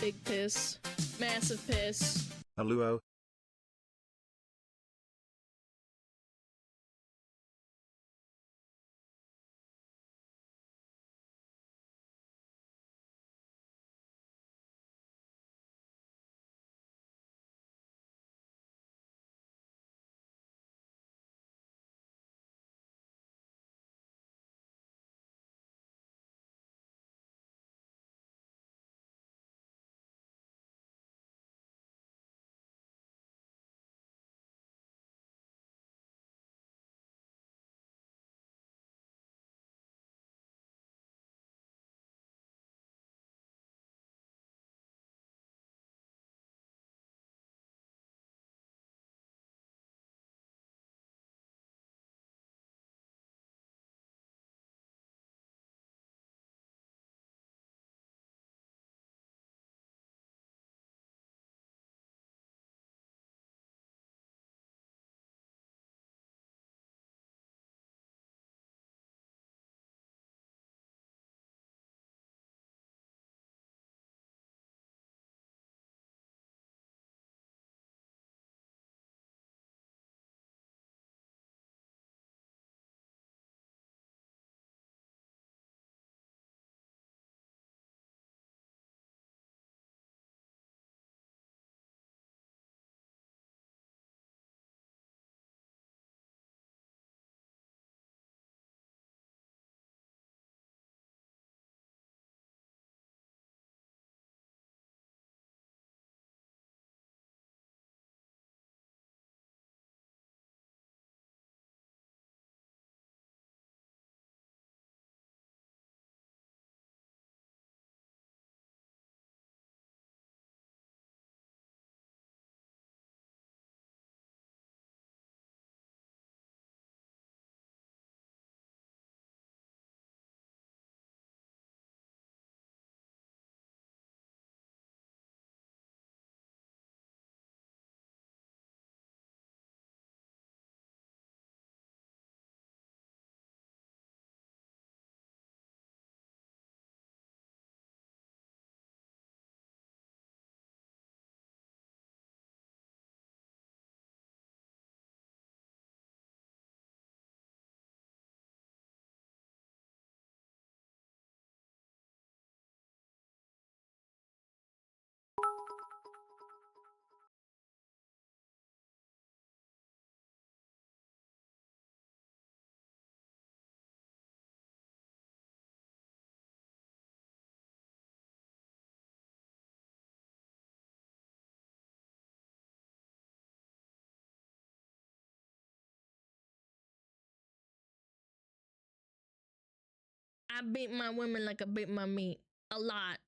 Big piss. Massive piss. Aluo. I beat my women like I beat my meat. A lot.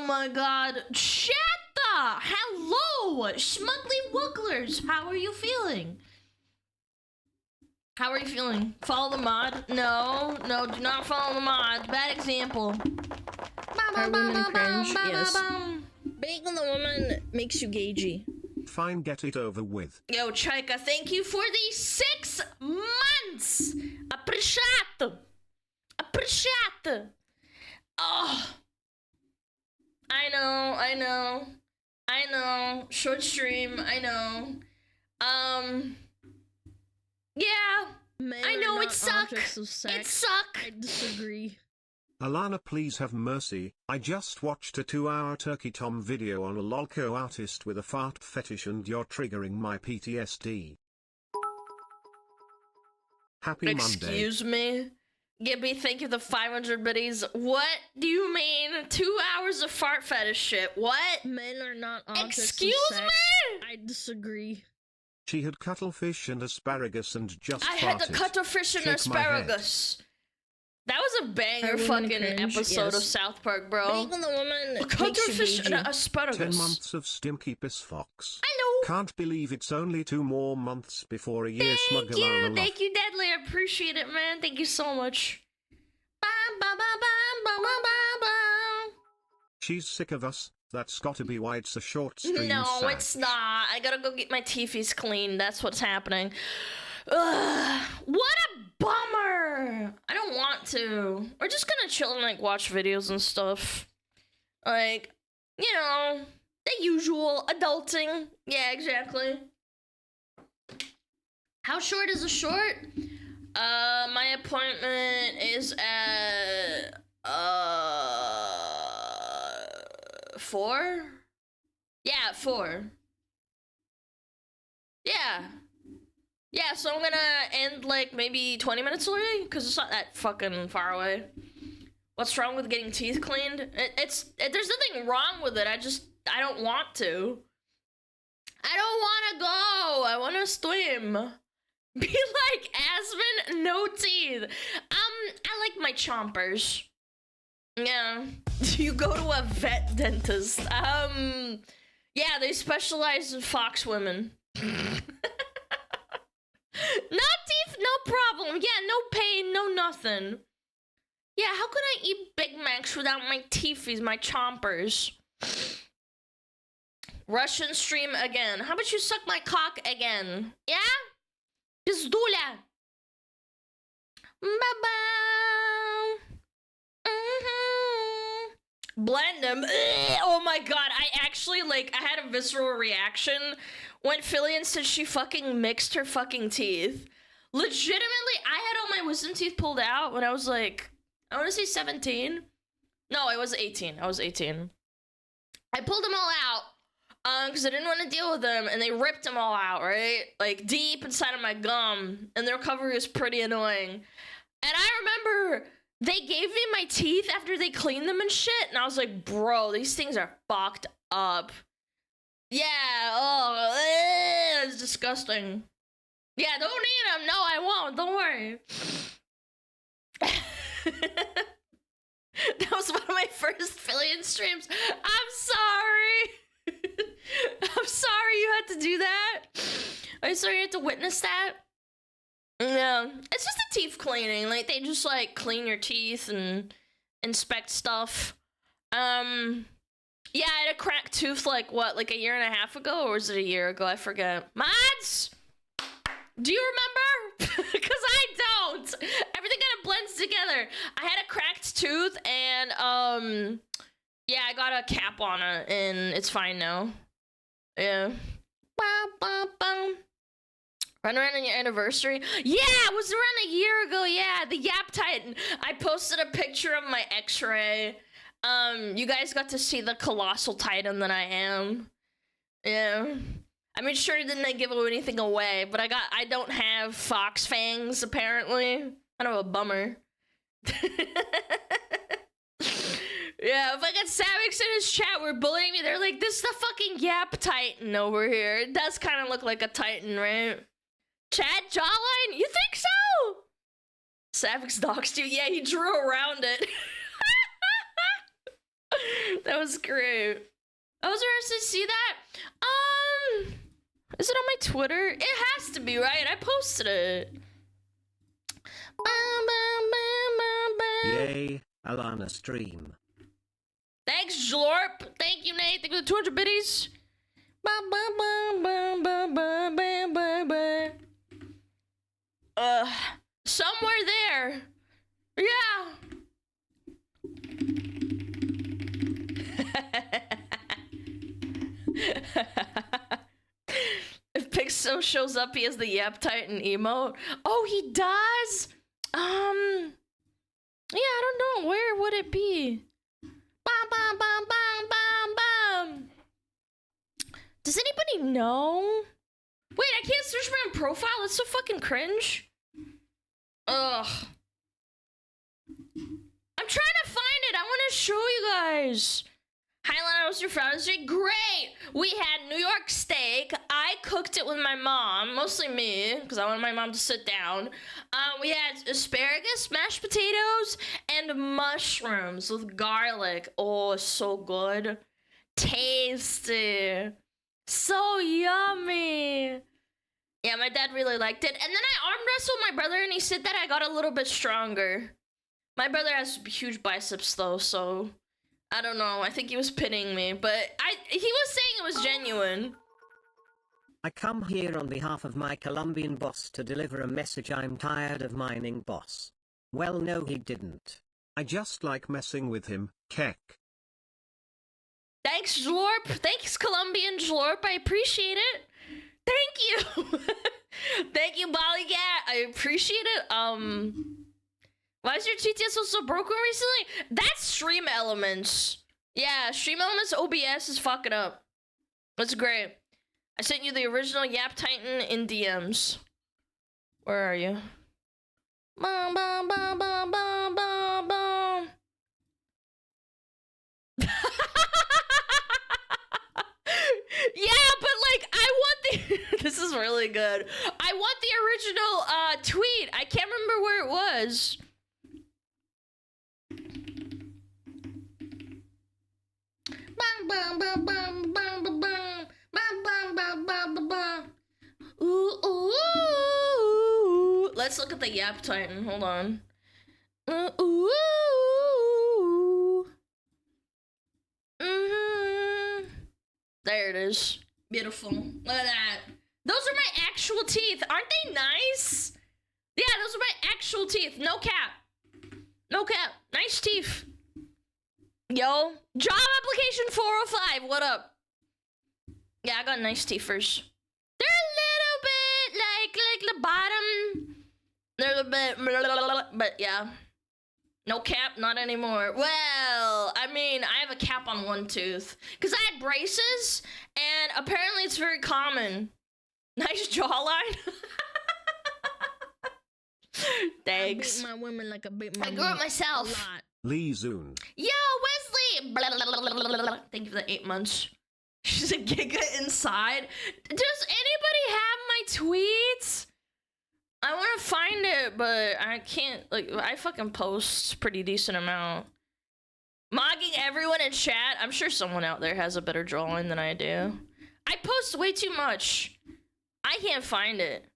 Oh my god. Chatta! Hello! Smugly Wooglers! How are you feeling? How are you feeling? Follow the mod? No, do not follow the mod. Bad example. Are women cringe? Yes. Being the woman makes you gagey. Fine, get it over with. Yo, Chaika, thank you for the 6 months! Appreciate! Oh. I know. Short stream, I know. Yeah. Men I know are it not suck. objects of sex. It suck. I disagree. Alana, please have mercy. I just watched a 2-hour Turkey Tom video on a lolco artist with a fart fetish and you're triggering my PTSD. Happy Monday. Excuse me? Gibby, thank you for the 500 biddies. What do you mean? 2 hours of fart fetish shit. What? Men are not objects Excuse of sex. me? I disagree. She had cuttlefish and asparagus and just I farted. had the cuttlefish and Shake my head. asparagus. That was a banger Are women fucking cringe? episode Yes. of South Park, bro. Being the woman makes you Cuttlefish and gagey. asparagus. 10 months of stimky piss fox. I know. Can't believe it's only 2 more months before a year Thank SmugAlana. thank you, Deadly. I appreciate it, man. Thank you so much. Bam, bam, bam, bam, bam, bam, bam, bam. She's sick of us. That's gotta be why it's a short stream. No, sack. it's not. I gotta go get my teethies cleaned. That's what's happening. Ugh, what a bummer. I don't want to. We're just gonna chill and like watch videos and stuff. Like, you know, the usual adulting. Yeah, exactly. How short is a short? My appointment is at 4? Yeah, 4. Yeah, so I'm gonna end like maybe 20 minutes early because it's not that fucking far away. What's wrong with getting teeth cleaned? There's nothing wrong with it. I don't want to. I don't want to go. I want to swim. Be like Aspen, no teeth. I like my chompers. Yeah. You go to a vet dentist. Yeah, they specialize in fox women. No teeth, no problem. Yeah, no pain, no nothing. Yeah, how can I eat Big Macs without my teethies, my chompers? Russian stream again. How about you suck my cock again? Yeah? Pizdula. Ba-ba. Blend them. Ugh. Oh my god, I actually, like, I had a visceral reaction when Fillion said she fucking mixed her fucking teeth. Legitimately, I had all my wisdom teeth pulled out when I was like, I want to say 17. No, I was 18. I was 18. I pulled them all out because I didn't want to deal with them, and they ripped them all out, right? Like, deep inside of my gum, and the recovery was pretty annoying. And I remember they gave me my teeth after they cleaned them and shit, and I was like, bro, these things are fucked up. Yeah, oh, it's disgusting. Yeah, don't eat them. No, I won't. Don't worry. That was one of my first Fillion streams. I'm sorry. I'm sorry you had to do that. I'm sorry you had to witness that. Yeah, it's just a teeth cleaning. Like, they just, like, clean your teeth and inspect stuff. Yeah, I had a cracked tooth, like, what, like a year and a half ago? Or was it a year ago? I forget. Mods! Do you remember? Because I don't. Everything kind of blends together. I had a cracked tooth, and, yeah, I got a cap on it, and it's fine now. Yeah. Run around on your anniversary? Yeah, it was around a year ago, yeah. The Yap Titan. I posted a picture of my x-ray. You guys got to see the colossal titan that I am. Yeah. I mean, sure didn't give anything away, but I don't have fox fangs, apparently. Kind of a bummer. Yeah, if I got Savix in his chat were bullying me, they're like, this is the fucking Yap Titan over here. It does kind of look like a Titan, right? Chad jawline? You think so? Savix doxed you? Yeah, he drew around it. That was great. I was interested to see that. Is it on my Twitter? It has to be, right? I posted it. Yay, Alana stream. Thanks, Jlorp. Thank you, Nate. Thank you for the 200 biddies. Somewhere there. Yeah. If Pixo shows up, he has the Yap Titan emote. Oh, he does? Yeah, I don't know. Where would it be? Bum, bum, bum, bum, bum, bum. Does anybody know? Wait, I can't search my own profile? That's so fucking cringe. Ugh. I'm trying to find it. I want to show you guys. Hi, Alana. How was your Father's Day? Great. We had New York steak. I cooked it with my mom, mostly me, because I wanted my mom to sit down. We had asparagus, mashed potatoes, and mushrooms with garlic. Oh, it's so good. Tasty. So yummy. Yeah, my dad really liked it. And then I arm wrestled my brother, and he said that I got a little bit stronger. My brother has huge biceps, though, so I don't know. I think he was pitting me, but he was saying it was genuine. I come here on behalf of my Colombian boss to deliver a message. I'm tired of mining boss. Well, no, he didn't. I just like messing with him, Keck. Thanks, Jlorp. Thanks, Colombian Jlorp. I appreciate it. Thank you. Thank you, Bollygat. I appreciate it. Why is your GTS so broken recently? That's Stream Elements. Yeah, Stream Elements OBS is fucking up. That's great. I sent you the original Yap Titan in DMs. Where are you? Bum, bum, bum, bum, bum, bum, bum. Yeah, but like, I want the... This is really good. I want the original tweet. I can't remember where it was. Bum, bum, bum, bum, bum, bum, bum, bum, bum, bum, bum, bum. Ooh, ooh. Let's look at the Yap Titan. Hold on. Ooh. There it is. Beautiful. Look at that. Those are my actual teeth. Aren't they nice? Yeah, those are my actual teeth. No cap. No cap. Nice teeth. Yo, job application 405. What up? Yeah, I got nice teeth first. They're a little bit like the bottom. They're a bit, but yeah. No cap, not anymore. Well, I mean, I have a cap on one tooth because I had braces, and apparently it's very common. Nice jawline. Thanks. I beat my women like I beat my I grew up men. myself. A lot. Lee Zoon. Yo, Wesley! Thank you for the 8 months. She's a giga inside. Does anybody have my tweets? I want to find it, but I can't. Like, I fucking post pretty decent amount. Mogging everyone in chat. I'm sure someone out there has a better drawing than I do. I post way too much. I can't find it.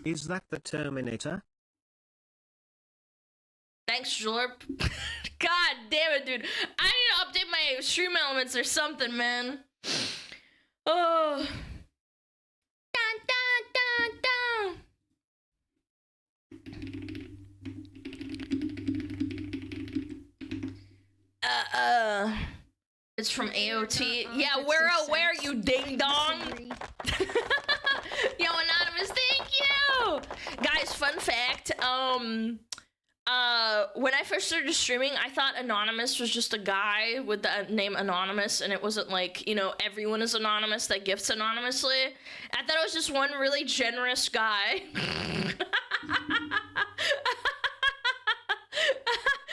Is that the Terminator? Thanks, Jlorp. God damn it, dude. I need to update my stream elements or something, man. Oh. Dun, dun, dun, dun. It's from AOT. Yeah, we're aware, you ding dong. Yo, Anonymous, thank you. Guys, fun fact. When I first started streaming, I thought Anonymous was just a guy with the name Anonymous, and it wasn't like, you know, everyone is anonymous that gifts anonymously. I thought it was just one really generous guy.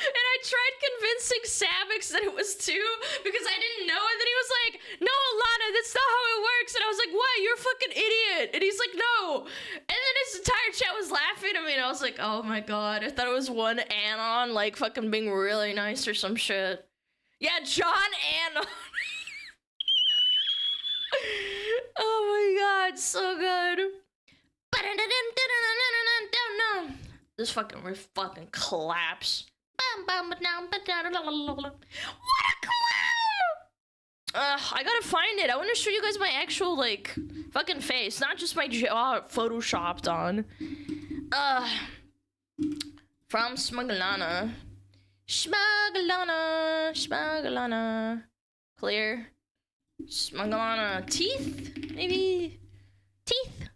And I tried convincing Savix that it was two because I didn't know, and then he was like, no, Alana, that's not how it works. And I was like, what? You're a fucking idiot. And he's like, no. And then guys' entire chat was laughing at me, and I was like, oh my god, I thought it was one Anon, like, fucking being really nice or some shit. Yeah, John Anon. Oh my god, so good. This fucking riff fucking claps. What a clown! I gotta find it. I want to show you guys my actual, like, fucking face, not just my jaw photoshopped on. From SmugAlana. SmugAlana. Clear. SmugAlana. Teeth? Maybe? Teeth?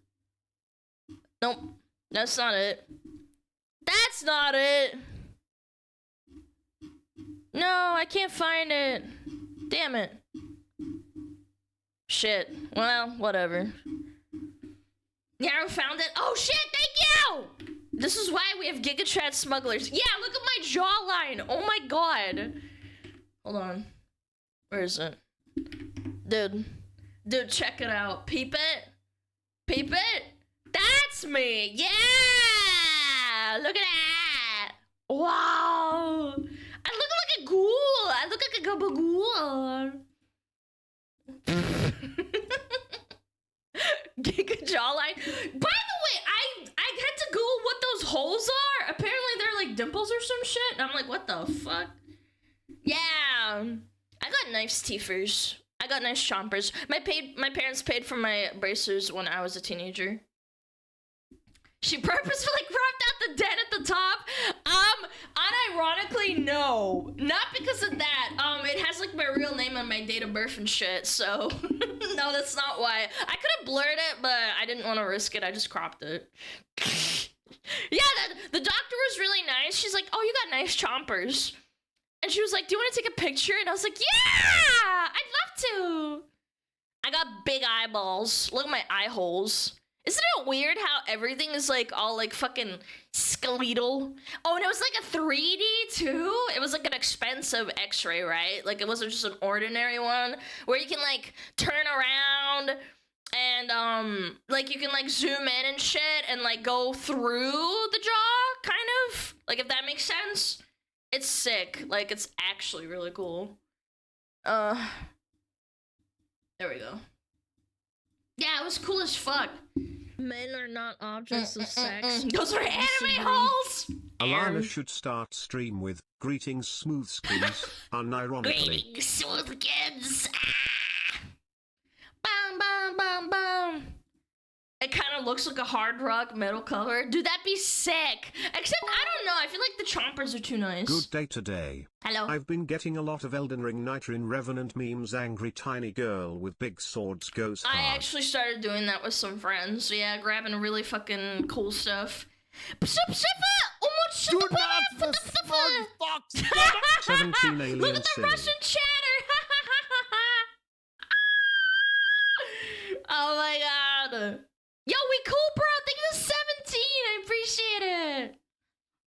Nope. That's not it. That's not it! No, I can't find it. Damn it. Shit. Well, whatever. Yeah, I found it. Oh shit, thank you! This is why we have GigaChat smugglers. Yeah, look at my jawline. Oh my god. Hold on. Where is it? Dude. Dude, check it out. Peep it. Peep it. That's me. Yeah! Look at that. Wow. I look like a ghoul. I look like a gabagool. Giga jawline. By the way, I had to Google what those holes are. Apparently they're like dimples or some shit. And I'm like, what the fuck? Yeah. I got nice teethers. I got nice chompers. My parents paid for my braces when I was a teenager. She purposefully cropped out the dead at the top. Unironically, no. Not because of that. It has like my real name and my date of birth and shit, so no, that's not why. I could have blurred it, but I didn't want to risk it. I just cropped it. Yeah, the doctor was really nice. She's like, oh, you got nice chompers. And she was like, do you want to take a picture? And I was like, yeah, I'd love to. I got big eyeballs. Look at my eye holes. Isn't it weird how everything is like all like fucking skeletal? Oh, and it was like a 3D too? It was like an expensive x-ray, right? Like it wasn't just an ordinary one where you can like turn around and like you can like zoom in and shit and like go through the jaw, kind of. Like if that makes sense. It's sick. Like it's actually really cool. There we go. Yeah, it was cool as fuck. Men are not objects of sex. Those are anime holes! Alana should start stream with greetings smooth skins, unironically. Greetings, smooth kids! Ah! Bam, bam, bam, bam! It kind of looks like a hard rock metal cover. Dude, that'd be sick! Except, I don't know, I feel like the chompers are too nice. Good day today. Hello. I've been getting a lot of Elden Ring Nitrin Revenant memes. Angry tiny girl with big swords goes hard. I actually started doing that with some friends. Yeah, grabbing really fucking cool stuff. Do not the fuck 17 alien Look at the silly. Russian chatter! Oh my god. Yo, we cool, bro. Thank you for 17. I appreciate it.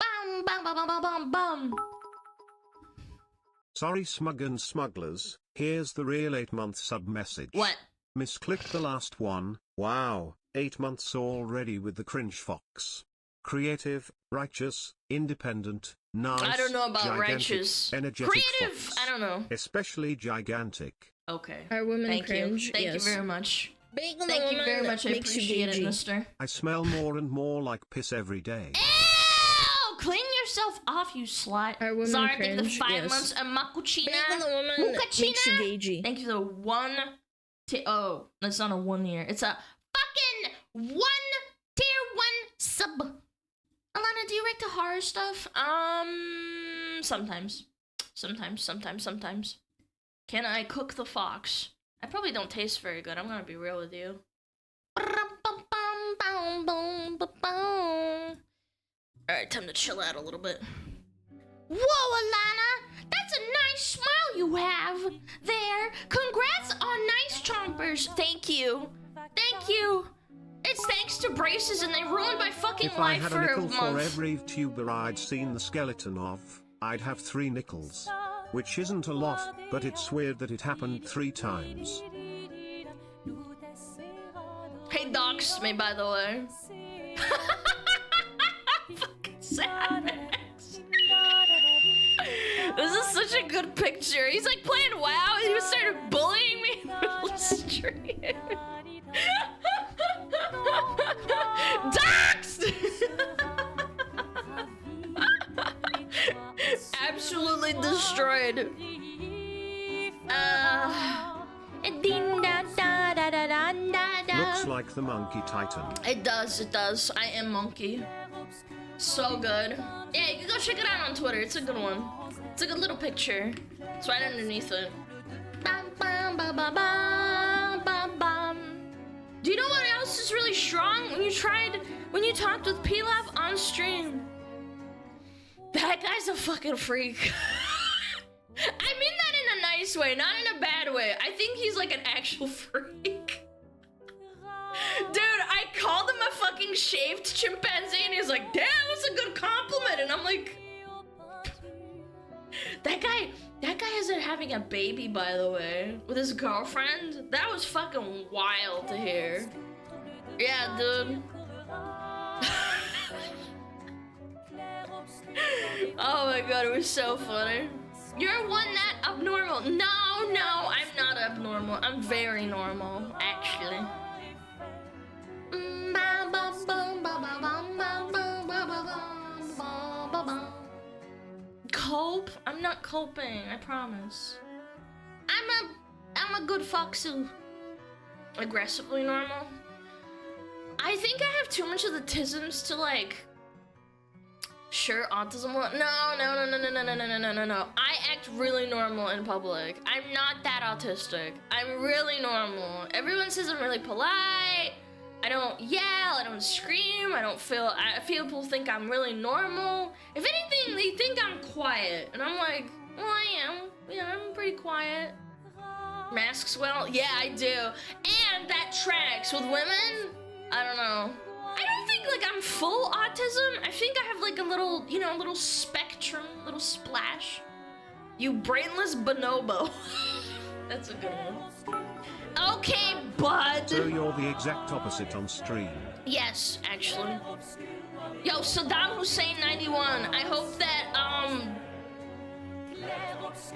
Bum, bum, bum, bum, bum, bum. Sorry smug and smugglers, here's the real 8-month sub message. What? Misclicked the last one. Wow, 8 months already with the cringe fox. Creative, righteous, independent, nice, I don't know about gigantic, righteous. energetic Creative, fox. I don't know. Especially gigantic. Okay. Are women Thank cringe? you. Thank Yes. you very much. Being a Thank you woman very much. I makes you appreciate it, gaugy. mister. I smell more and more like piss every day. Ew! Clean yourself off, you slut. Are women Sorry, thank you for the cringe? 5 Yes. months of Makuchina. Being a woman makes you gaugy. Thank you for the 1 oh, that's not a 1 year. It's a fucking 1 tier 1 sub. Alana, do you react to horror stuff? Sometimes. Sometimes. Can I cook the fox? I probably don't taste very good. I'm gonna be real with you. Alright, time to chill out a little bit. Whoa, Alana! That's a nice smile you have there. Congrats on nice chompers. Thank you. Thank you. It's thanks to braces and they ruined my fucking If I life had for a a nickel for month. every tuber I'd seen the skeleton of, I'd have 3 nickels. Which isn't a lot, but it's weird that it happened 3 times. Hey, dox me, by the way. Fucking Sanex. This is such a good picture. He's like playing WoW and he started bullying me in the middle of the stream. Doxed! Absolutely destroyed. Looks like the Monkey Titan. It does, it does. I am Monkey. So good. Yeah, you can go check it out on Twitter. It's a good one. It's a good little picture. It's right underneath it. Do you know what else is really strong? When you talked with Pilaf on stream. That guy's a fucking freak. I mean that in a nice way, not in a bad way. I think he's like an actual freak. Dude, I called him a fucking shaved chimpanzee and he's like, damn, that's a good compliment. And I'm like, that guy isn't having a baby, by the way, with his girlfriend. That was fucking wild to hear. Yeah, dude. Oh my god, it was so funny. You're one that abnormal. No, I'm not abnormal. I'm very normal, actually. Cope? I'm not coping, I promise. I'm a good foxu. Aggressively normal? I think I have too much of the tisms to like... Sure, autism. No. I act really normal in public. I'm not that autistic. I'm really normal. Everyone says I'm really polite. I don't yell. I don't scream. I feel people think I'm really normal. If anything, they think I'm quiet, and I'm like, well, I am. Yeah, I'm pretty quiet. Masks well? Yeah, I do. And that tracks with women. I don't know. I don't think like I'm full autism. I think I have like a little, you know, a little spectrum, little splash. You brainless bonobo. That's a good one. Okay, bud. So you're the exact opposite on stream. Yes, actually. Yo, Saddam Hussein 91. I hope that, I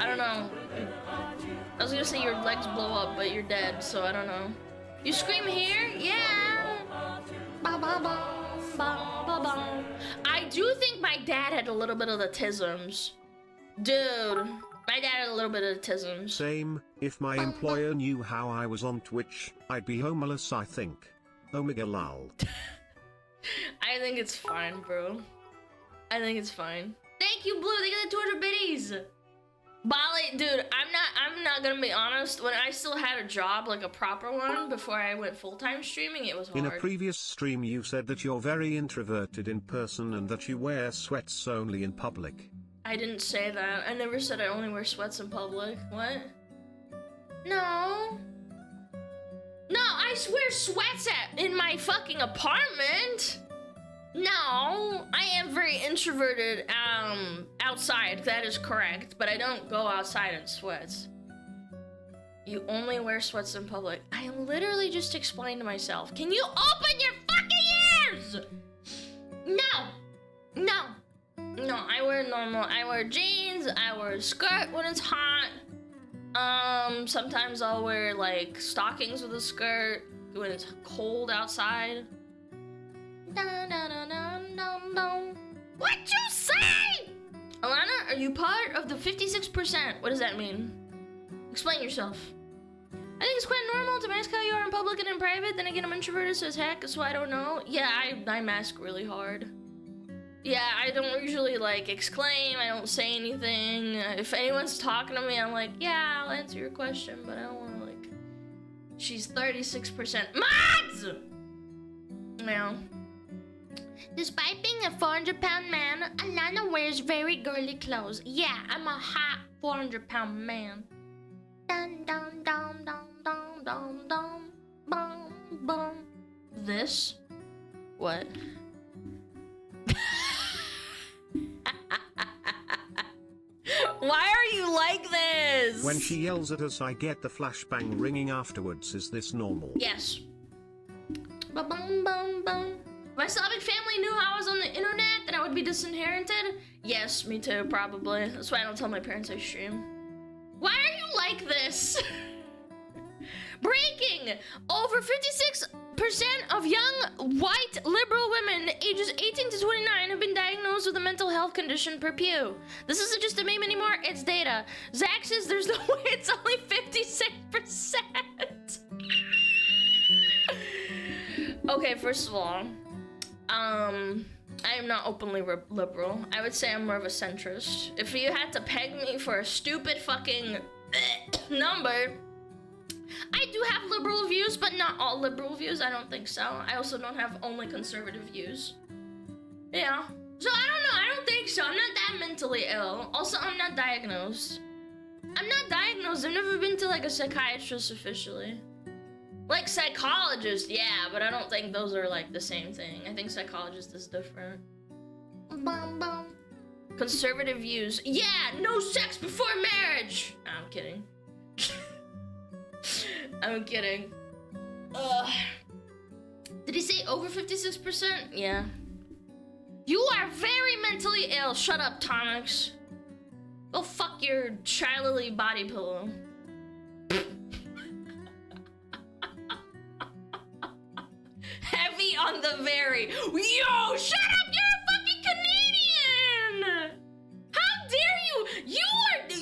don't know. I was gonna say your legs blow up, but you're dead, so I don't know. You scream here? Yeah. Ba ba ba ba ba ba. I do think my dad had a little bit of the tisms. Dude, my dad had a little bit of the tisms. Same. If my employer knew how I was on Twitch, I'd be homeless, I think. Omega lol. I think it's fine, bro. I think it's fine. Thank you, Blue. They got the 200 biddies. Bali, dude, I'm not gonna be honest. When I still had a job, like a proper one, before I went full-time streaming, it was hard. In a previous stream you said that you're very introverted in person and that you wear sweats only in public. I didn't say that. I never said I only wear sweats in public. What? No. No, I wear sweats in my fucking apartment. No, I am very introverted outside, that is correct, but I don't go outside in sweats. You only wear sweats in public. I am literally just explaining to myself. Can you open your fucking ears? No, I wear normal. I wear jeans, I wear a skirt when it's hot. Sometimes I'll wear like stockings with a skirt when it's cold outside. What you say? Alana, are you part of the 56%? What does that mean? Explain yourself. I think it's quite normal to mask how you are in public and in private. Then again, I'm introverted, so it's heck, so I don't know. Yeah, I mask really hard. Yeah, I don't usually like exclaim. I don't say anything. If anyone's talking to me, I'm like, yeah, I'll answer your question, but I don't want to like. She's 36%. Mods! Yeah. Despite being a 400-pound man, Alana wears very girly clothes. Yeah, I'm a hot 400-pound man. Dun dun dun dun dun dun dun bum bum. This? What? Why are you like this? When she yells at us, I get the flashbang ringing afterwards. Is this normal? Yes. Ba bum bum bum. If my Slavic family knew how I was on the internet, then I would be disinherited? Yes, me too, probably. That's why I don't tell my parents I stream. Why are you like this? Breaking! Over 56% of young white liberal women ages 18 to 29 have been diagnosed with a mental health condition per Pew. This isn't just a meme anymore, it's data. Zach says there's no way it's only 56%. Okay, first of all, I am not openly liberal. I would say I'm more of a centrist. If you had to peg me for a stupid fucking number, I do have liberal views, but not all liberal views. I don't think so. I also don't have only conservative views. Yeah. So I don't know. I don't think so. I'm not that mentally ill. Also, I'm not diagnosed. I'm not diagnosed. I've never been to like a psychiatrist officially. Like psychologist, yeah, but I don't think those are like the same thing. I think psychologist is different. Bum, bum. Conservative views. Yeah, no sex before marriage. No, I'm kidding. I'm kidding. Did he say over 56%? Yeah. You are very mentally ill. Shut up, Tonix. Go fuck your childly body pillow. Heavy on the very. Yo, shut up! You're a fucking Canadian! How dare you?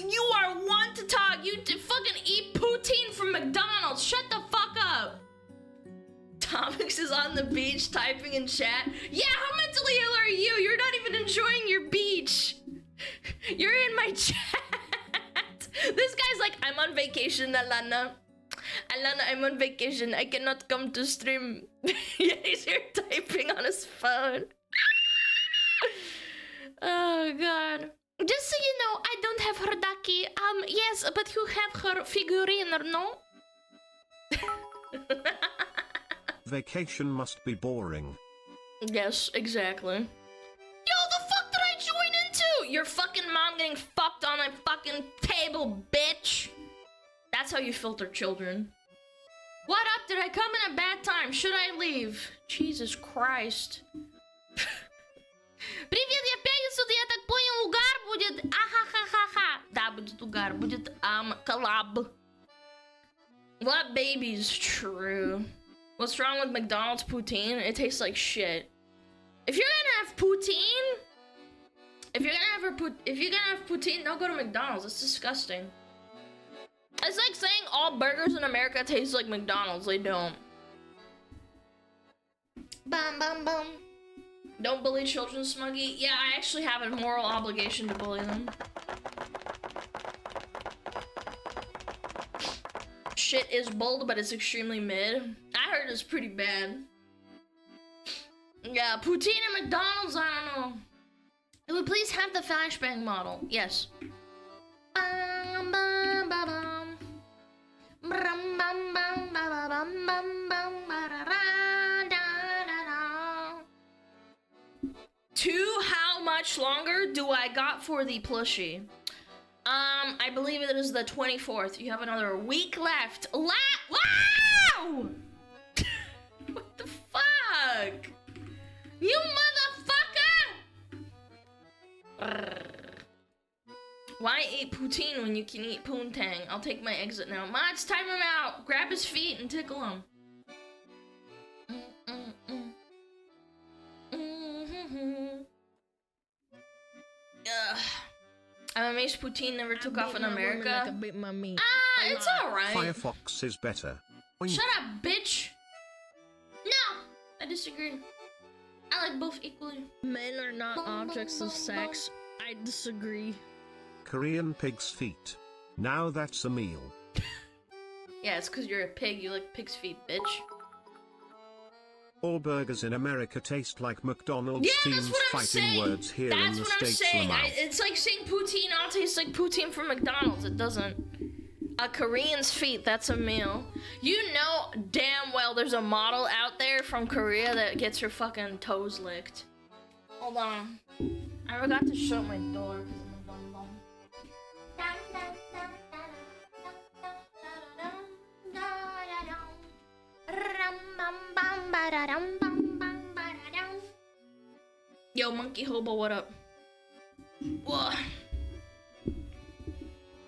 You are one to talk. You fucking eat poutine from McDonald's. Shut the fuck up. Tomix is on the beach typing in chat. Yeah, how mentally ill are you? You're not even enjoying your beach. You're in my chat. This guy's like, I'm on vacation, Alana. Alana, I'm on vacation. I cannot come to stream. Yeah, he's here typing on his phone. Oh, God. Just so you know, I don't have her ducky. Yes, but you have her figurine, or no? Vacation must be boring. Yes, exactly. Yo, the fuck did I join into? Your fucking mom getting fucked on my fucking table, bitch. That's how you filter children. What up? Did I come in a bad time? Should I leave? Jesus Christ. Привет, я пятницу, я так понял, угар будет. Ахахахаха. Да, будет угар, будет коллаб. What babies? True. What's wrong with McDonald's poutine? It tastes like shit. If you're gonna have poutine, if you're gonna have poutine, don't go to McDonald's. It's disgusting. It's like saying all burgers in America taste like McDonald's. They don't. Bum bum bum. Don't bully children, Smuggy. Yeah, I actually have a moral obligation to bully them. Shit is bold, but it's extremely mid. I heard it's pretty bad. Yeah, poutine at McDonald's, I don't know. It would please have the flashbang model. Yes. Bum, bum, bum, bum. Brum, bum, bum, bum, bum, bum, bum, ba-da-da, da-da-da. How much longer do I got for the plushie? I believe it is the 24th. You have another week left. Wow! What the fuck? You motherfucker! Why eat poutine when you can eat poontang? I'll take my exit now. Mods, time him out. Grab his feet and tickle him. I'm amazed poutine never took off in America. It's alright. Firefox is better. Shut up, bitch! No! I disagree. I like both equally. Men are not objects of sex. I disagree. Korean pig's feet. Now that's a meal. Yeah, it's because you're a pig. You like pig's feet, bitch. All burgers in America taste like McDonald's. Yeah, Teams fighting words here in the States. It's like saying poutine all tastes like poutine from McDonald's. It doesn't. A Korean's feet, that's a meal. You know damn well there's a model out there from Korea that gets her fucking toes licked. Hold on. I forgot to shut my door. Yo, Monkey Hobo, what up? Whoa.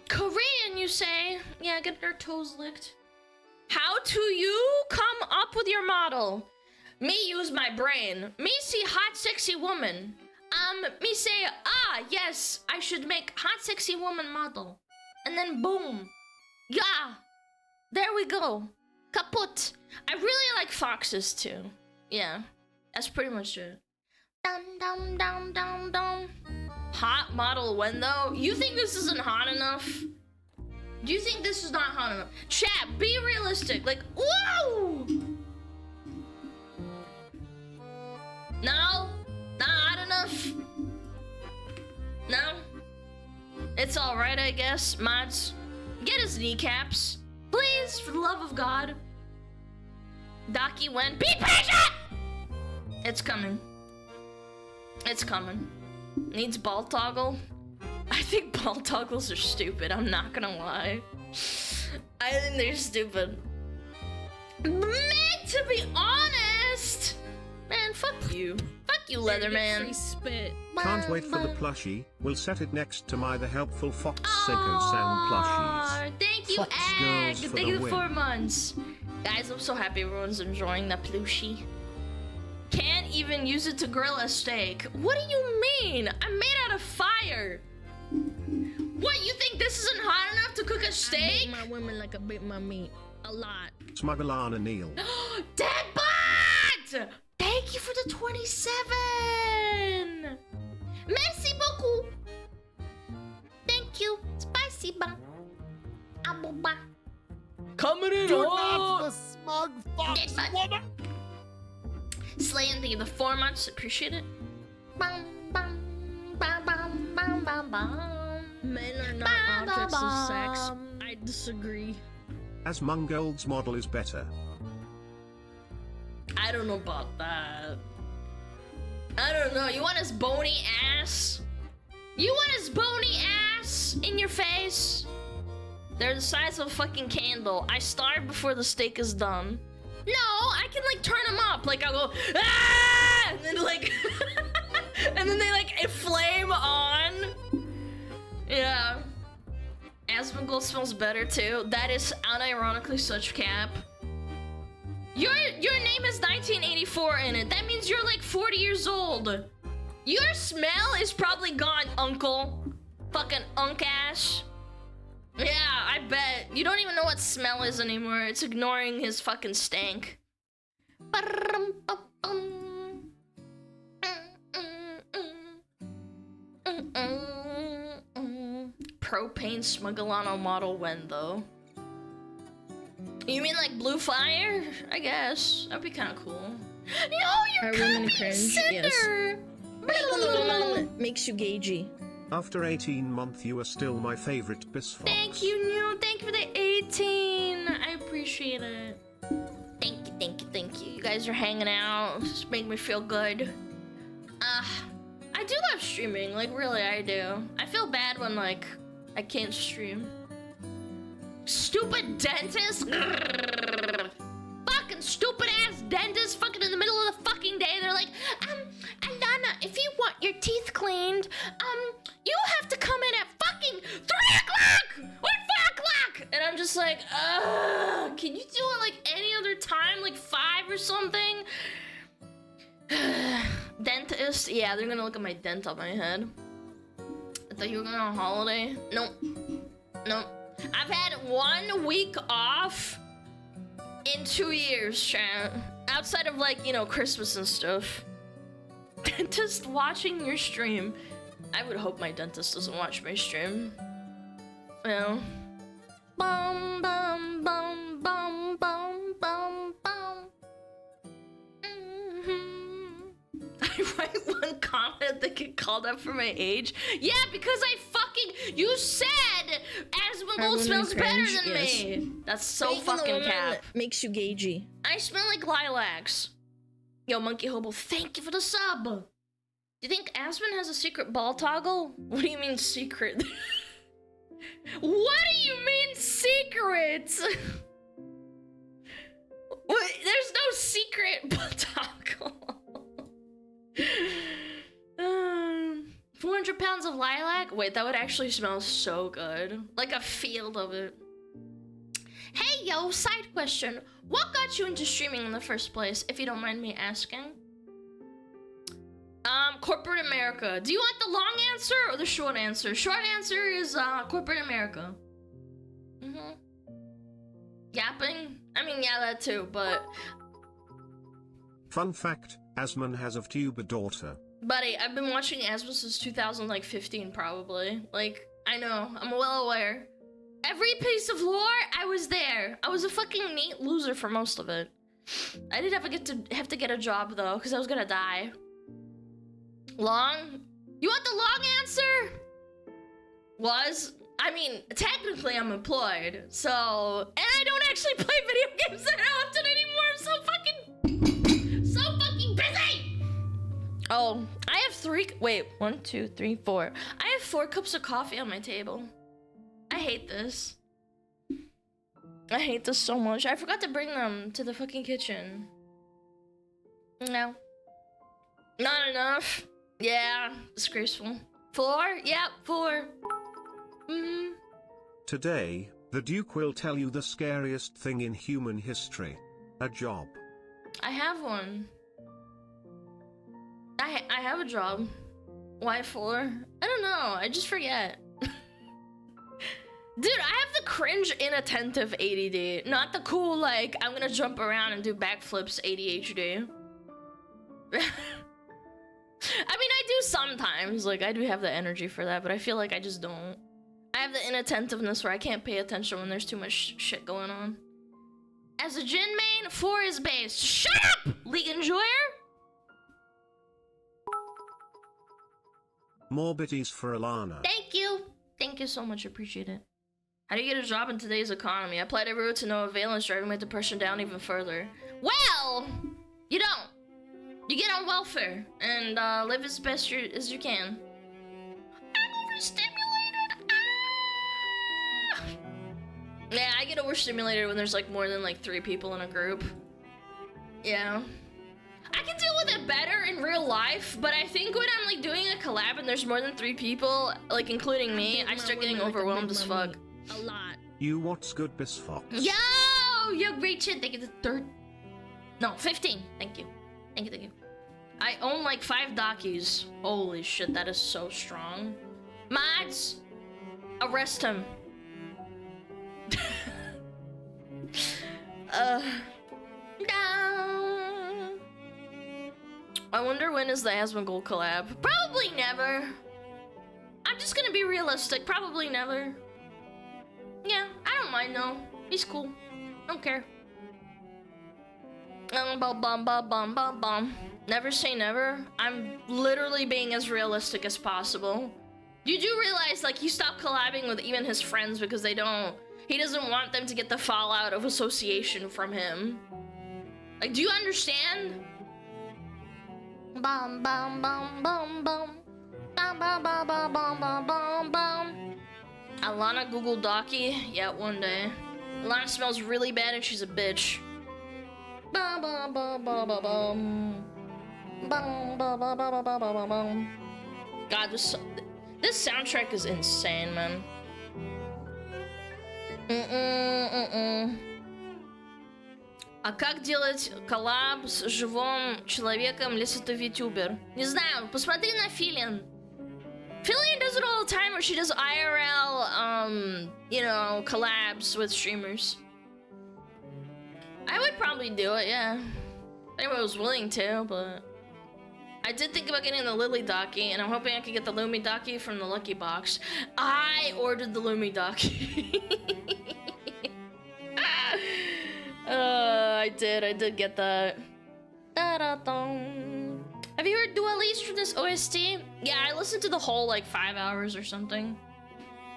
Korean, you say? Yeah, get their toes licked. How do you come up with your model? Me use my brain. Me see hot sexy woman. Me say, ah, yes, I should make hot sexy woman model. And then boom. Yeah. There we go. Kaput. I really like foxes too. Yeah. That's pretty much it. Dum dum dum dum dum. Hot model when though? You think this isn't hot enough? Do you think this is not hot enough? Chat, be realistic. Like, whoa! No? Not hot enough? No? It's alright, I guess. Mods, get his kneecaps. Please, for the love of God. Docky went, be patient! It's coming. It's coming. Needs ball toggle. I think ball toggles are stupid, I'm not gonna lie. I think they're stupid. Man, to be honest, man, fuck you. Fuck you, Leatherman. Free spit. Can't wait for the plushie. We'll set it next to my The Helpful Fox Seiko Sound plushies. Thank you, Fox Egg. girls for Thank the you for win. 4 months. Guys, I'm so happy everyone's enjoying the plushie. Can't even use it to grill a steak. What do you mean? I'm made out of fire. What, you think this isn't hot enough to cook a I steak? beat my women like I beat my meat. A lot. SmugAlana Neil. Deadbot! Thank you for the 27! Merci beaucoup! Thank you. Spicy ba. Aboba. Coming in hot! Smug Fox Deadbot. woman. Slaying, thank you the 4 months. Appreciate it. Bum, bum, bum, bum, bum, bum, bum. Men are not objects of sex. I disagree. As Mungold's model is better. I don't know about that. I don't know. You want his bony ass? You want his bony ass in your face? They're the size of a fucking candle. I starve before the steak is done. No, I can like turn them up. Like I'll go, ah! And then like, and then they like flame on. Yeah. Asmongold smells better too. That is unironically such cap. Your name has 1984 in it. That means you're like 40 years old. Your smell is probably gone, uncle. Fucking unk ass. Yeah, I bet. You don't even know what smell is anymore. It's ignoring his fucking stank. Propane SmugAlana model when though? You mean like blue fire? I guess. That'd be kind of cool. Yo, you're Are women copy cringe? sender! Makes you gagey. After 18 months, you are still my favorite Bisfox. Thank you, New. Thank you for the 18. I appreciate it. Thank you, thank you, thank you. You guys are hanging out. Just make me feel good. I do love streaming. Like, really, I do. I feel bad when, like, I can't stream. Stupid dentist. Fucking stupid ass dentist. Fucking in the middle of the fucking day, they're like, Alana, if you want your teeth cleaned, you have to come in at fucking 3 o'clock or 4 o'clock. And I'm just like, can you do it like any other time, like 5 or something? Dentist, yeah, they're gonna look at my dent on my head. I thought you were going on holiday. Nope. Nope. I've had 1 week off in 2 years, chat. Outside of like, you know, Christmas and stuff. Dentist watching your stream. I would hope my dentist doesn't watch my stream. Well. Bum bum bum bum bum bum bum. I write 1 comment that get called up for my age. Yeah, because I fucking, you said Asmongold smells better than me. That's so fucking cap. Makes you gagey. I smell like lilacs. Yo, Monkey Hobo, thank you for the sub. Do you think Asmon has a secret ball toggle? What do you mean secret? What do you mean secret? What? There's no secret ball toggle. Wait, that would actually smell so good. Like a field of it. Hey, yo, side question. What got you into streaming in the first place, if you don't mind me asking? Corporate America. Do you want the long answer or the short answer? Short answer is, corporate America. Yapping? I mean, yeah, that too, but... Fun fact, Asman has a tuber daughter. Buddy, I've been watching Asma since 2015, probably. Like, I know, I'm well aware. Every piece of lore, I was there. I was a fucking neat loser for most of it. I did have to get a job, though, because I was gonna die. Long? You want the long answer? I mean, technically I'm employed, so... And I don't actually play video games that often anymore, so fucking busy! Oh, I have 1, 2, 3, 4. I have 4 cups of coffee on my table. I hate this. I hate this so much. I forgot to bring them to the fucking kitchen. No. Not enough. Yeah, disgraceful. 4? Yeah, 4. Today, the Duke will tell you the scariest thing in human history. A job. I have one. I have a job. Why 4? I don't know, I just forget. Dude, I have the cringe inattentive ADD, not the cool, like, I'm gonna jump around and do backflips ADHD. I mean, I do sometimes, like, I do have the energy for that, but I feel like I just don't. I have the inattentiveness where I can't pay attention when there's too much shit going on. As a Jin main, 4 is based. Shut up, League Enjoyer! More bitties for Alana. Thank you. Thank you so much, appreciate it. How do you get a job in today's economy? I applied everywhere to no avail and it's driving my depression down even further. Well, you don't. You get on welfare and live as best as you can. I'm overstimulated. Ah! Yeah, I get overstimulated when there's like more than like 3 people in a group. Yeah. I can deal with it better in real life, but I think when I'm like doing a collab and there's more than 3 people, like including me, I start getting overwhelmed as fuck. A lot. You what's good, Miss Fox? Yo, great shit. Thank you. The 3rd. No, 15. Thank you. Thank you. I own like 5 Dakis. Holy shit, that is so strong. Mods, arrest him. No. I wonder when is the Asmongold collab? Probably never. I'm just gonna be realistic. Probably never. Yeah, I don't mind though. He's cool. Don't care. Never say never. I'm literally being as realistic as possible. You do realize, like, he stopped collabing with even his friends because he doesn't want them to get the fallout of association from him. Like, do you understand? Bum bum bum bum bum. Bum bum bum bum bum bum bum bum. Alana Google Docky? Yeah, one day. Alana smells really bad and she's a bitch. Bum bum bum bum bum bum. Bum bum bum bum bum bum bum. God, this soundtrack is insane, man. А как делать коллаб с живым человеком, если ты витюбер? Не знаю, посмотри на Филин. Filian does it all the time where she does IRL, you know, collabs with streamers. I would probably do it, yeah. If anyone was willing to, but... I did think about getting the Lily Docky, and I'm hoping I could get the Lumi Docky from the Lucky Box. I ordered the Lumi Docky. I did get that. Da-da-dum. Have you heard Dua Lips from this OST? Yeah, I listened to the whole like 5 hours or something.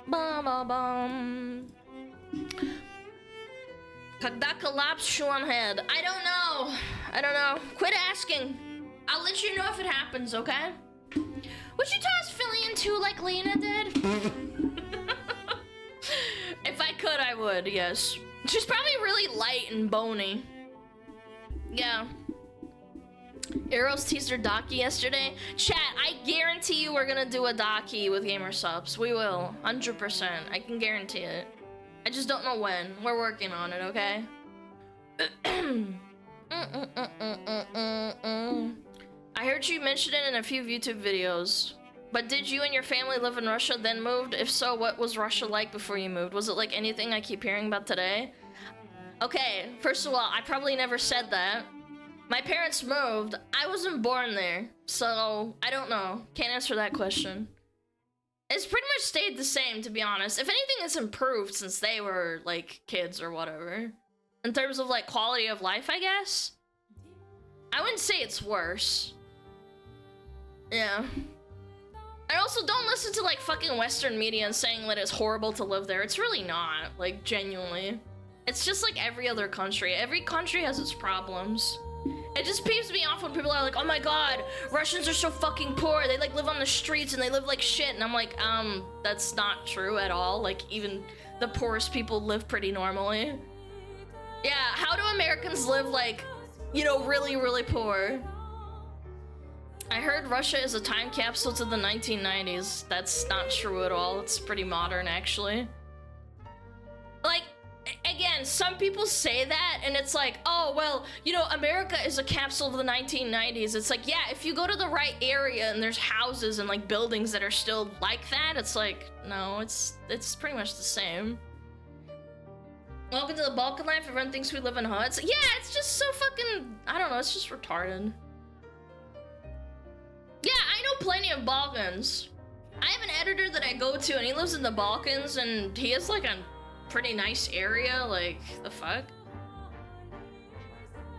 Bum bum bum. Когда collapse Shuan head? I don't know. Quit asking. I'll let you know if it happens, okay? Would you toss Filian too like Lena did? If I could, I would, yes. She's probably really light and bony. Yeah. Eros teased her Daki yesterday. Chat, I guarantee you we're gonna do a Daki with Gamer Subs. We will, 100%. I can guarantee it. I just don't know when. We're working on it, okay? I heard you mention it in a few YouTube videos. But did you and your family live in Russia then moved? If so, what was Russia like before you moved? Was it like anything I keep hearing about today? Okay, first of all, I probably never said that. My parents moved. I wasn't born there, so I don't know. Can't answer that question. It's pretty much stayed the same, to be honest. If anything, it's improved since they were, like, kids or whatever. In terms of, like, quality of life, I guess. I wouldn't say it's worse. Yeah. I also don't listen to, like, fucking Western media and saying that it's horrible to live there. It's really not, like, genuinely. It's just like every other country. Every country has its problems. It just peeves me off when people are like, oh my god, Russians are so fucking poor. They like live on the streets and they live like shit. And I'm like, that's not true at all. Like even the poorest people live pretty normally. Yeah, how do Americans live like, you know, really, really poor? I heard Russia is a time capsule to the 1990s. That's not true at all. It's pretty modern actually. Like, again, some people say that and it's like, oh, well, you know, America is a capsule of the 1990s. It's like, yeah, if you go to the right area and there's houses and like buildings that are still like that, it's like, no, it's pretty much the same. Welcome to the Balkan life. Everyone thinks we live in huts. Yeah, it's just so fucking, I don't know, it's just retarded. Yeah, I know plenty of Balkans. I have an editor that I go to and he lives in the Balkans and he has like a pretty nice area, like, the fuck?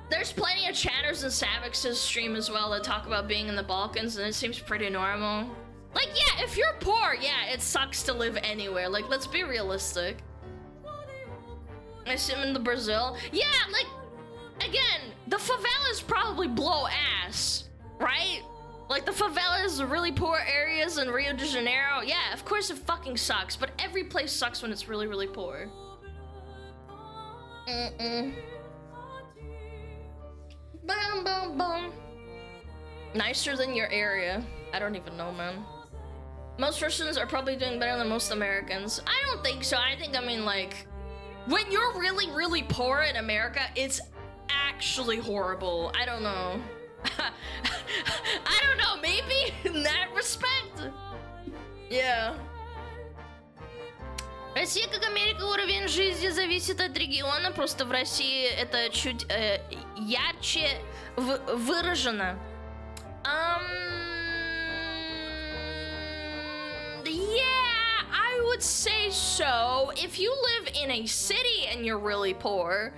There's plenty of chatters in Savix's stream as well that talk about being in the Balkans and it seems pretty normal. Like, yeah, if you're poor, yeah, it sucks to live anywhere. Like, let's be realistic. I assume in the Brazil. Yeah, like, again, the favelas probably blow ass, right? Like, the favelas, the really poor areas in Rio de Janeiro, yeah, of course it fucking sucks, but every place sucks when it's really, really poor. Bum, bum, bum. Nicer than your area. I don't even know, man. Most Russians are probably doing better than most Americans. I don't think so. I think, I mean, like, when you're really, really poor in America, it's actually horrible. I don't know. I don't know, maybe in that respect. Yeah. Россия как Америка, уровень жизни зависит от региона, просто в России это чуть ярче выражено. Yeah, I would say so. If you live in a city and you're really poor,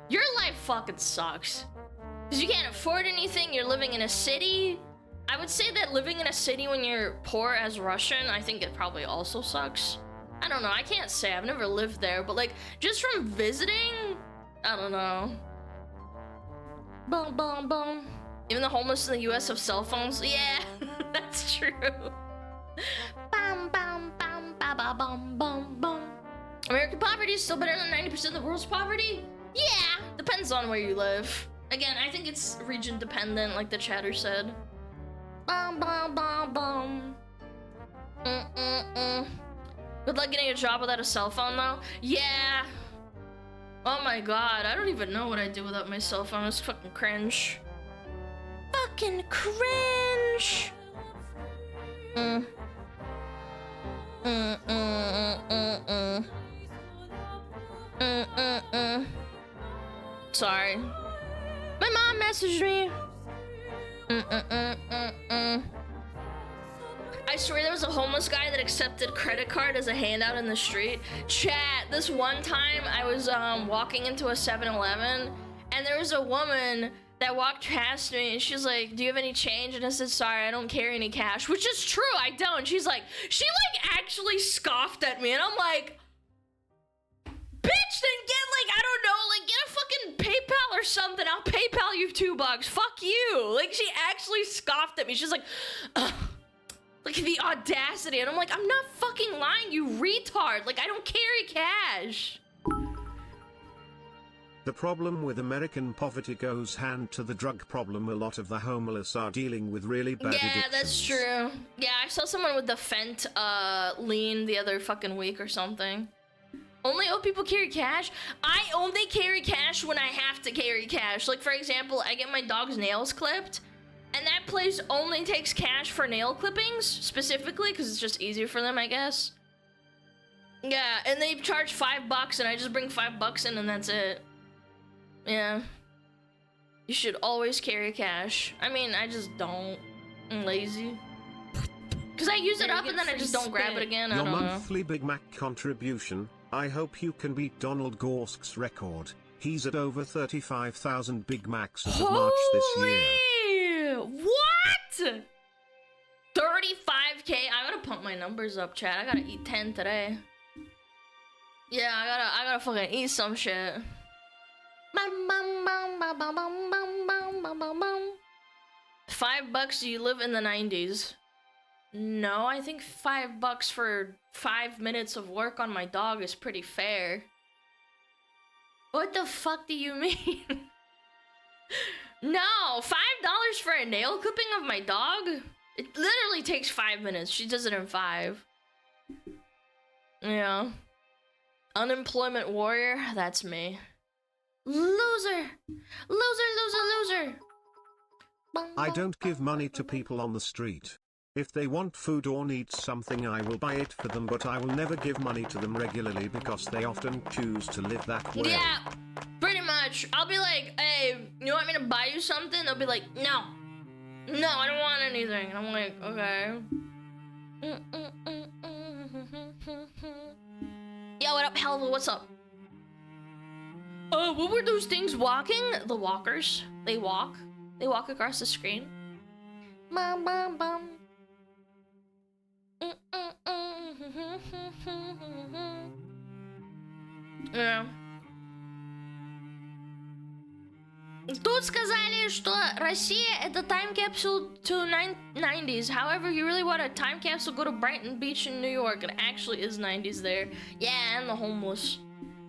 your life fucking sucks. Because you can't afford anything, you're living in a city. I would say that living in a city when you're poor as Russian, I think it probably also sucks. I don't know, I can't say, I've never lived there, but like, just from visiting, I don't know. Bum, bum, bum. Even the homeless in the US have cell phones? Yeah, that's true. Bum, bum, bum, ba, ba, bum, bum, bum. American poverty is still better than 90% of the world's poverty? Yeah, depends on where you live. Again, I think it's region dependent, like the chatter said. Bum, bum, bum, bum. Good luck getting a job without a cell phone, though. Yeah. Oh my god, I don't even know what I'd do without my cell phone. It's fucking cringe. Fucking cringe. Sorry. My mom messaged me. I swear there was a homeless guy that accepted credit card as a handout in the street. Chat, this one time I was walking into a 7-Eleven and there was a woman that walked past me and she's like, do you have any change? And I said, sorry, I don't carry any cash, which is true, I don't. She like actually scoffed at me and I'm like, bitch, then get like, I don't know, like get a fucking PayPal or something. I'll PayPal you $2. Fuck you. Like she actually scoffed at me. She's like, ugh. Like the audacity. And I'm like, I'm not fucking lying, you retard. Like I don't carry cash. The problem with American poverty goes hand to the drug problem. A lot of the homeless are dealing with really bad addictions. Yeah, that's true. Yeah, I saw someone with the Fent lean the other fucking week or something. Only old people carry cash? I only carry cash when I have to carry cash. Like, for example, I get my dog's nails clipped, and that place only takes cash for nail clippings, specifically, because it's just easier for them, I guess. Yeah, and they charge $5, and I just bring $5 in, and that's it. Yeah. You should always carry cash. I mean, I just don't. I'm lazy. Because I use it up, and then I just don't grab it again. I Your don't know. monthly Big Mac contribution. I hope you can beat Donald Gorsk's record. He's at over 35,000 Big Macs as of March this year. What? 35K? I gotta pump my numbers up, chat. I gotta eat 10 today. Yeah, I gotta fucking eat some shit. $5, do you live in the 90s? No, I think $5 for 5 minutes of work on my dog is pretty fair. What the fuck do you mean? No, $5 for a nail clipping of my dog? It literally takes 5 minutes. She does it in 5. Yeah. Unemployment warrior, that's me. Loser! Loser, loser, loser! I don't give money to people on the street. If they want food or need something, I will buy it for them, but I will never give money to them regularly because they often choose to live that way. Yeah, pretty much. I'll be like, hey, you want me to buy you something? They'll be like, no. No, I don't want anything. And I'm like, okay. Yo, what up, Helva? What's up? What were those things walking? The walkers. They walk. They walk across the screen. Bum, bum, bum. Yeah. Тут сказали, что Россия это time capsule to 90s. However, you really want a time capsule, go to Brighton Beach in New York. It actually is 90s there. Yeah, and the homeless.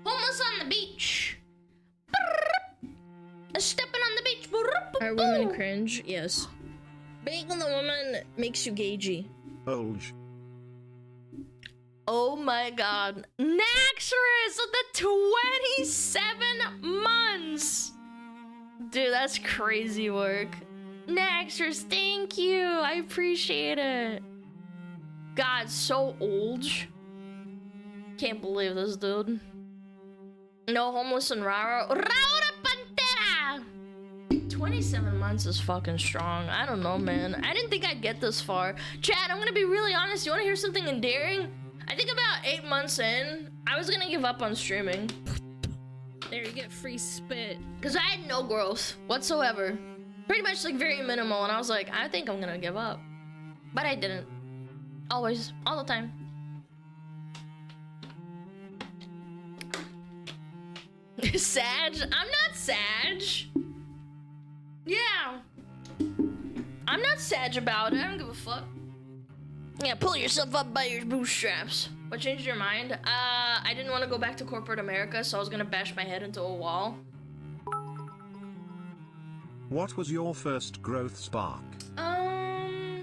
Homeless on the beach. Stepping on the beach. Are women cringe? Yes. Being the woman makes you gagey. Olge. Oh my god. Naxxra's at the 27 months. Dude, that's crazy work. Naxxra's, thank you. I appreciate it. God, so old. Can't believe this, dude. No homeless in Raro. Raura Pantera! 27 months is fucking strong. I don't know, man. I didn't think I'd get this far. Chad, I'm gonna be really honest. You wanna hear something endearing? I think about 8 months in, I was gonna give up on streaming. There, you get free spit. Because I had no growth whatsoever. Pretty much like very minimal, and I was like, I think I'm gonna give up. But I didn't. Always. All the time. Sag? I'm not Sag. Yeah. I'm not Sag about it. I don't give a fuck. Yeah, pull yourself up by your bootstraps. What changed your mind? I didn't want to go back to corporate America, so I was gonna bash my head into a wall. What was your first growth spark? I'd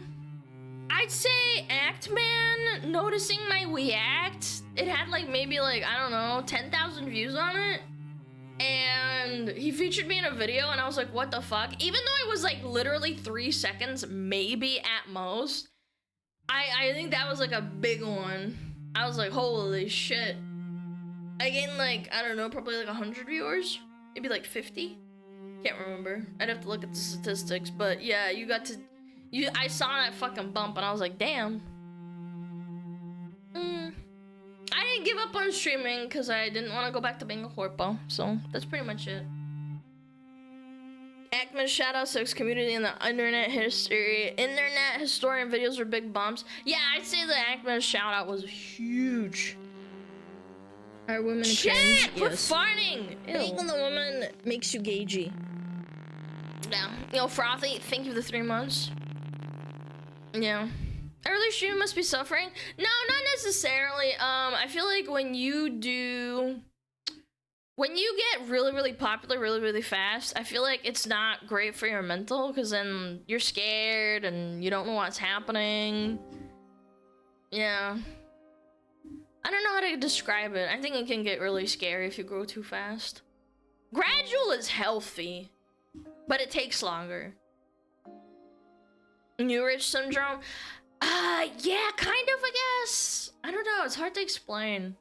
say Actman noticing my react. It had like maybe like, I don't know, 10,000 views on it. And he featured me in a video and I was like, what the fuck? Even though it was like literally 3 seconds, maybe at most. I think that was like a big one. I was like, holy shit. I gained like, I don't know, probably like 100 viewers. Maybe like 50. Can't remember. I'd have to look at the statistics. But yeah, you got to... I saw that fucking bump and I was like, damn. I didn't give up on streaming because I didn't want to go back to being a corpo. So that's pretty much it. Ackman shoutouts to his community in the internet history. Internet historian videos were big bumps. Yeah, I'd say the Ackman shoutout was huge. Are women cringe? Shit, we're Yes. farting. Being Ew. the woman makes you gagey. Yeah. Yo, Frothy, thank you for the 3 months. Yeah. Early stream must be suffering. No, not necessarily. I feel like when you do when you get really, really popular really, really fast, I feel like it's not great for your mental, because then you're scared and you don't know what's happening. Yeah. I don't know how to describe it. I think it can get really scary if you grow too fast. Gradual is healthy, but it takes longer. New Rich Syndrome? Yeah, kind of, I guess. I don't know, it's hard to explain.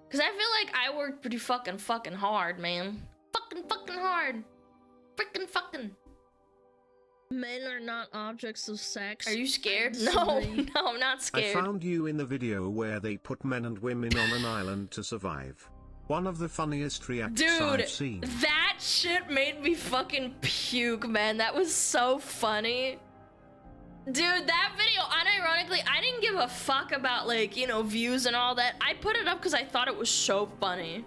Because I feel like I worked pretty fucking hard, man. Fucking hard. Fucking. Men are not objects of sex. Are you scared? No, I'm not scared. I found you in the video where they put men and women on an island to survive. One of the funniest reacts I've seen. That shit made me fucking puke, man. That was so funny. Dude, that video, unironically, I didn't give a fuck about, like, you know, views and all that. I put it up because I thought it was so funny.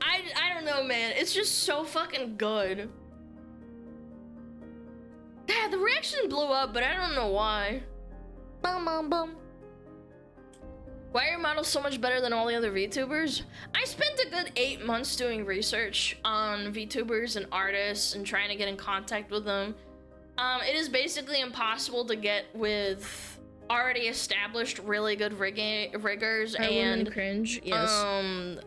I don't know, man. It's just so fucking good. Yeah, the reaction blew up, but I don't know why. Bum. Why are your models so much better than all the other VTubers? I spent a good 8 months doing research on VTubers and artists and trying to get in contact with them. It is basically impossible to get with already established really good riggers and cringe. Yes.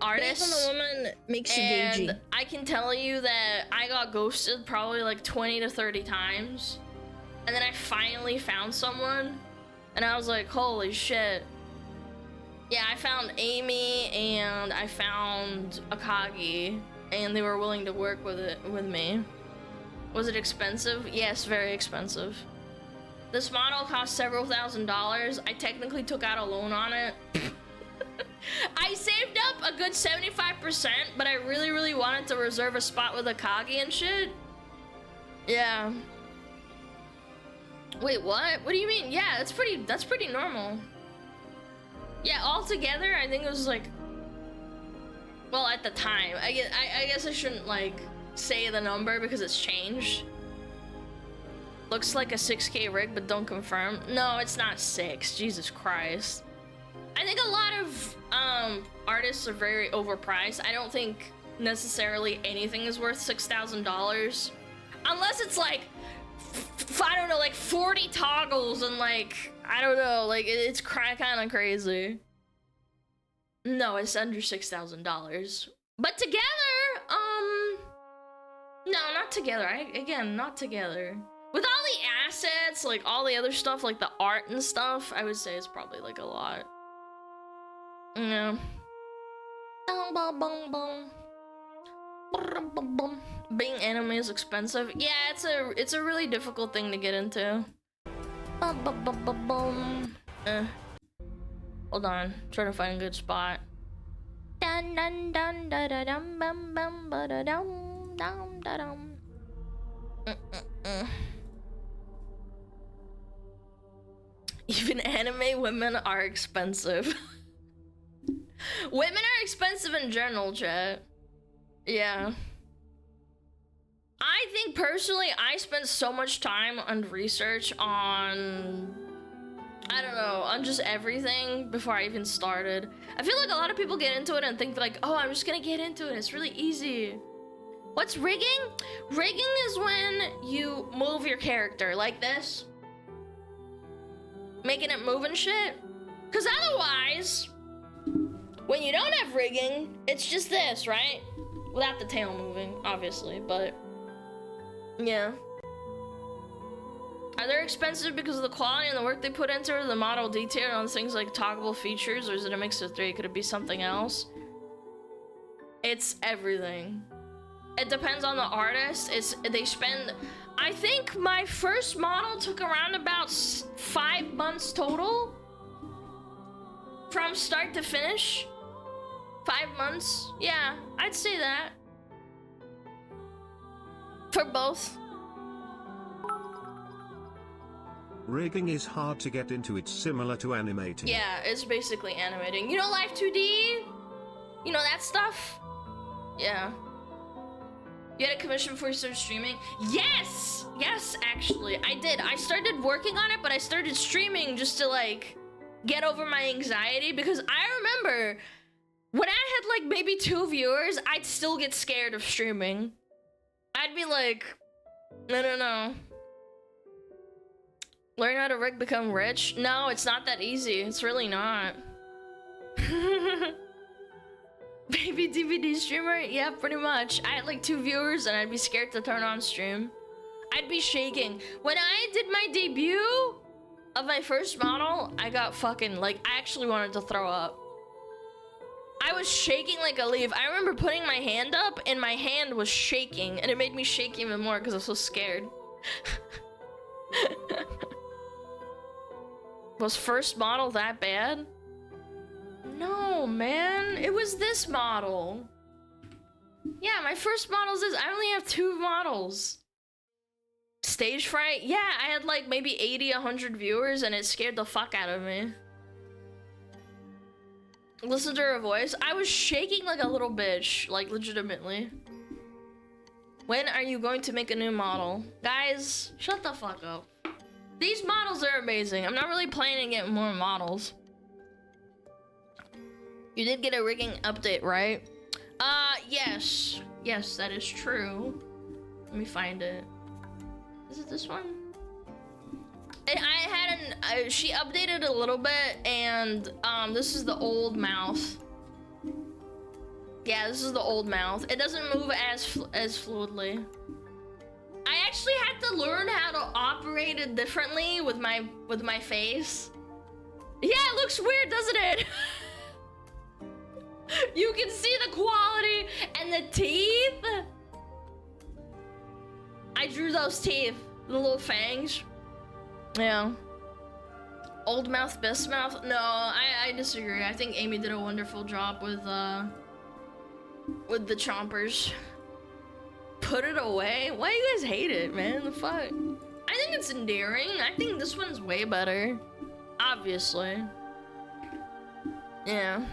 Artists. Based on the woman makes you and gagey. I can tell you that I got ghosted probably like 20 to 30 times, and then I finally found someone, and I was like, holy shit. Yeah, I found Amy and I found Akagi, and they were willing to work with me. Was it expensive? Yes, very expensive. This model cost several $1,000s. I technically took out a loan on it. I saved up a good 75%, but I really wanted to reserve a spot with Akagi and shit. Yeah. Wait, what? What do you mean? Yeah, that's pretty normal. Yeah, altogether, I think it was like, well, at the time, I guess I shouldn't like say the number because it's changed. Looks like a 6K rig, but don't confirm. No, it's not 6. Jesus Christ. I think a lot of artists are very overpriced. I don't think necessarily anything is worth $6,000 unless it's like I don't know, like 40 toggles and like I don't know, like it's kind of crazy. No, it's under $6,000. But together, no, not together. Again, not together. With all the assets, like all the other stuff, like the art and stuff, I would say it's probably like a lot. Yeah. Being anime is expensive. Yeah, it's a really difficult thing to get into. Hold on, trying to find a good spot. Dun dun dun da da dum bum bum ba da dum dum da dum. Even anime women are expensive. Women are expensive in general, chat. Yeah. I think personally, I spent so much time on research on, I don't know, on just everything before I even started. I feel like a lot of people get into it and think like, oh, I'm just gonna get into it. It's really easy. What's rigging? Rigging is when you move your character like this. Making it move and shit. Because otherwise, when you don't have rigging, it's just this, right? Without the tail moving, obviously, but yeah. Are they expensive because of the quality and the work they put into it, the model detail on things like toggleable features, or is it a mix of three? Could it be something else? It's everything. It depends on the artist. They spend, I think my first model took around about 5 months total. From start to finish. 5 months. Yeah, I'd say that. For both. Rigging is hard to get into. It's similar to animating. Yeah, it's basically animating. You know Live 2D? You know that stuff? Yeah. You had a commission before you started streaming? Yes! Yes, actually, I did. I started working on it, but I started streaming just to, like, get over my anxiety, because I remember When I had like maybe 2 viewers, I'd still get scared of streaming. I'd be like, I don't know. Learn how to rig, become rich? No, it's not that easy. It's really not. Baby DVD streamer? Yeah, pretty much. I had like 2 viewers and I'd be scared to turn on stream. I'd be shaking. When I did my debut of my first model, I got fucking like, I actually wanted to throw up. I was shaking like a leaf. I remember putting my hand up and my hand was shaking and it made me shake even more because I was so scared. Was first model that bad? No, man. It was this model. Yeah, my first model is this. I only have 2 models. Stage fright? Yeah, I had like maybe 80, 100 viewers and it scared the fuck out of me. Listen to her voice. I was shaking like a little bitch, like legitimately. When are you going to make a new model? Guys, shut the fuck up. These models are amazing. I'm not really planning to get more models. You did get a rigging update, right? Yes. Yes, that is true. Let me find it. Is it this one? And I had she updated a little bit, and this is the old mouth. Yeah, this is the old mouth. It doesn't move as fluidly. I actually had to learn how to operate it differently with my face. Yeah, it looks weird, doesn't it? You can see the quality and the teeth. I drew those teeth, the little fangs. Yeah. Old mouth, best mouth? No, I disagree. I think Amy did a wonderful job with the chompers. Put it away? Why do you guys hate it, man? The fuck? I think it's endearing. I think this one's way better. Obviously. Yeah.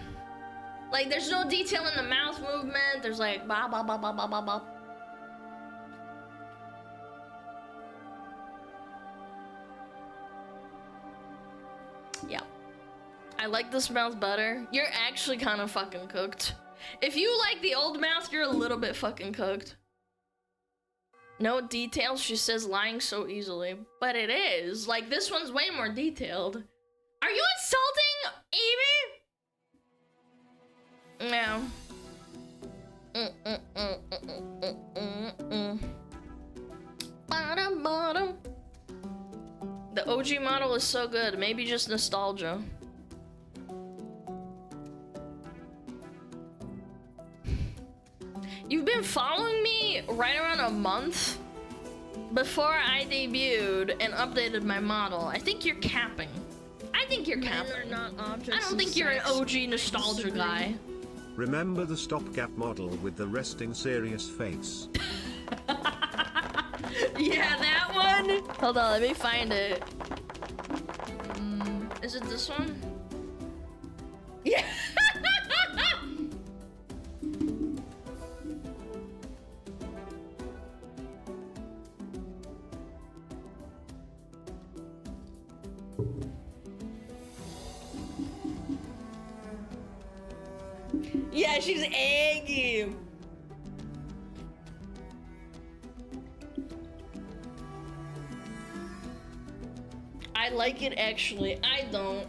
Like, there's no detail in the mouth movement. There's like, ba ba ba ba ba ba ba. Yeah. I like this mouth better. You're actually kind of fucking cooked. If you like the old mouth, you're a little bit fucking cooked. No details, she says, lying so easily. But it is. Like, this one's way more detailed. Are you insulting Amy? No. Bottom. The OG model is so good. Maybe just nostalgia. You've been following me right around a month before I debuted and updated my model. I think you're capping. I think you're capping. Men are not objects I don't think you're an OG nostalgia guy. Remember the stopgap model with the resting serious face? Yeah, that one? Hold on, let me find it. Is it this one? Yeah. Yeah, she's eggy. I like it actually. I don't.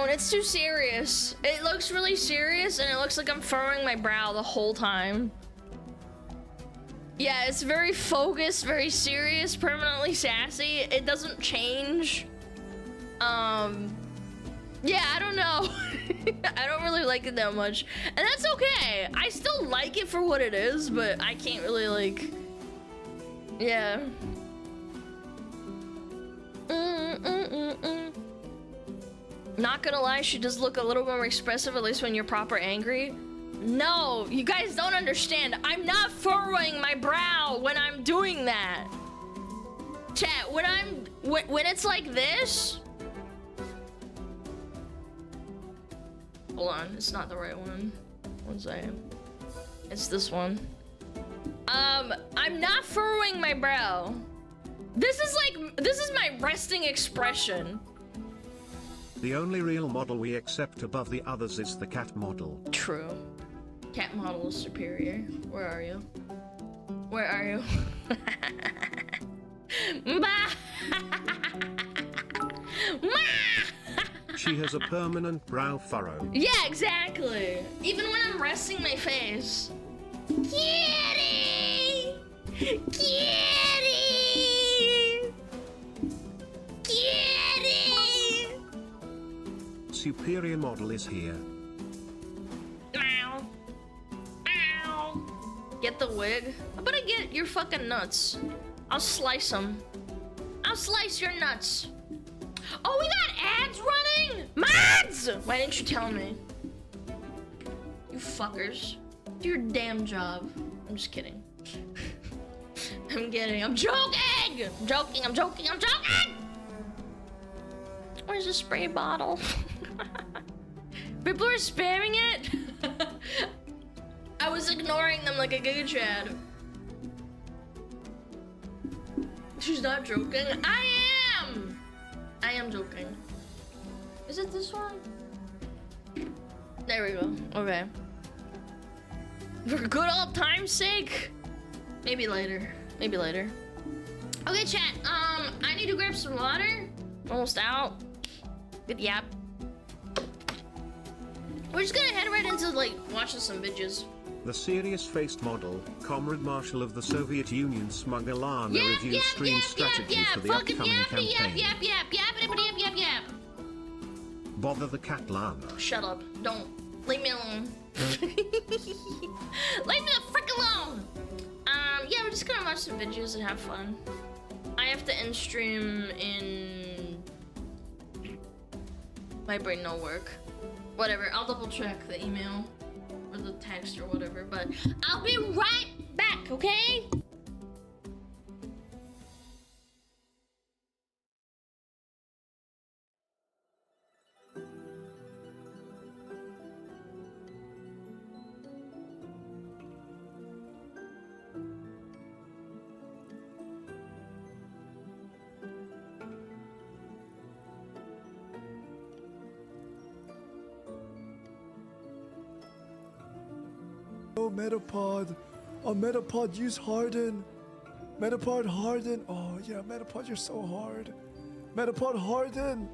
It's too serious. It looks really serious and it looks like I'm furrowing my brow the whole time. Yeah, it's very focused, very serious, permanently sassy. It doesn't change. Yeah, I don't know. I don't really like it that much. And that's okay. I still like it for what it is, but I can't really like... Yeah. Not gonna lie, she does look a little more expressive, at least when you're proper angry. No, you guys don't understand. I'm not furrowing my brow when I'm doing that. Chat, when it's like this... Hold on, it's not the right one. One second. It's this one. I'm not furrowing my brow. This is my resting expression. The only real model we accept above the others is the cat model. True. Cat model is superior. Where are you? Where are you? She has a permanent brow furrow. Yeah, exactly. Even when I'm resting my face. Kitty! Kitty! Kitty! Superior model is here. Ow. Ow. Get the wig? I'm gonna get your fucking nuts. I'll slice them. I'll slice your nuts. Oh, we got ads running? Mods! Why didn't you tell me? You fuckers. Do your damn job. I'm just kidding. I'm kidding. I'm joking! I'm joking, I'm joking, I'm joking! Where's the spray bottle? People are spamming it? I was ignoring them like a Giga Chad. She's not joking. I am joking. Is it this one? There we go. Okay. For good old time's sake. Maybe later. Maybe later. Okay, chat. I need to grab some water. Almost out. Good yap. We're just gonna head right into like watching some videos. The serious-faced model, Comrade Marshal of the Soviet Union, SmugAlana reviews stream strategy for the upcoming campaign. Yap. Bother the cat Lana. Shut up. Don't. Leave me alone. Leave me the frick alone! Yeah, we're just gonna watch some videos and have fun. I have to end stream in... My brain no work. Whatever, I'll double check the email or the text or whatever, but I'll be right back, okay? Oh, Metapod. Oh, Metapod, use Harden. Metapod, Harden. Oh, yeah, Metapod, you're so hard. Metapod, Harden.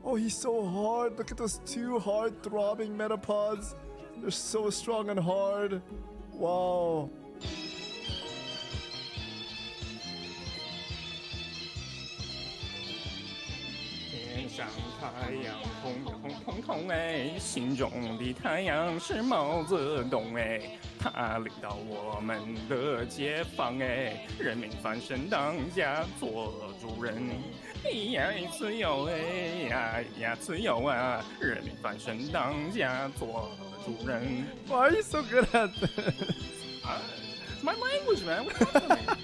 Oh, he's so hard. Look at those two hard throbbing Metapods. They're so strong and hard. Wow. 天上太阳红哎，心中的太阳是毛泽东哎，他领导我们的解放哎，人民翻身当家做主人，呀自由哎呀自由啊，人民翻身当家做主人。 Why are you so good at this? It's my language, man. What's wrong with me?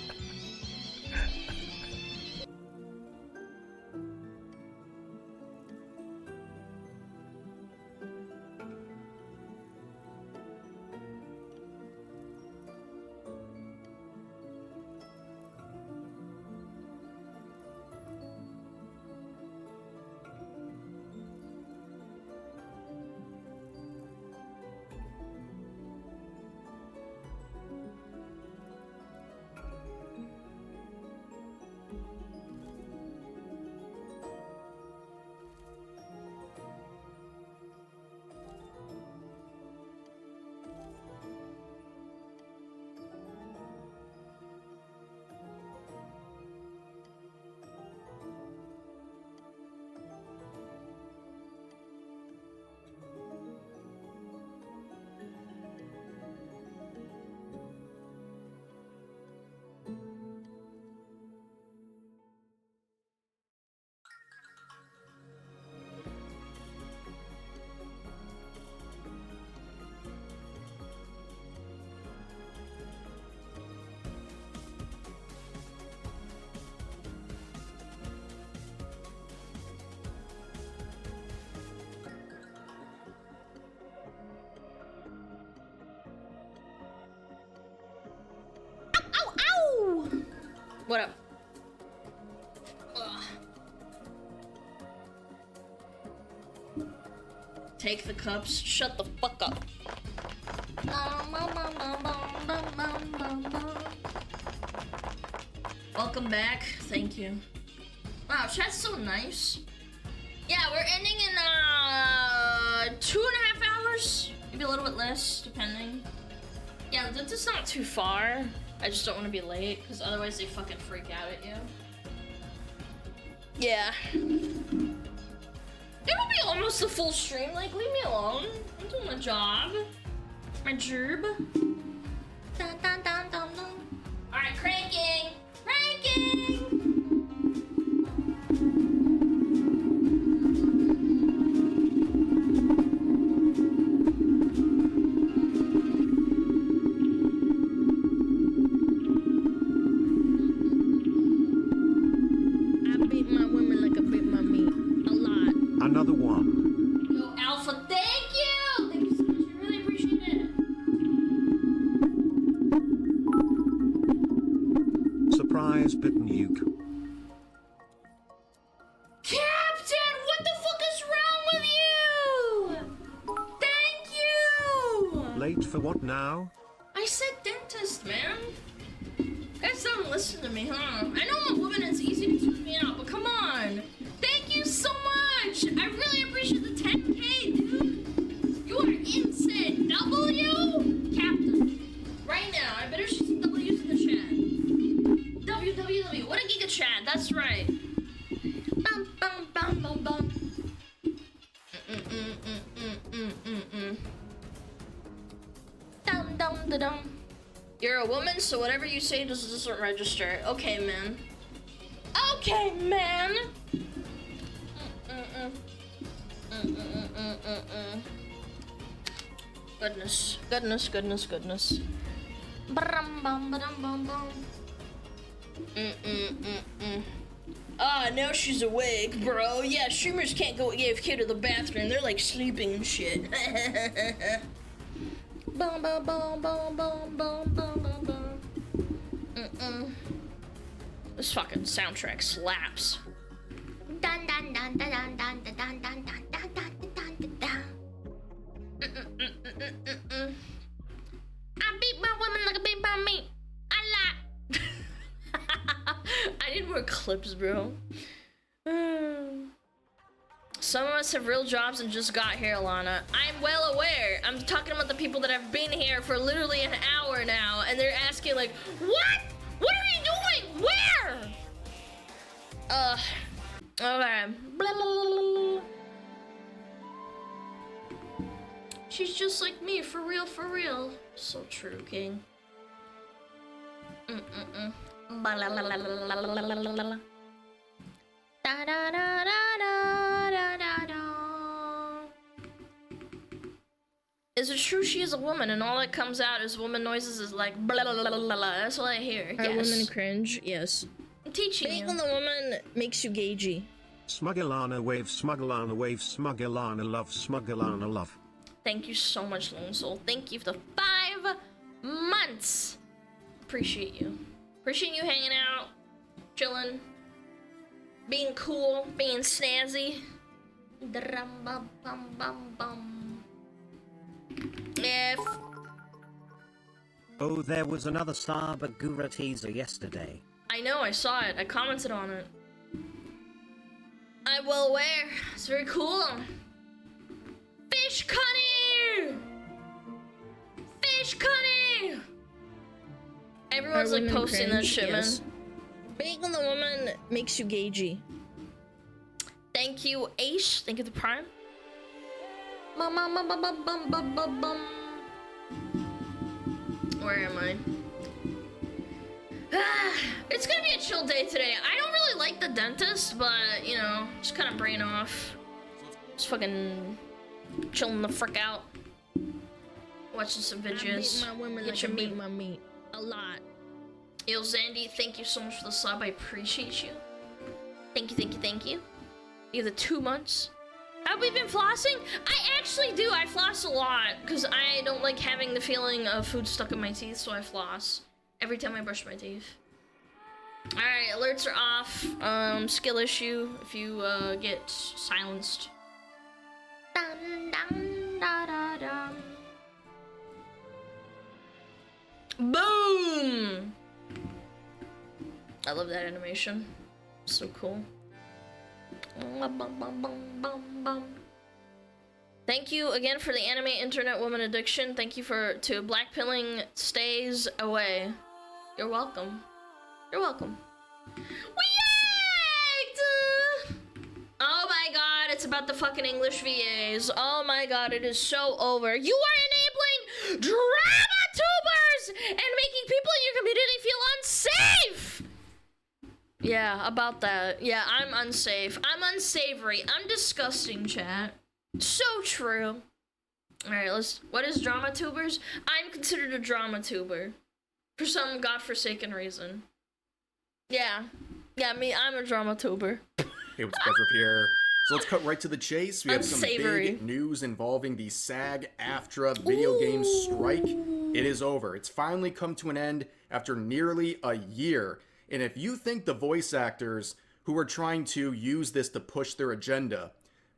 What up? Ugh. Take the cups. Shut the fuck up. Welcome back. Thank you. Wow, chat's so nice. Yeah, we're ending in 2.5 hours. Maybe a little bit less, depending. Yeah, that's just not too far. I just don't want to be late, because otherwise they fucking freak out at you. Yeah. It'll be almost a full stream. Like, leave me alone. I'm doing my job. My gerb. Dun, dun, dun, dun, dun. Alright, cranking. Cranking! I beat my women like I beat my meat. A lot. Another one. Yo, Alpha, thank you! Thank you so much. I really appreciate it. Surprise bitten uke. Captain, what the fuck is wrong with you? Thank you! Late for what now? I said dentist, man. You guys don't listen to me, huh? I know I'm a woman, it's easy to tune me out, but come on. Thank you so much. I really appreciate the 10K, dude. You are insane. W? Captain. Right now, I better see some W's in the chat. W. What a giga chat. That's right. Bum, bum, bum, bum, bum. Dum, dum, da, dum. You're a woman, so whatever you say doesn't register. Okay, man. Okay, man. Goodness. Brum, bum, ba-dum, bum, bum. Ah, now she's awake, bro. Yeah, streamers can't go AFK to the bathroom. They're like sleeping and shit. Bum, bum, bum, bum, bum, bum, bum, bum, bum. This fucking soundtrack slaps. Dun dun dun dun dun dun dun dun dun dun dun dun dun. I beat my woman like a beat by me. I need more clips, bro. Some of us have real jobs and just got here, Alana. I'm well aware. I'm talking about the people that have been here for literally an hour now, and they're asking like, what? What are you doing? Where? Okay. Blah, blah, blah, blah. She's just like me, for real, for real. So true, King. Ba la la la la la la la la la. Da da da da da da da. Is it true she is a woman and all that comes out is woman noises is like blah blah blah blah blah? That's what I hear. Are Yes. women cringe? Yes. I'm teaching Being you. the woman makes you gagey. SmugAlana wave, SmugAlana wave, SmugAlana love, SmugAlana love. Thank you so much, Lone Soul. Thank you for the 5 months. Appreciate you. Appreciate you hanging out, chilling, being cool, being snazzy. Drum, bum, bum, bum, bum. If Oh, there was another Sabagura teaser yesterday. I know, I saw it. I commented on it. I'm well aware. It's very cool. Fish Cunny! Fish Cunny! Everyone's Are like women posting that cringe? shit, Yes. man. Being the woman makes you gagey. Thank you, Ace. Thank you, the Prime. Bum, bum, bum, bum, bum, bum, bum, bum, bum. Where am I? It's gonna be a chill day today. I don't really like the dentist, but you know, just kind of brain off. Just fucking chilling the frick out. Watching some I beat videos. my women Get like your I beat meat. my meat. A lot. Yo, Zandy, thank you so much for the sub. I appreciate you. Thank you, thank you, thank you. You have the 2 months. Have we been flossing? I actually do. I floss a lot because I don't like having the feeling of food stuck in my teeth, so I floss every time I brush my teeth. All right, alerts are off. Skill issue if you get silenced. Dun, dun, da, da, dum. Boom! I love that animation. So cool. Thank you again for the anime internet woman addiction. Thank you to Black Pilling stays away. You're welcome. You're welcome. We yacked! Oh my god, it's about the fucking English VAs. Oh my god, it is so over. You are enabling drama tubers and making people in your community feel unsafe! Yeah, about that. Yeah, I'm unsafe. I'm unsavory. I'm disgusting, chat. So true. Alright, what is drama tubers? I'm considered a drama tuber. For some godforsaken reason. Yeah. Yeah, I'm a drama tuber. Hey, what's pleasure, Pierre? So let's cut right to the chase. We have some Unsavory. big news involving the SAG-AFTRA video game strike. It is over. It's finally come to an end after nearly a year. And if you think the voice actors who are trying to use this to push their agenda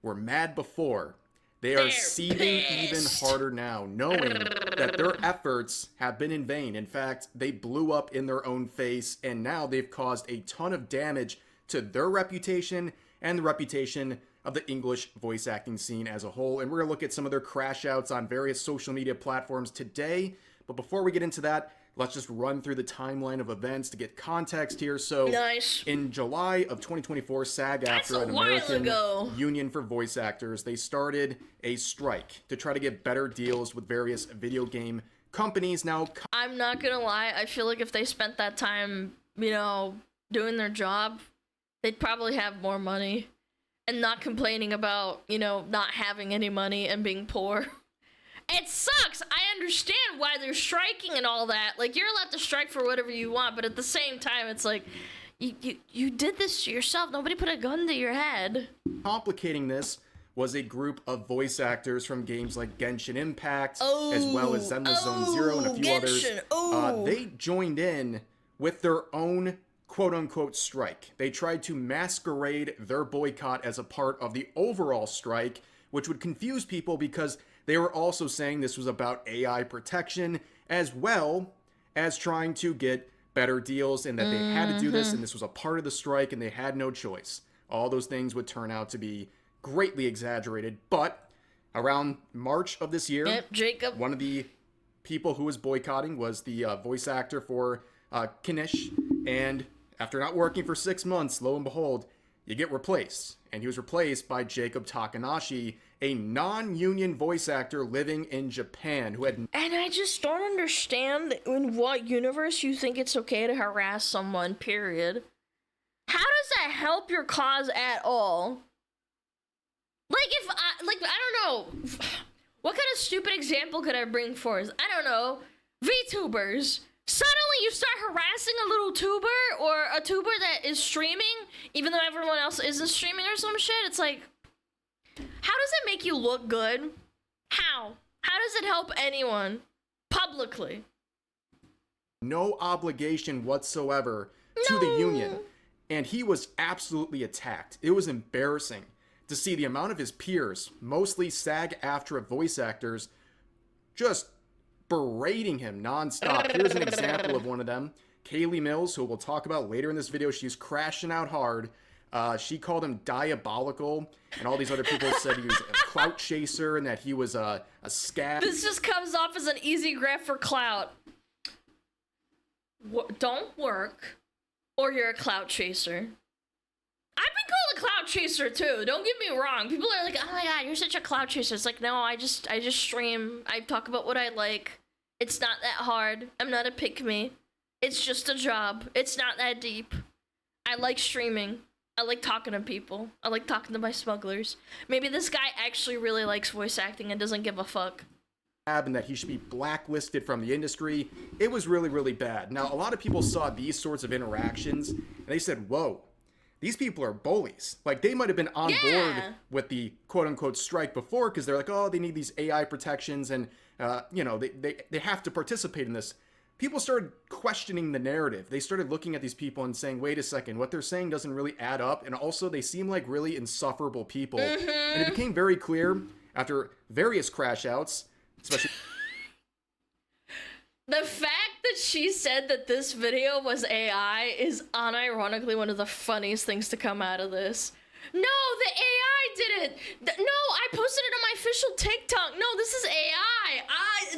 were mad before, they're seething even harder now, knowing that their efforts have been in vain. In fact, they blew up in their own face, and now they've caused a ton of damage to their reputation and the reputation of the English voice acting scene as a whole. And we're going to look at some of their crash outs on various social media platforms today. But before we get into that, let's just run through the timeline of events to get context here. So, nice. In July of 2024, SAG-AFTRA, an American union for voice actors, they started a strike to try to get better deals with various video game companies. Now, I'm not gonna lie, I feel like if they spent that time, doing their job, they'd probably have more money and not complaining about, not having any money and being poor. It sucks. I understand why they're striking and all that. Like, you're allowed to strike for whatever you want, but at the same time, it's like, you did this to yourself. Nobody put a gun to your head. Complicating this was a group of voice actors from games like Genshin Impact, as well as Zenless Zone Zero and a few others. They joined in with their own quote-unquote strike. They tried to masquerade their boycott as a part of the overall strike, which would confuse people because they were also saying this was about AI protection, as well as trying to get better deals, and that they had to do this, and this was a part of the strike, and they had no choice. All those things would turn out to be greatly exaggerated, but around March of this year, Jacob, one of the people who was boycotting was the voice actor for Kinish, and after not working for 6 months, lo and behold, you get replaced. And he was replaced by Jacob Takanashi, a non-union voice actor living in Japan who had... And I just don't understand in what universe you think it's okay to harass someone, period. How does that help your cause at all? I don't know. What kind of stupid example could I bring forth? I don't know. VTubers. Suddenly you start harassing a little tuber or a tuber that is streaming, even though everyone else isn't streaming or some shit. It's like, how does it make you look good? How? How does it help anyone? Publicly. No obligation whatsoever to the union. And he was absolutely attacked. It was embarrassing to see the amount of his peers, mostly SAG-AFTRA voice actors, just berating him nonstop. Here's an example of one of them. Kaylee Mills, who we'll talk about later in this video, she's crashing out hard. She called him diabolical, and all these other people said he was a clout chaser and that he was a scab. This just comes off as an easy grab for clout. Don't work, or you're a clout chaser. I've been called a clout chaser too. Don't get me wrong. People are like, "Oh my god, you're such a clout chaser." It's like, no, I just stream. I talk about what I like. It's not that hard. I'm not a pick-me. It's just a job. It's not that deep. I like streaming. I like talking to people. I like talking to my smugglers. Maybe this guy actually really likes voice acting and doesn't give a fuck. And that he should be blacklisted from the industry. It was really, really bad. Now, a lot of people saw these sorts of interactions, and they said, whoa, these people are bullies. Like, they might have been on board with the quote-unquote strike before, because they're like, oh, they need these AI protections, and, they have to participate in this. People started questioning the narrative. They started looking at these people and saying, wait a second, what they're saying doesn't really add up, and also they seem like really insufferable people. And it became very clear after various crash outs, especially. The fact that she said that this video was AI is unironically one of the funniest things to come out of this. No, the AI did it. No, I posted it on my official TikTok. No, this is AI.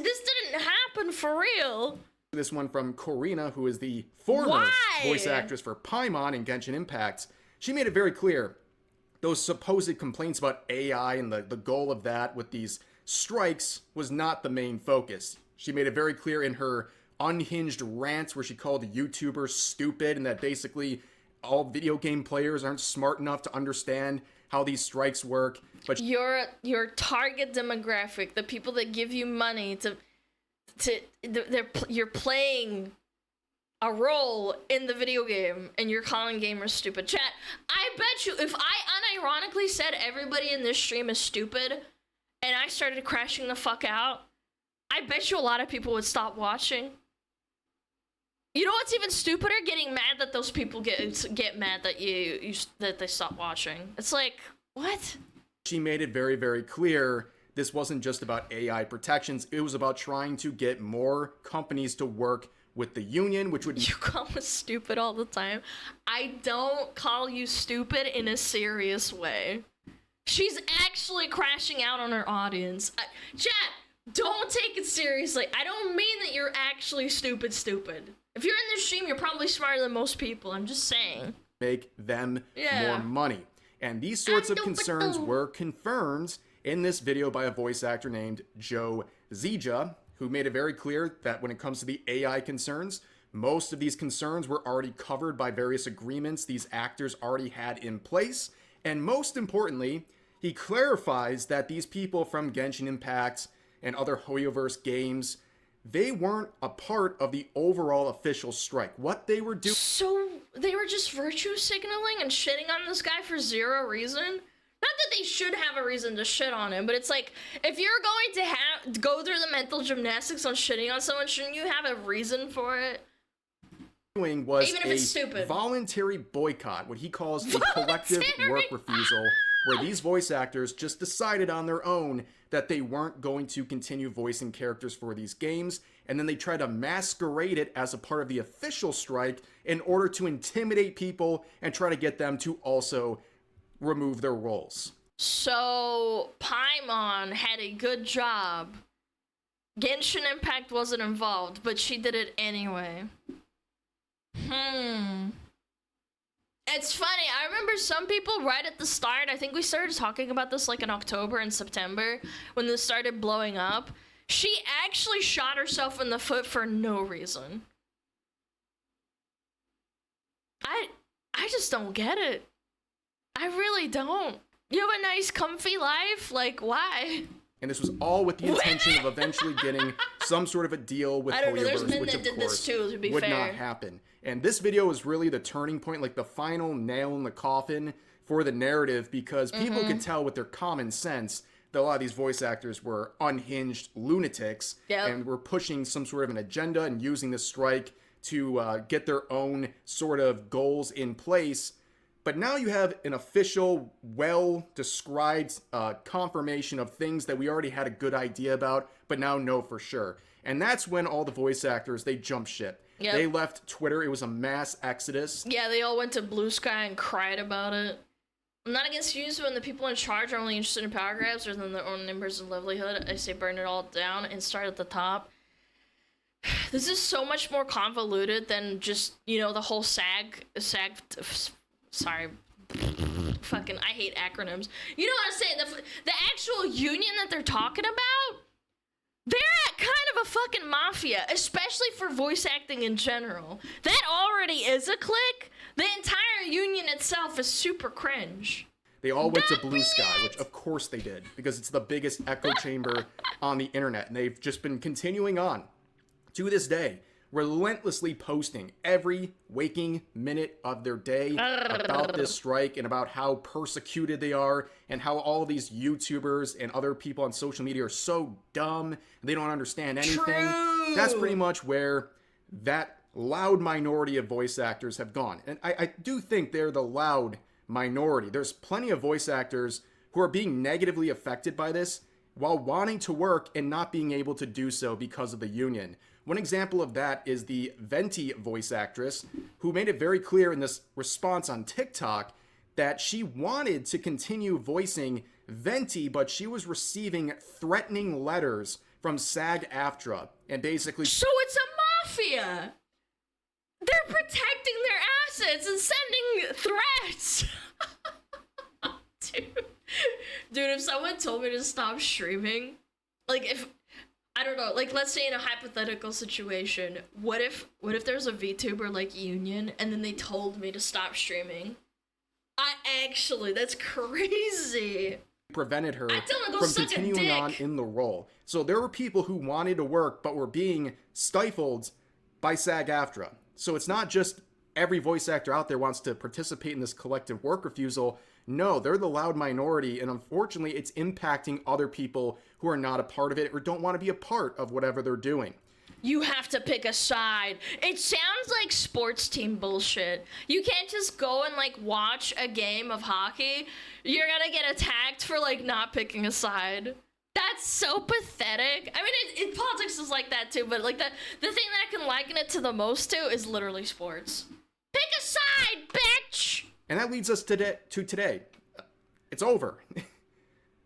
This didn't happen for real. This one from Corina, who is the former voice actress for Paimon in Genshin Impact. She made it very clear those supposed complaints about AI and the goal of that with these strikes was not the main focus. She made it very clear in her unhinged rants where she called YouTubers stupid and that basically all video game players aren't smart enough to understand how these strikes work. But your target demographic, the people that give you money you're playing a role in the video game and you're calling gamers stupid. Chat, I bet you if I unironically said everybody in this stream is stupid and I started crashing the fuck out, I bet you a lot of people would stop watching. You know what's even stupider? Getting mad that those people get mad that that they stop watching. It's like, what? She made it very, very clear this wasn't just about AI protections. It was about trying to get more companies to work with the union, which would... You call us stupid all the time. I don't call you stupid in a serious way. She's actually crashing out on her audience. Chat, don't take it seriously. I don't mean that you're actually stupid. If you're in this stream, you're probably smarter than most people. I'm just saying. Make them more money. And these sorts of concerns were confirmed in this video by a voice actor named Joe Zija, who made it very clear that when it comes to the AI concerns, most of these concerns were already covered by various agreements these actors already had in place. And most importantly, he clarifies that these people from Genshin Impact and other Hoyoverse games, they weren't a part of the overall official strike. What they were doing... So they were just virtue signaling and shitting on this guy for zero reason? Not that they should have a reason to shit on him, but it's like, if you're going to go through the mental gymnastics on shitting on someone, shouldn't you have a reason for it? Was even if it's stupid. Voluntary boycott, what he calls a collective work refusal, where these voice actors just decided on their own that they weren't going to continue voicing characters for these games, and then they try to masquerade it as a part of the official strike in order to intimidate people and try to get them to also remove their roles. So Paimon had a good job. Genshin Impact wasn't involved, but she did it anyway. It's funny, I remember some people right at the start, I think we started talking about this like in October and September, when this started blowing up, she actually shot herself in the foot for no reason. I just don't get it. I really don't. You have a nice comfy life, like why? And this was all with the intention of eventually getting some sort of a deal with Hoyoverse, which of course would not happen. And this video was really the turning point, like the final nail in the coffin for the narrative, because people could tell with their common sense that a lot of these voice actors were unhinged lunatics and were pushing some sort of an agenda and using this strike to get their own sort of goals in place. But now you have an official, well-described confirmation of things that we already had a good idea about, but now know for sure. And that's when all the voice actors, they jumped ship. Yep. They left Twitter. It was a mass exodus. Yeah, they all went to Blue Sky and cried about it. I'm not against views when the people in charge are only interested in power grabs rather than their own numbers and livelihood. I say burn it all down and start at the top. This is so much more convoluted than just, you know, the whole sorry, fucking, I hate acronyms. You know what I'm saying? The actual union that they're talking about, they're kind of a fucking mafia, especially for voice acting in general. That already is a clique. The entire union itself is super cringe. They all went to Blue Sky, which of course they did, because it's the biggest echo chamber on the internet, and they've just been continuing on to this day, relentlessly posting every waking minute of their day about this strike and about how persecuted they are and how all of these YouTubers and other people on social media are so dumb and they don't understand anything. True. That's pretty much where that loud minority of voice actors have gone. And I do think they're the loud minority. There's plenty of voice actors who are being negatively affected by this while wanting to work and not being able to do so because of the union. One example of that is the Venti voice actress, who made it very clear in this response on TikTok that she wanted to continue voicing Venti, but she was receiving threatening letters from SAG-AFTRA, and basically... So it's a mafia! They're protecting their assets and sending threats! Dude, if someone told me to stop streaming, like if... I don't know, like let's say in a hypothetical situation, what if there's a VTuber like Union and then they told me to stop streaming? That's crazy. Prevented her go from suck a continuing on dick. in the role. So there were people who wanted to work but were being stifled by SAG-AFTRA. So it's not just every voice actor out there wants to participate in this collective work refusal. No, they're the loud minority, and unfortunately it's impacting other people who are not a part of it or don't want to be a part of whatever they're doing. You have to pick a side. It sounds like sports team bullshit. You can't just go and like watch a game of hockey. You're gonna get attacked for like not picking a side. That's so pathetic. I mean, politics is like that too, but like the thing that I can liken it to the most to is literally sports. Pick a side, bitch! And that leads us to today. It's over.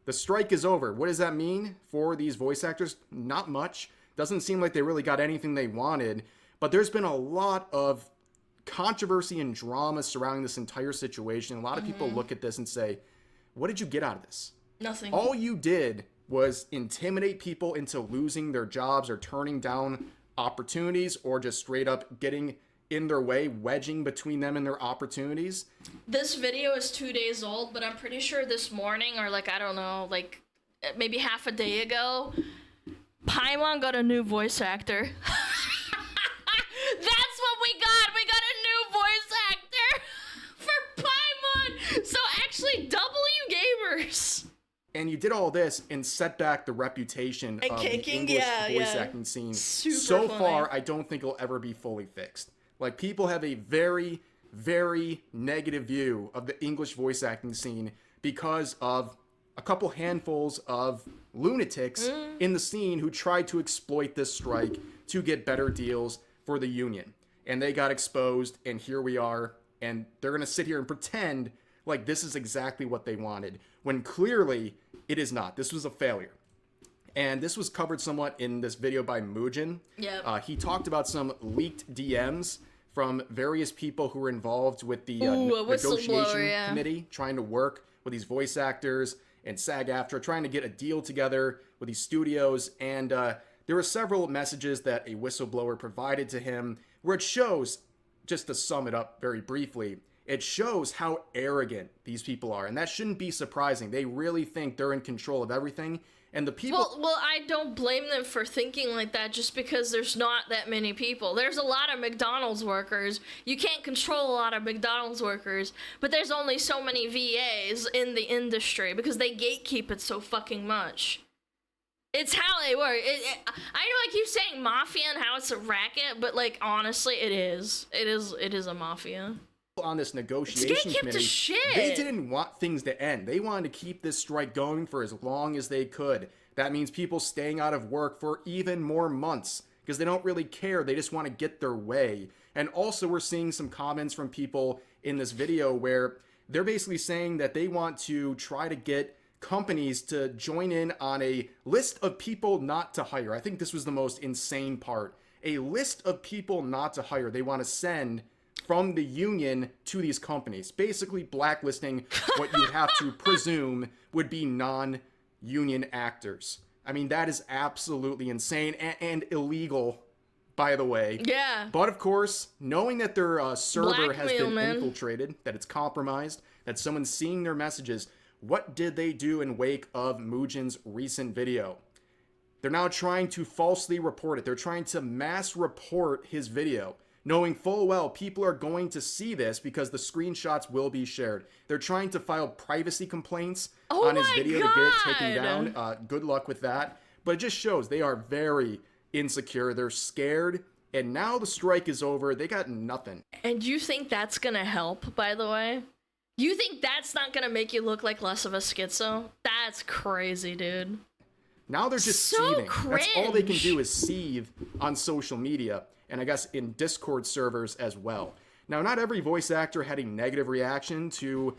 The strike is over. What does that mean for these voice actors? Not much. Doesn't seem like they really got anything they wanted, but there's been a lot of controversy and drama surrounding this entire situation. A lot of people look at this and say, what did you get out of this? Nothing. All you did was intimidate people into losing their jobs or turning down opportunities or just straight up getting in their way, wedging between them and their opportunities. This video is 2 days old, but I'm pretty sure this morning or like, I don't know, like maybe half a day ago, Paimon got a new voice actor. That's what we got. We got a new voice actor for Paimon. So actually, W gamers. And you did all this and set back the reputation of the English voice acting scene. So far, I don't think it'll ever be fully fixed. Like, people have a very, very negative view of the English voice acting scene because of a couple handfuls of lunatics in the scene who tried to exploit this strike to get better deals for the union. And they got exposed, and here we are, and they're gonna sit here and pretend like this is exactly what they wanted, when clearly it is not. This was a failure. And this was covered somewhat in this video by Mugen. Yep. He talked about some leaked DMs from various people who were involved with the negotiation committee, trying to work with these voice actors and SAG-AFTRA, trying to get a deal together with these studios. And there were several messages that a whistleblower provided to him where it shows, just to sum it up very briefly, it shows how arrogant these people are. And that shouldn't be surprising. They really think they're in control of everything. And the people... Well, I don't blame them for thinking like that just because there's not that many people. There's a lot of McDonald's workers. You can't control a lot of McDonald's workers, but there's only so many VAs in the industry because they gatekeep it so fucking much. It's how they work. I know I keep saying mafia and how it's a racket, but like honestly, it is. It is a mafia. On this negotiation committee, they didn't want things to end. They wanted to keep this strike going for as long as they could. That means people staying out of work for even more months because they don't really care. They just want to get their way. And also we're seeing some comments from people in this video where they're basically saying that they want to try to get companies to join in on a list of people not to hire. I think this was the most insane part. A list of people not to hire. They want to send from the union to these companies, basically blacklisting what you would have to presume would be non-union actors. I mean, that is absolutely insane and illegal, by the way. Yeah. But of course, knowing that their server has been infiltrated, that it's compromised, that someone's seeing their messages, what did they do in wake of Mugen's recent video? They're now trying to falsely report it. They're trying to mass report his video, knowing full well people are going to see this because the screenshots will be shared. They're trying to file privacy complaints on his video to get it taken down. Good luck with that. But it just shows they are very insecure. They're scared. And now the strike is over. They got nothing. And you think that's gonna help, by the way? You think that's not gonna make you look like less of a schizo? That's crazy, dude. Now they're just So seething. That's all they can cringe. do is seethe on social media, and I guess in Discord servers as well. Now, not every voice actor had a negative reaction to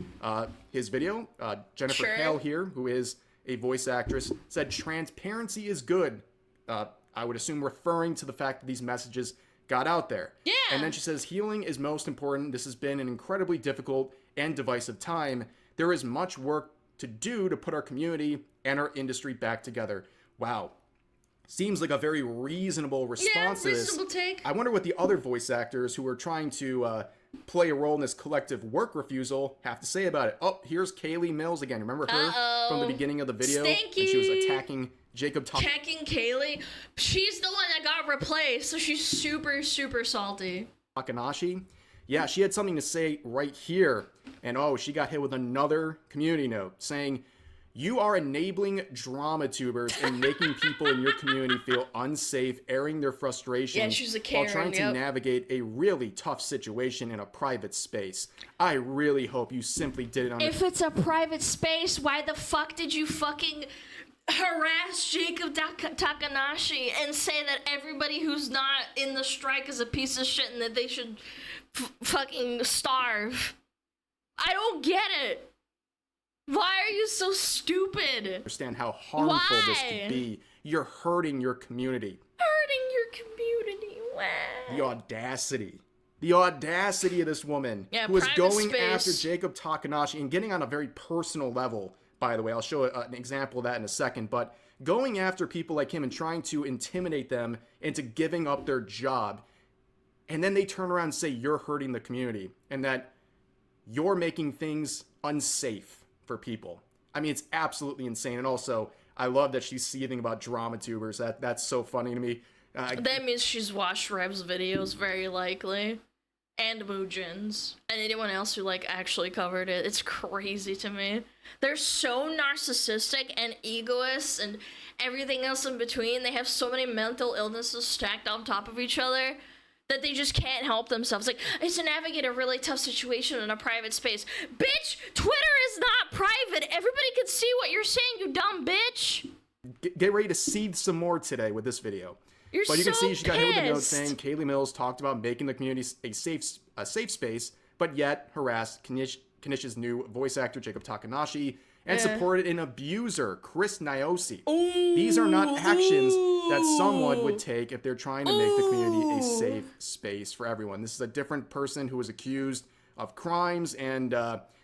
his video. Jennifer Sure. Hale here, who is a voice actress, said transparency is good. I would assume referring to the fact that these messages got out there. Yeah. And then she says, healing is most important. This has been an incredibly difficult and divisive time. There is much work to do to put our community and our industry back together. Wow. Seems like a very reasonable response to this. reasonable take. I wonder what the other voice actors who are trying to play a role in this collective work refusal have to say about it. Oh, here's Kaylee Mills again. Remember her from the beginning of the video? Stinky. And she was attacking Jacob Checking Kaylee. She's the one that got replaced, so she's super, super salty. Takanashi. Yeah, she had something to say right here. And oh, she got hit with another community note saying, you are enabling drama tubers and making people in your community feel unsafe, airing their frustrations Yeah, she's a Karen, while trying to yep. navigate a really tough situation in a private space. I really hope you simply did it on If it's a private space, why the fuck did you fucking harass Jacob Takanashi and say that everybody who's not in the strike is a piece of shit and that they should fucking starve? I don't get it. Why are you so stupid? understand how harmful this Why? could be. You're hurting your community. Hurting your community. Wow. The audacity. The audacity of this woman Yeah, who is private going space. after Jacob Takanashi and getting on a very personal level, by the way. I'll show an example of that in a second. But going after people like him and trying to intimidate them into giving up their job. And then they turn around and say, you're hurting the community and that you're making things unsafe for people. I mean, it's absolutely insane. And also, I love that she's seething about drama tubers. That's so funny to me. That means she's watched Rev's videos, very likely. And Mujin's. And anyone else who, like, actually covered it. It's crazy to me. They're so narcissistic and egoists and everything else in between. They have so many mental illnesses stacked on top of each other that they just can't help themselves. Like, it's to navigate a really tough situation in a private space. Bitch, Twitter is not private. Everybody can see what you're saying, you dumb bitch. Get ready to seethe some more today with this video. You're But you can so see she got hit with a note pissed. saying Kaylee Mills talked about making the community a safe space, but yet harassed Kanish's new voice actor Jacob Takanashi and supported an abuser, Chris Nyosi. These are not actions that someone would take if they're trying to make the community a safe space for everyone. This is a different person who was accused of crimes, and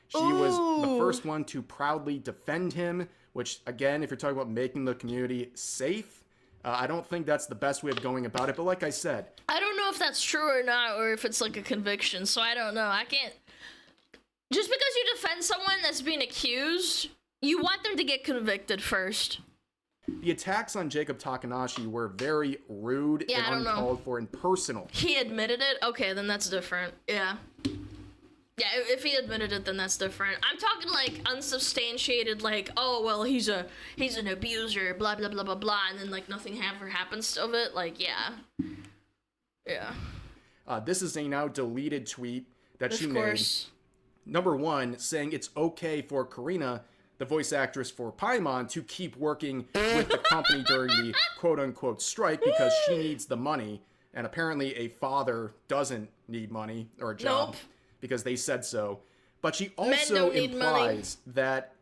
she was the first one to proudly defend him, which, again, if you're talking about making the community safe, I don't think that's the best way of going about it. But like I said, I don't know if that's true or not, or if it's like a conviction, so I don't know. I can't. Just because you defend someone that's being accused, you want them to get convicted first. the attacks on Jacob Takanashi were very rude Yeah, I don't and know. uncalled for and personal. He admitted it? Okay, then that's different. Yeah. Yeah, if he admitted it, then that's different. I'm talking like unsubstantiated, like, oh well, he's an abuser, blah blah blah blah blah, and then like nothing ever happens of it. Like, yeah, yeah. This is a now deleted tweet that she Of made. course. Number one, saying it's okay for Karina, the voice actress for Paimon, to keep working with the company during the quote-unquote strike because she needs the money. And apparently a father doesn't need money or a job Nope. because they said so. But she Men also don't need money. implies that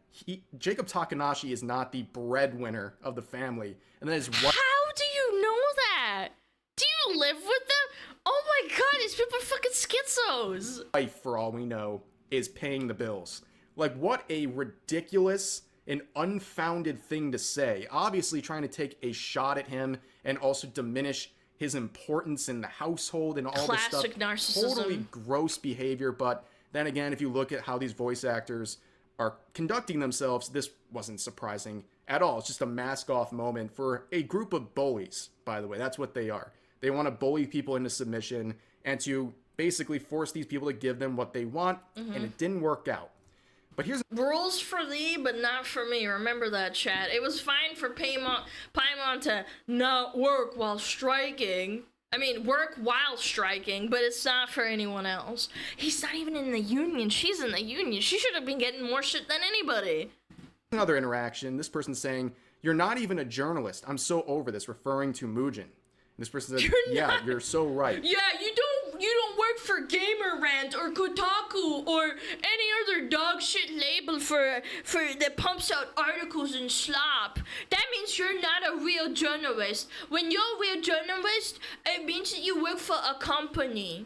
Jacob Takanashi is not the breadwinner of the family. And that his wife... How do you know that? Do you live with them? Oh my god, these people are fucking schizos. wife, for all we know, is paying the bills. Like, what a ridiculous and unfounded thing to say. Obviously trying to take a shot at him and also diminish his importance in the household and all this stuff. Classic narcissism. Totally gross behavior, but then again, if you look at how these voice actors are conducting themselves, this wasn't surprising at all. It's just a mask-off moment for a group of bullies, by the way. That's what they are. They want to bully people into submission and to basically force these people to give them what they want, and it didn't work out. But here's Rules for thee, but not for me. Remember that, chat. It was fine for Paimon to not work while striking, I mean, work while striking, but it's not for anyone else. He's not even in the union. She's in the union. She should have been getting more shit than anybody. Another interaction, this person saying, "You're not even a journalist. I'm so over this," referring to Mugen. This person said, "Yeah, you're so right." Yeah, you don't work for Gamer Rant or Kotaku or any other dog shit label for that pumps out articles and slop. That means you're not a real journalist. When you're a real journalist, it means that you work for a company.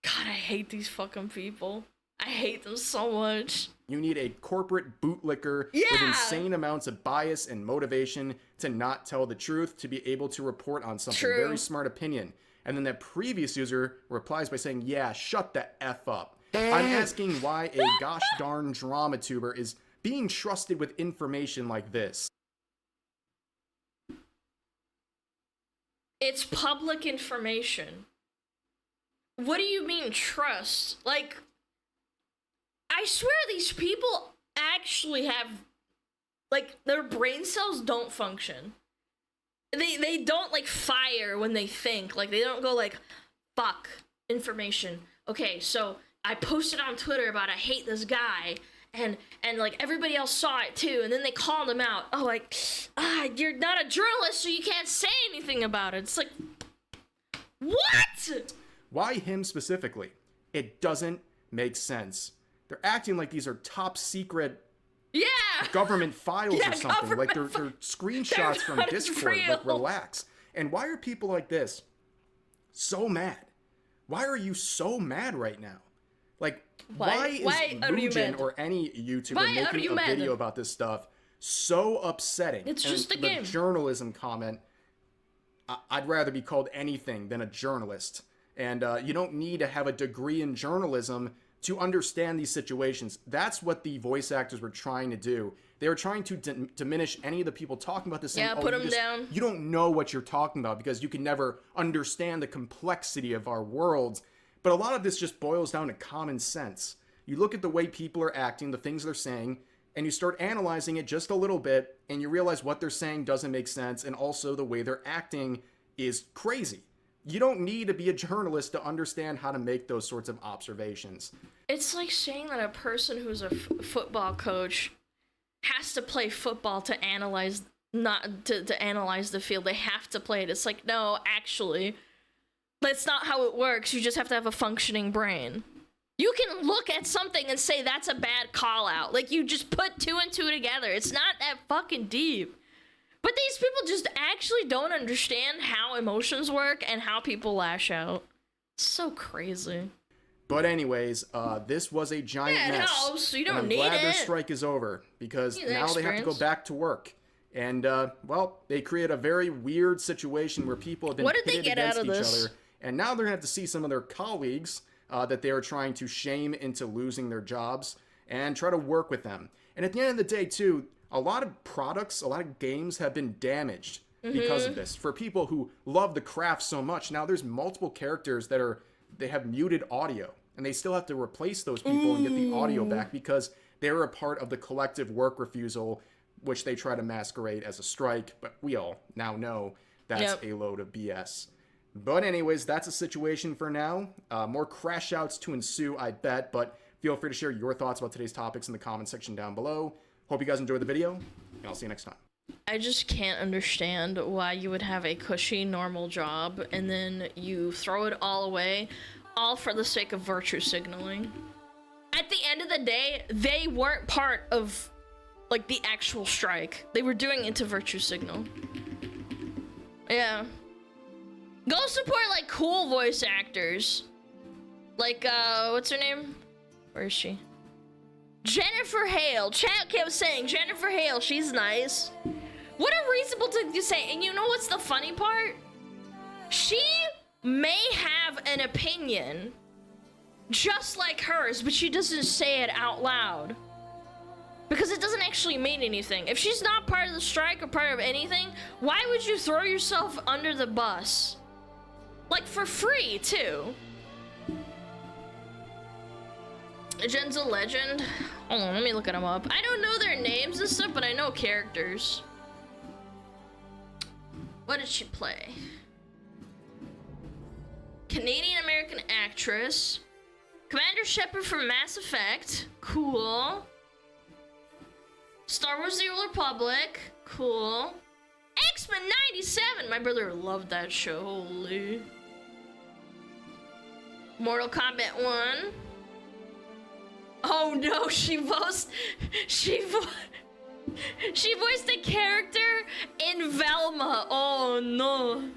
God, I hate these fucking people. I hate them so much. You need a corporate bootlicker with insane amounts of bias and motivation to not tell the truth, to be able to report on something. Very smart opinion. And then that previous user replies by saying, "Yeah, shut the F up. I'm asking why a gosh darn drama tuber is being trusted with information like this." It's public information. What do you mean trust? Like, I swear these people actually have, like, their brain cells don't function. They don't, like, fire when they think. Like, they don't go, like, fuck, information. Okay, so I posted on Twitter about I hate this guy, and like, everybody else saw it, too, and then they called him out. Oh, like, you're not a journalist, so you can't say anything about it. It's like, what? Why him specifically? It doesn't make sense. They're acting like these are top secret government files or something. Like they're screenshots from Discord. Like, relax. And why are people like this so mad? Why are you so mad right now? Like, why is Mugen or any YouTuber making a video about this stuff so upsetting? It's just a game. The journalism comment, I'd rather be called anything than a journalist. And you don't need to have a degree in journalism to understand these situations. That's what the voice actors were trying to do. They were trying to diminish any of the people talking about this. Yeah, put them down. You don't know what you're talking about because you can never understand the complexity of our world. But a lot of this just boils down to common sense. You look at the way people are acting, the things they're saying, and you start analyzing it just a little bit, and you realize what they're saying doesn't make sense, and also the way they're acting is crazy. You don't need to be a journalist to understand how to make those sorts of observations. It's like saying that a person who's a football coach has to play football to analyze to analyze the field. They have to play it. It's like, no, actually, that's not how it works. You just have to have a functioning brain. You can look at something and say that's a bad call out. Like, you just put two and two together. It's not that fucking deep. But these people just actually don't understand how emotions work and how people lash out. It's so crazy. But anyways, this was a giant mess. Helps. You don't and I'm need glad their it. strike is over because now they have to go experience. back to work. And, well, they create a very weird situation where people have been pitted against each other. And now they're going to have to see some of their colleagues that they are trying to shame into losing their jobs and try to work with them. And at the end of the day, too, a lot of products, a lot of games have been damaged because of this. For people who love the craft so much, now there's multiple characters that they have muted audio, and they still have to replace those people and get the audio back because they're a part of the collective work refusal, which they try to masquerade as a strike, but we all now know that's a load of BS. But anyways, that's a situation for now. More crash outs to ensue, I bet, but feel free to share your thoughts about today's topics in the comment section down below. Hope you guys enjoyed the video, and I'll see you next time. I just can't understand why you would have a cushy, normal job, and then you throw it all away, all for the sake of virtue signaling. At the end of the day, they weren't part of, like, the actual strike. They were doing it to virtue signal. Yeah. Go support, like, cool voice actors. Like, what's her name? Where is she? Jennifer Hale. Chat kept saying Jennifer Hale, she's nice. What a reasonable thing to say. And you know what's the funny part? She may have an opinion just like hers, but she doesn't say it out loud. Because it doesn't actually mean anything. If she's not part of the strike or part of anything, why would you throw yourself under the bus? Like, for free, too. Jen's a legend. Hold on, let me look them up. I don't know their names and stuff, but I know characters. What did she play? Canadian American actress. Commander Shepard from Mass Effect. Cool. Star Wars The Old Republic. Cool. X-Men 97. My brother loved that show. Holy. Mortal Kombat 1. Oh no, she voiced a character in Velma. Oh no.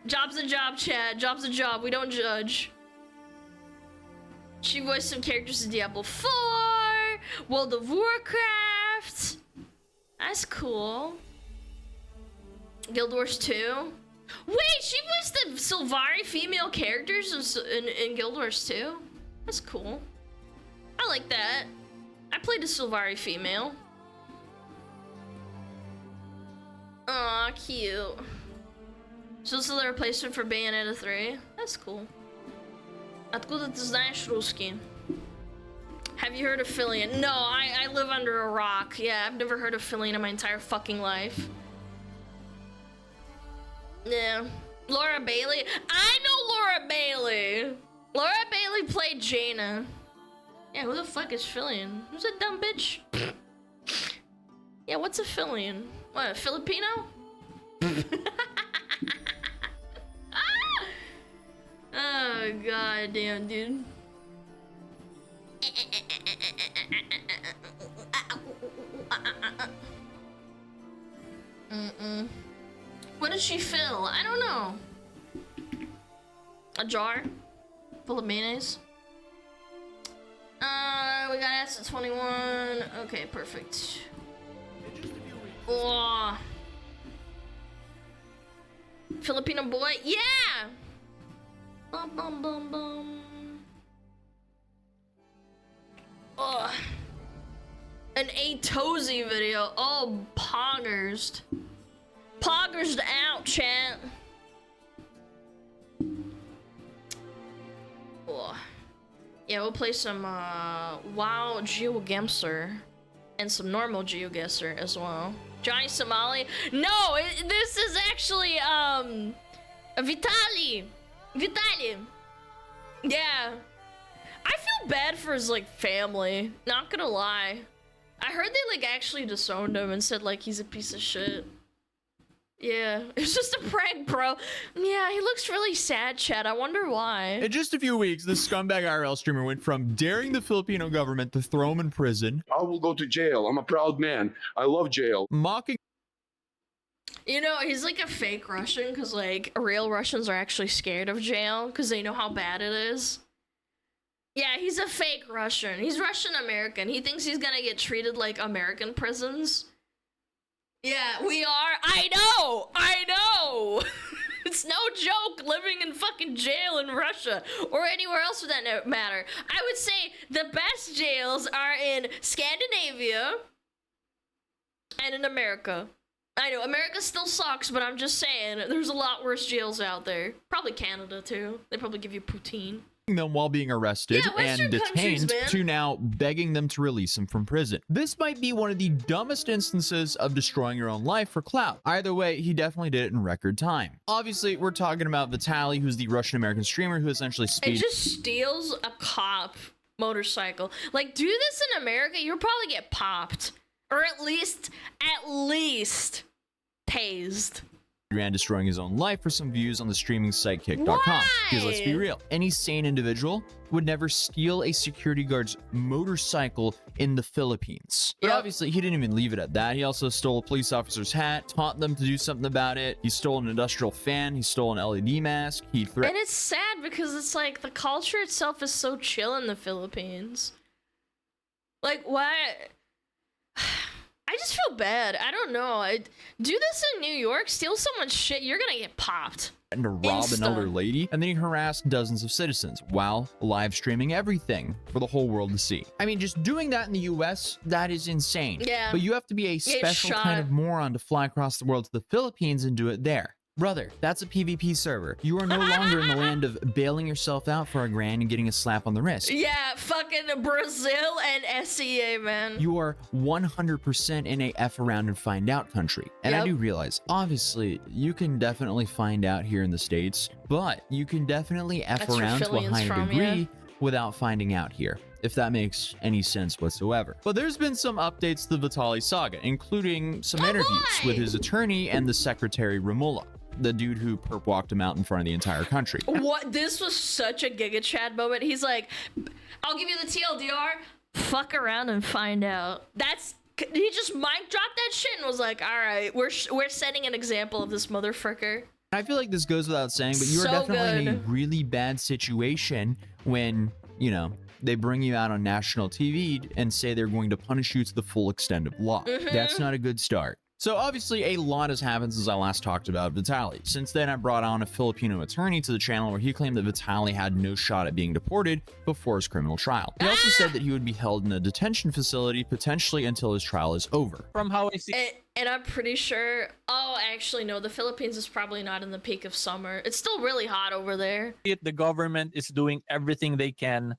Job's a job, Chad. Job's a job. We don't judge. She voiced some characters in Diablo 4, World of Warcraft. That's cool. Guild Wars 2. Wait, she voiced the Sylvari female characters in Guild Wars 2? That's cool. I like that. I played a Sylvari female. Aw, cute. So this is the replacement for Bayonetta 3. That's cool. Откуда ты знаешь русский? Have you heard of Fillion? No, I live under a rock. Yeah, I've never heard of Fillion in my entire fucking life. Yeah. Laura Bailey? I know Laura Bailey! Laura Bailey played Jaina. Yeah, who the fuck is Fillion? Who's that dumb bitch? Yeah, what's a Fillion? What, a Filipino? Oh, god damn, dude. What does she fill? I don't know. A jar full of mayonnaise. We got acid 21. Okay, perfect. Oh. Filipino boy? Yeah! Bum bum bum bum. Oh. An A-Tozy video. Oh, poggers. Poggers out, chat. Oh. Yeah, we'll play some WoW GeoGuessr and some normal GeoGuessr as well. Johnny Somali? No, this is actually Vitaly. Vitaly. Yeah. I feel bad for his like family. Not gonna lie. I heard they like actually disowned him and said like he's a piece of shit. Yeah, it's just a prank, bro. Yeah, he looks really sad, Chad. I wonder why. In just a few weeks, this scumbag IRL streamer went from daring the Filipino government to throw him in prison. I will go to jail. I'm a proud man. I love jail. Mocking. You know, he's like a fake Russian because like real Russians are actually scared of jail because they know how bad it is. Yeah, he's a fake Russian. He's Russian American. He thinks he's gonna get treated like American prisons. Yeah, we are. I know. It's no joke living in fucking jail in Russia or anywhere else for that matter. I would say the best jails are in Scandinavia and in America. I know, America still sucks, but I'm just saying, there's a lot worse jails out there. Probably Canada, too. They probably give you poutine. Them while being arrested and detained man. to now begging them to release him from prison. This might be one of the dumbest instances of destroying your own life for clout. Either way, he definitely did it in record time. Obviously, we're talking about Vitaly, who's the Russian-American streamer who essentially It just steals a cop motorcycle. Like, do this in America, you'll probably get popped. Or at least tased. and destroying his own life for some views on the streaming site kick.com. Because let's be real, any sane individual would never steal a security guard's motorcycle in the Philippines. But obviously, he didn't even leave it at that. He also stole a police officer's hat, taught them to do something about it. He stole an industrial fan. He stole an LED mask. He threatened. And it's sad because it's like the culture itself is so chill in the Philippines. Like, why? I just feel bad. I don't know. I do this in New York, steal someone's shit, you're gonna get popped. To rob an elder lady, and then he harassed dozens of citizens while live streaming everything for the whole world to see. I mean, just doing that in the US, that is insane. Yeah. But you have to be a special kind of moron to fly across the world to the Philippines and do it there. Brother, that's a PvP server. You are no longer in the land of bailing yourself out for a grand and getting a slap on the wrist. Yeah, fucking Brazil and SEA, man. You are 100% in a F around and find out country. And I Yep. do realize, obviously, you can definitely find out here in the States, but you can definitely F That's where around to a Phillian's higher from, degree yeah. without finding out here, if that makes any sense whatsoever. But there's been some updates to the Vitaly saga, including some interviews with his attorney and the secretary Romola, the dude who perp walked him out in front of the entire country. What? This was such a Giga Chad moment. He's like, I'll give you the TLDR. Fuck around and find out. He just mic dropped that shit and was like, all right, we're setting an example of this motherfucker. I feel like this goes without saying, but you are So definitely in a good. really bad situation when, you know, they bring you out on national TV and say they're going to punish you to the full extent of law. That's not a good start. So obviously a lot has happened since I last talked about Vitaly. Since then, I brought on a Filipino attorney to the channel where he claimed that Vitaly had no shot at being deported before his criminal trial. He also said that he would be held in a detention facility potentially until his trial is over. From how I see And I'm pretty sure, oh, actually, no, the Philippines is probably not in the peak of summer. It's still really hot over there. it, the government is doing everything they can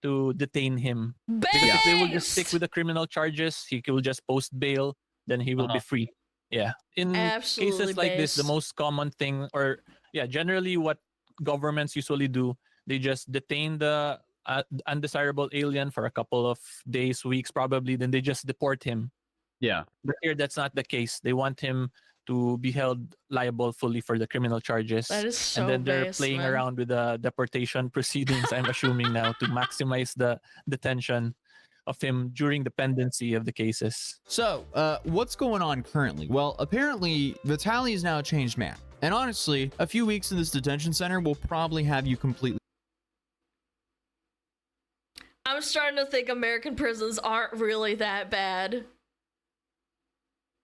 to detain him. Best! Because if they will just stick with the criminal charges, he will just post bail, then he will be free. Yeah. In Absolutely cases like this, the best. most common thing, or yeah, generally what governments usually do, they just detain the undesirable alien for a couple of days, weeks probably, then they just deport him. Yeah. But here, that's not the case. They want him to be held liable fully for the criminal charges. That is so and then they're best, playing man. around with the deportation proceedings, I'm assuming now, to maximize the detention of him during the pendency of the cases. So, what's going on currently? Well, apparently, Vitaly is now a changed man. And honestly, a few weeks in this detention center will probably have you completely... I'm starting to think American prisons aren't really that bad.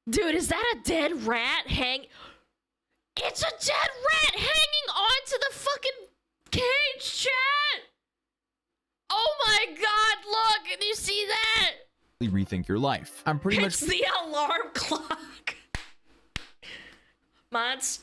Dude, is that a dead rat It's a dead rat hanging onto the fucking cage, chat! Oh my god, look! Do you see that? rethink your life. I'm pretty It's much... the alarm clock. Mods,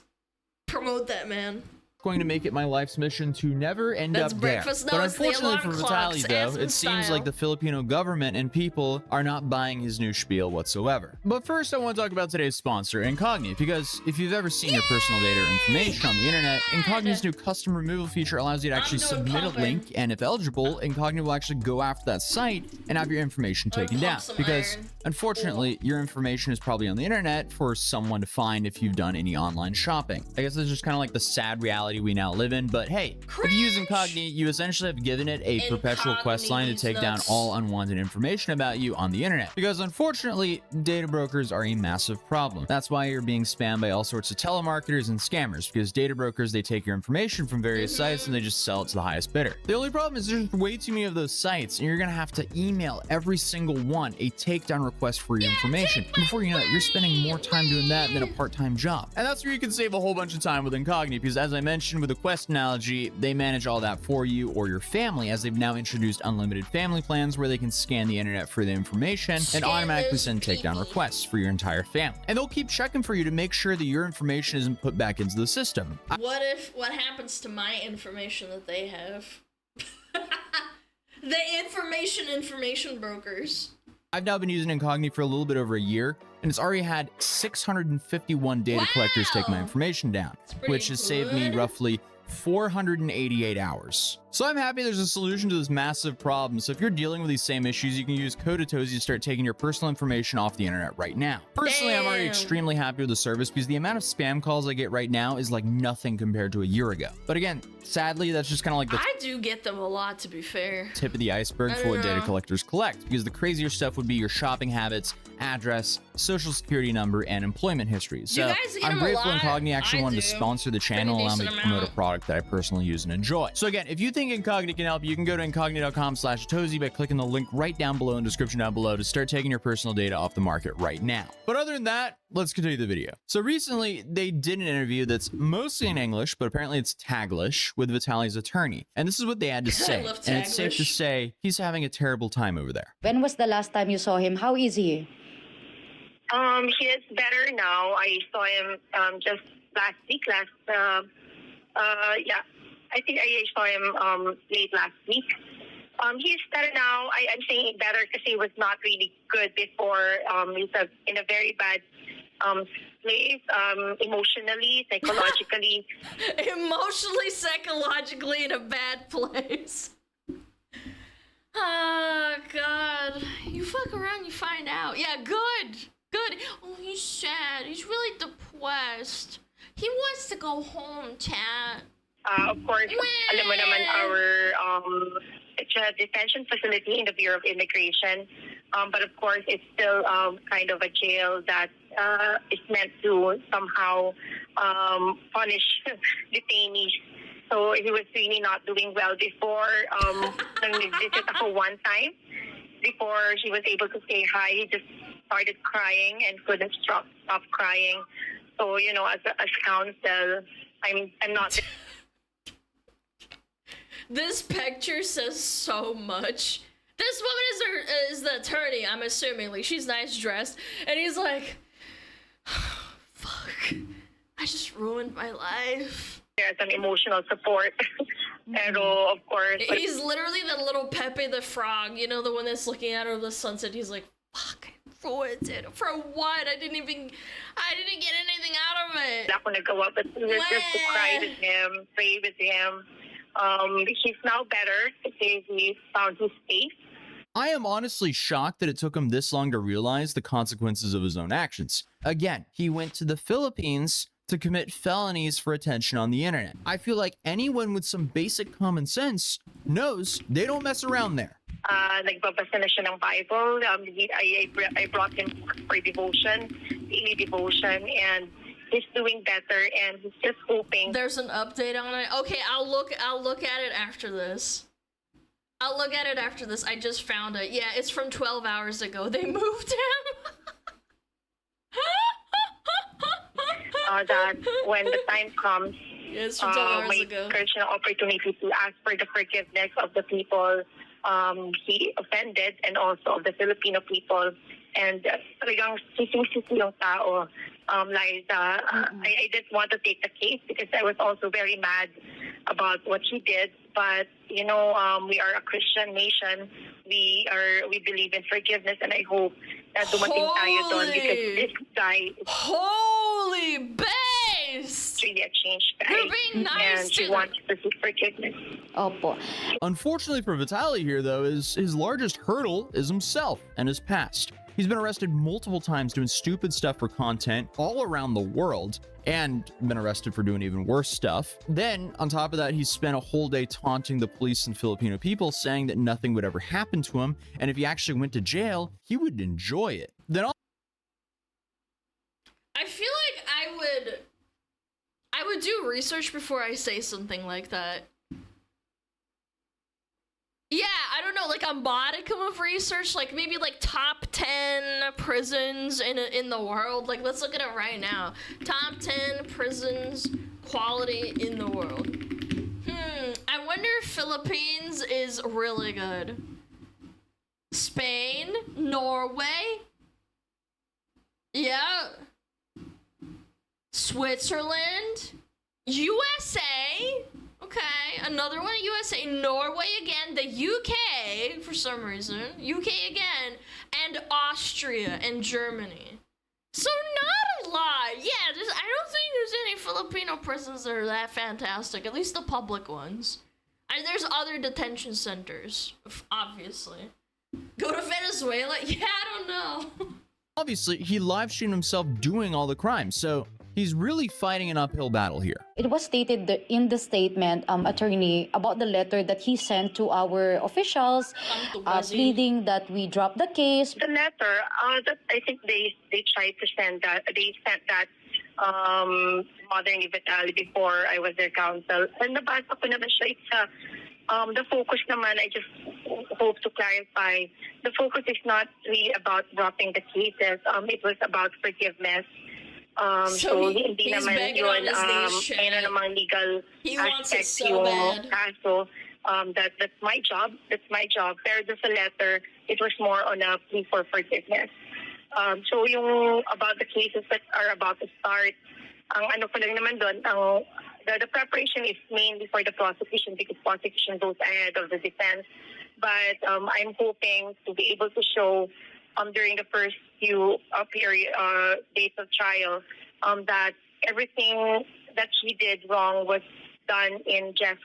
promote that, man. going to make it my life's mission to never end That's up there. breakfast. No, But it's the unfortunately for alarm Vitaly, clocks, though, Aspen it seems style. like the Filipino government and people are not buying his new spiel whatsoever. But first, I want to talk about today's sponsor, Incogni, because if you've ever seen your personal data or information on the internet, Incogni's new custom removal feature allows you to actually doing submit a pumping. link, and if eligible, Incogni will actually go after that site and have your information taken pump down. some Because iron. unfortunately, your information is probably on the internet for someone to find if you've done any online shopping. I guess it's just kind of like the sad reality we now live in, but hey, if you use Incogni, you essentially have given it a perpetual quest line to take down nuts. all unwanted information about you on the internet. Because unfortunately, data brokers are a massive problem. That's why you're being spammed by all sorts of telemarketers and scammers, because data brokers, they take your information from various sites and they just sell it to the highest bidder. The only problem is there's way too many of those sites, and you're gonna have to email every single one a takedown request for your information. Before you know it, you're spending more time doing that than a part-time job. And that's where you can save a whole bunch of time with Incogni, because as I mentioned with the quest analogy, they manage all that for you or your family, as they've now introduced unlimited family plans where they can scan the internet for the information and automatically those send takedown requests for your entire family. And they'll keep checking for you to make sure that your information isn't put back into the system. What happens to my information that they have? The information brokers. I've now been using Incogni for a little bit over a year, and it's already had 651 data collectors take my Wow. information down, pretty which has saved me good. roughly 488 hours. So I'm happy there's a solution to this massive problem. So if you're dealing with these same issues, you can use code Atozy to start taking your personal information off the internet right now. Personally, I'm already Damn. extremely happy with the service because the amount of spam calls I get right now is like nothing compared to a year ago. But again, sadly, that's just kind of like the I do get them a lot, to be fair. tip of the iceberg I for what don't data know. collectors collect, because the crazier stuff would be your shopping habits, address, social security number, and employment history. So guys get I'm them a grateful lot? Incogni actually I wanted to do. sponsor the channel and allow me to decent promote a amount. product that I personally use and enjoy. So again, if you think Incogni can help, you can go to incogni.com/Atozy by clicking the link right down below in the description down below to start taking your personal data off the market right now. But other than that, let's continue the video. So recently, they did an interview that's mostly in English, but apparently it's Taglish with Vitaly's attorney. And this is what they had to say. love And it's safe to Taglish. say he's having a terrible time over there. When was the last time you saw him? How is he? He is better now. I saw him just last week. I think I saw him late last week. He's better now. I'm saying better because he was not really good before. He's in a very bad place, emotionally, psychologically. Emotionally, psychologically in a bad place. Oh, God. You fuck around, you find out. Yeah, good. Good. Oh, he's sad. He's really depressed. He wants to go home, chat. Of course, alam mo naman it's a detention facility in the Bureau of Immigration. But of course, it's still kind of a jail that is meant to somehow punish detainees. So he was really not doing well before. Nang nag-visit ako one time, before he was able to say hi, he just started crying and couldn't stop crying. So, you know, as counsel, I'm not... This picture says so much. This woman is the attorney, I'm assuming. Like, she's nice dressed. And he's like, oh, fuck. I just ruined my life. There's an emotional support. Pero, of course... He's literally the little Pepe the Frog. You know, the one that's looking out over the sunset. He's like, fuck, I ruined it. For what? I didn't get anything out of it. Wala ko nagawa, but just to cry with him, pray with him. He's now better because he found his space. I am honestly shocked that it took him this long to realize the consequences of his own actions. Again, he went to the Philippines to commit felonies for attention on the internet. I feel like anyone with some basic common sense knows they don't mess around there. Nagbabasa na siya ng Bible. I brought him for devotion, daily devotion, and he's doing better, and he's just hoping. There's an update on it. Okay, I'll look at it after this. I just found it. Yeah, it's from 12 hours ago. They moved him. That when the time comes, it's from 12 hours ago. May an opportunity to ask for the forgiveness of the people he offended, and also of the Filipino people. And talagang sising-sisi yung tao. Liza, I didn't want to take the case because I was also very mad about what he did. But you know, we are a Christian nation. We believe in forgiveness, and I hope that dumating tayo doon because this guy. Holy base! Really a changed guy. You're being nice and he wants to seek forgiveness. Opo. Unfortunately for Vitaly here, though, his largest hurdle is himself and his past. He's been arrested multiple times doing stupid stuff for content all around the world, and been arrested for doing even worse stuff. Then, on top of that, he spent a whole day taunting the police and Filipino people, saying that nothing would ever happen to him, and if he actually went to jail, he would enjoy it. Then I feel like I would do research before I say something like that. Yeah, I don't know, like a modicum of research, like maybe like top 10 prisons in the world. Like, let's look at it right now. Top 10 prisons quality in the world. I wonder if Philippines is really good. Spain, Norway. Yeah. Switzerland, USA. Okay, another one in USA, Norway again, the UK for some reason, UK again, and Austria and Germany. So not a lot. Yeah, I don't think there's any Filipino prisons that are that fantastic, at least the public ones. There's other detention centers, obviously. Go to Venezuela? Yeah, I don't know. obviously, he live streamed himself doing all the crimes, so he's really fighting an uphill battle here. It was stated in the statement, attorney, about the letter that he sent to our officials, pleading that we drop the case. The letter, I think they tried to send that. They sent that Mother ni Vitaly before I was their counsel. And nabasa ko naman siya. It's the focus naman, I just hope to clarify, the focus is not really about dropping the cases. It was about forgiveness. So hindi naman yun, mayroon namang legal aspect yung kaso. That's my job. Pero doon sa letter, it was more on a plea for forgiveness. So yung about the cases that are about to start, Ang ano ko lang naman doon, the preparation is mainly for the prosecution because prosecution goes ahead of the defense. But I'm hoping to be able to show during the first few days of trial that everything that she did wrong was done in jest.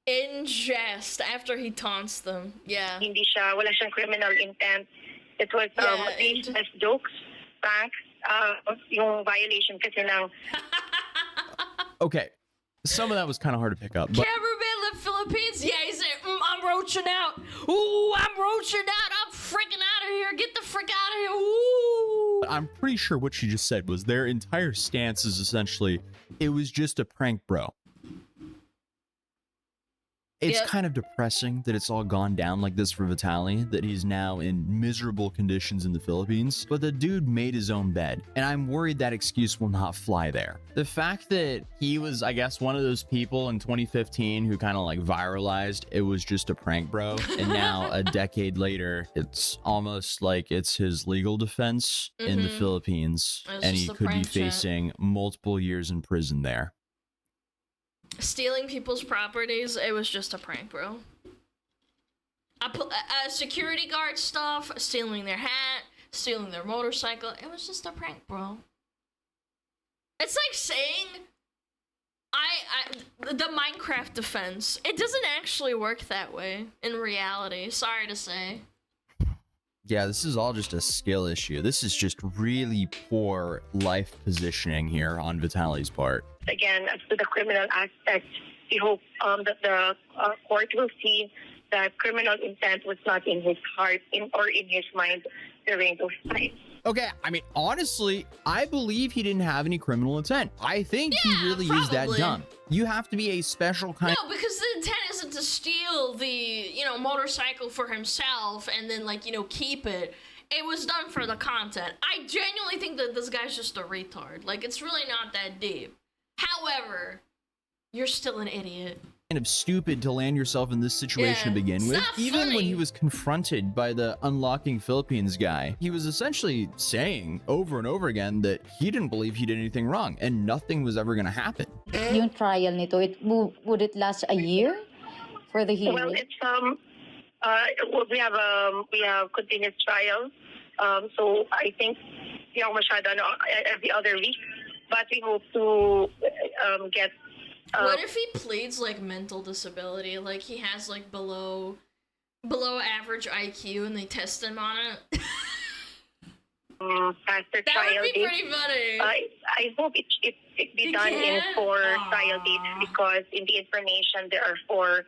In jest, after he taunts them. Yeah. Wala siyang criminal intent. It was tasteless jokes, pranks, yung violation kasi ng... Okay, some of that was kind of hard to pick up. But Cameraman left Philippines? Yeah, he said, I'm roaching out. Ooh, I'm roaching out. I'm freaking out of here. Get the frick out of here. Ooh. I'm pretty sure what she just said was their entire stance is essentially, it was just a prank, bro. It's kind of depressing that it's all gone down like this for Vitaly, that he's now in miserable conditions in the Philippines, but the dude made his own bed, and I'm worried that excuse will not fly there. The fact that he was, I guess, one of those people in 2015 who kind of like viralized, it was just a prank, bro, and now a decade later, it's almost like it's his legal defense in the Philippines, and he could be facing multiple years in prison there. Stealing people's properties, it was just a prank, bro. Security guard stuff, stealing their hat, stealing their motorcycle, it was just a prank, bro. It's like saying, the Minecraft defense, it doesn't actually work that way in reality, sorry to say. Yeah, this is all just a skill issue. This is just really poor life positioning here on Vitaly's part. Again, as to the criminal aspect, we hope that the court will see that criminal intent was not in his heart or in his mind during those times. Okay, I mean, honestly, I believe he didn't have any criminal intent. I think he really is that dumb. You have to be a special kind. No, because the intent isn't to steal the, motorcycle for himself and then, keep it. It was done for the content. I genuinely think that this guy's just a retard. Like, it's really not that deep. However, you're still an idiot. Kind of stupid to land yourself in this situation to begin with. Even when he was confronted by the Unlocking Philippines guy, he was essentially saying over and over again that he didn't believe he did anything wrong and nothing was ever going to happen. Yung trial nito, would it last a year for the hearing? Well, it's we have continuous trials. So I think every other week, but we hope to get. What if he pleads mental disability, like he has below average IQ and they test him on it? Faster that trial would be dates. pretty funny. I hope it be done in 4 trial dates because in the information there are 4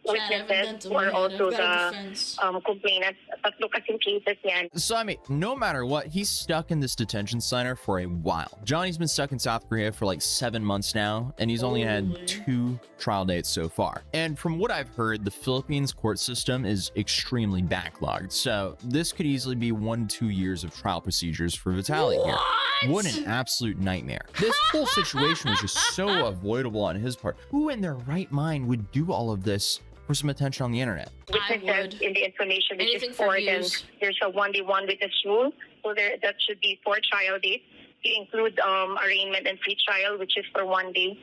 witnesses who are also the complainants. Tatlo kasing cases yan. So, I mean, no matter what, he's stuck in this detention center for a while. Johnny's been stuck in South Korea for 7 months now, and he's only had 2 trial dates so far. And from what I've heard, the Philippines court system is extremely backlogged. So this could easily be 1-2 years of trial procedures for Vitaly here. What an absolute nightmare. This whole situation was just so avoidable on his part. Who in their right mind would do all of this for some attention on the internet? Witnesses in the information which Anything is for 4, then views. there's a 1-day-1 witness rule. So that should be 4 trial dates. You include arraignment and pre-trial, which is for 1 day.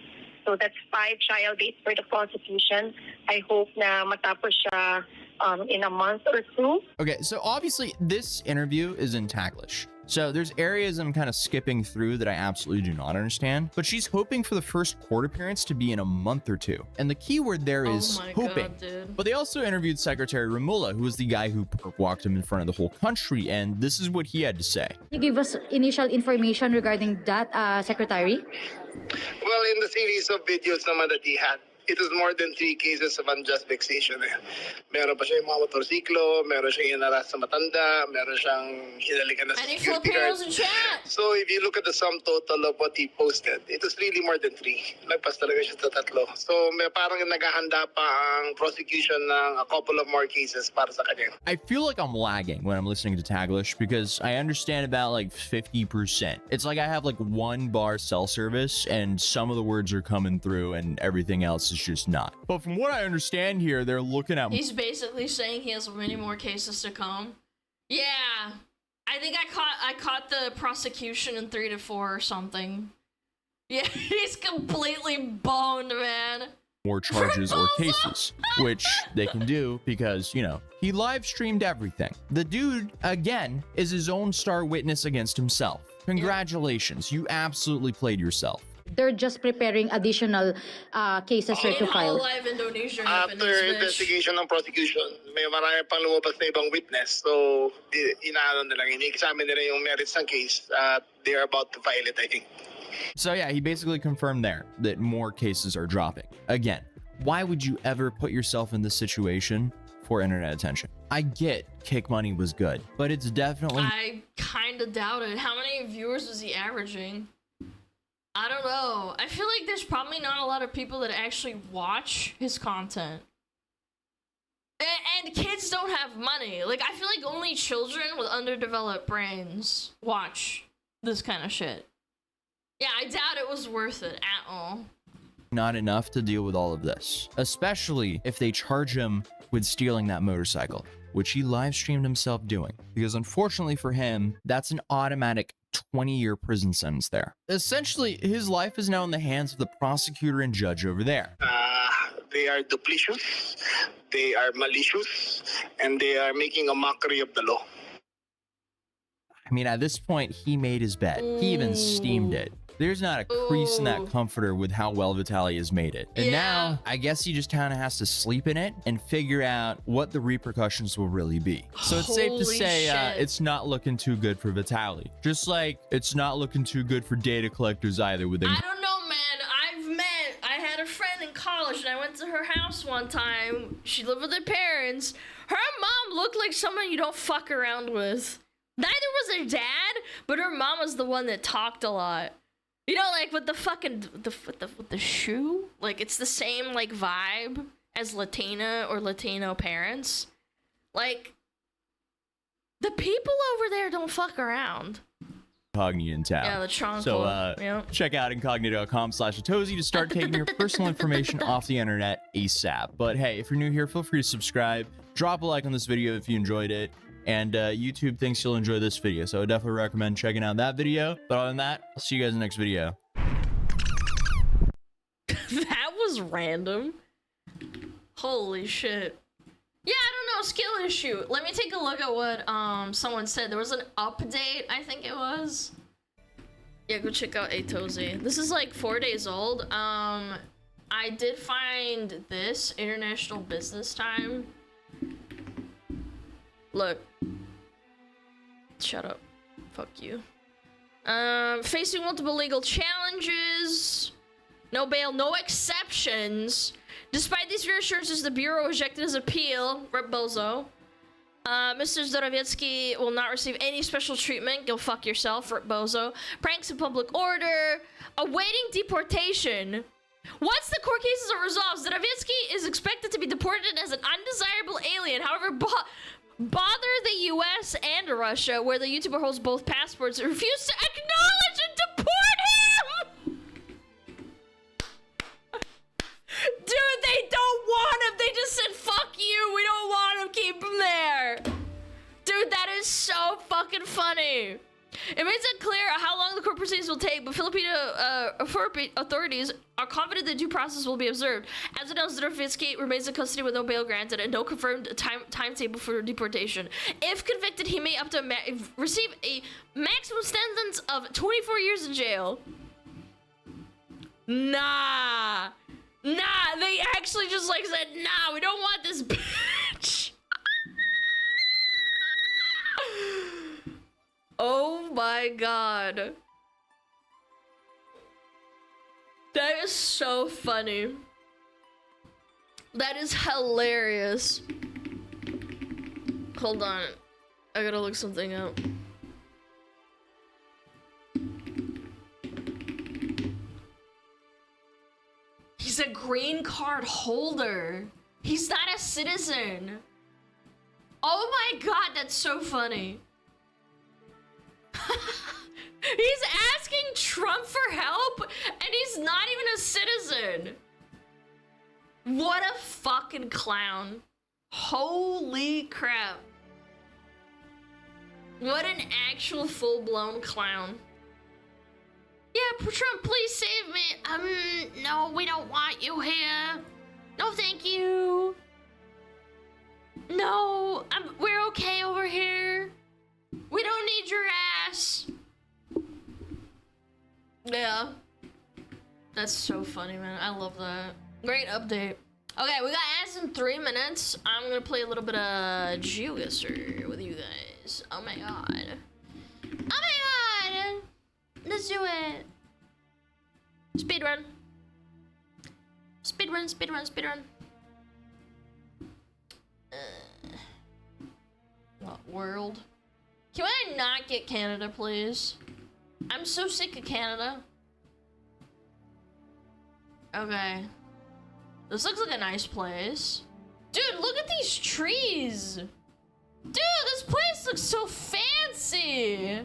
So that's 5 trial dates for the prosecution. I hope na matapos siya in a month or 2. Okay, so obviously this interview is in Taglish. So there's areas I'm kind of skipping through that I absolutely do not understand, but she's hoping for the first court appearance to be in a month or 2. And the key word there is hoping. But they also interviewed Secretary Romulo, who was the guy who walked him in front of the whole country, and this is what he had to say. Can you give us initial information regarding that, Secretary? Well, in the series of videos naman that he had, it is more than 3 cases of unjust vexation. Meron pa siya yung mga motorsiklo, meron siyang inaras sa matanda, meron siyang hinalikan na sa security guard. So if you look at the sum total of what he posted, it is really more than 3. Lagpas talaga siya sa 3. So may parang naghahanda pa ang prosecution ng a couple of more cases para sa kanya. I feel like I'm lagging when I'm listening to Taglish because I understand about 50%. It's like I have 1 bar cell service and some of the words are coming through and everything else is just not. But from what I understand here, they're looking at... He's basically saying he has many more cases to come. Yeah. I think I caught the prosecution in 3 to 4 or something. Yeah, he's completely boned, man. More charges or cases, which they can do because, you know, he live streamed everything. The dude, again, is his own star witness against himself. Congratulations, you absolutely played yourself. They're just preparing additional cases to file. Live Indonesia After investigation ng prosecution, may marami pang lumabas na ibang witness. So, inaano nila, ini-examine nila yung merits ng case. They are about to file it, I think. So yeah, he basically confirmed there that more cases are dropping. Again, why would you ever put yourself in this situation for internet attention? I get Kick Money was good, but it's definitely... I kind of doubt it. How many viewers was he averaging? I don't know. I feel like there's probably not a lot of people that actually watch his content. And kids don't have money. Like, I feel like only children with underdeveloped brains watch this kind of shit. Yeah, I doubt it was worth it at all. Not enough to deal with all of this, especially if they charge him with stealing that motorcycle, which he live streamed himself doing, because unfortunately for him, that's an automatic 20-year prison sentence there. Essentially, his life is now in the hands of the prosecutor and judge over there. They are duplicitous, they are malicious, and they are making a mockery of the law. I mean, at this point, he made his bed. He even steamed it. There's not a crease in that comforter with how well Vitaly has made it. And now, I guess he just kind of has to sleep in it and figure out what the repercussions will really be. So it's safe to say it's not looking too good for Vitaly. Just like it's not looking too good for data collectors either. With I don't know, man. I had a friend in college and I went to her house one time. She lived with her parents. Her mom looked like someone you don't fuck around with. Neither was her dad, but her mom was the one that talked a lot. You know, like with the fucking with the shoe, like it's the same like vibe as Latina or Latino parents. Like the people over there don't fuck around. Incognito in town. Yeah, the trunk. So check out incognito.com/Atozy to start taking your personal information off the internet ASAP. But hey, if you're new here, feel free to subscribe, drop a like on this video if you enjoyed it. And YouTube thinks you'll enjoy this video, so I definitely recommend checking out that video. But other than that, I'll see you guys in the next video. That was random. Holy shit. Yeah, I don't know, skill issue. Let me take a look at what someone said. There was an update, I think it was. Yeah, go check out Atozy. This is like 4 days old. I did find this International Business Time. Look. Shut up. Fuck you. Facing multiple legal challenges. No bail, no exceptions. Despite these reassurances, the Bureau rejected his appeal. Rep Bozo. Mr. Zdorowiecki will not receive any special treatment. Go fuck yourself, Rep Bozo. Pranks in public order. Awaiting deportation. Once the court cases are resolved, Zdorowiecki is expected to be deported as an undesirable alien. However, bother the US and Russia, where the YouTuber holds both passports, refuse to acknowledge and deport him! Dude, they don't want him! They just said, fuck you, we don't want him, keep him there! Dude, that is so fucking funny! It makes it clear how long the court proceedings will take, but Filipino authorities are confident the due process will be observed. As announced, Zdorowiecki remains in custody with no bail granted and no confirmed timetable for deportation. If convicted, he may up to receive a maximum sentence of 24 years in jail. Nah, they actually just like said, nah, we don't want this bitch. Oh my god. That is so funny. That is hilarious. Hold on. I gotta look something up. He's a green card holder. He's not a citizen. Oh my god, that's so funny. He's asking Trump for help and he's not even a citizen. What a fucking clown. Holy crap. What an actual full-blown clown. Yeah, Trump, please save me. No, we don't want you here. No, thank you. No, we're okay over here. We don't need your ass. Yeah. That's so funny, man. I love that. Great update. Okay, we got ads in 3 minutes. I'm gonna play a little bit of Geoguessr with you guys. Oh my god. Oh my god! Let's do it. Speedrun. Speedrun, speedrun, speedrun. What world? Can I not get Canada, please? I'm so sick of Canada. Okay. This looks like a nice place. Dude, look at these trees! Dude, this place looks so fancy!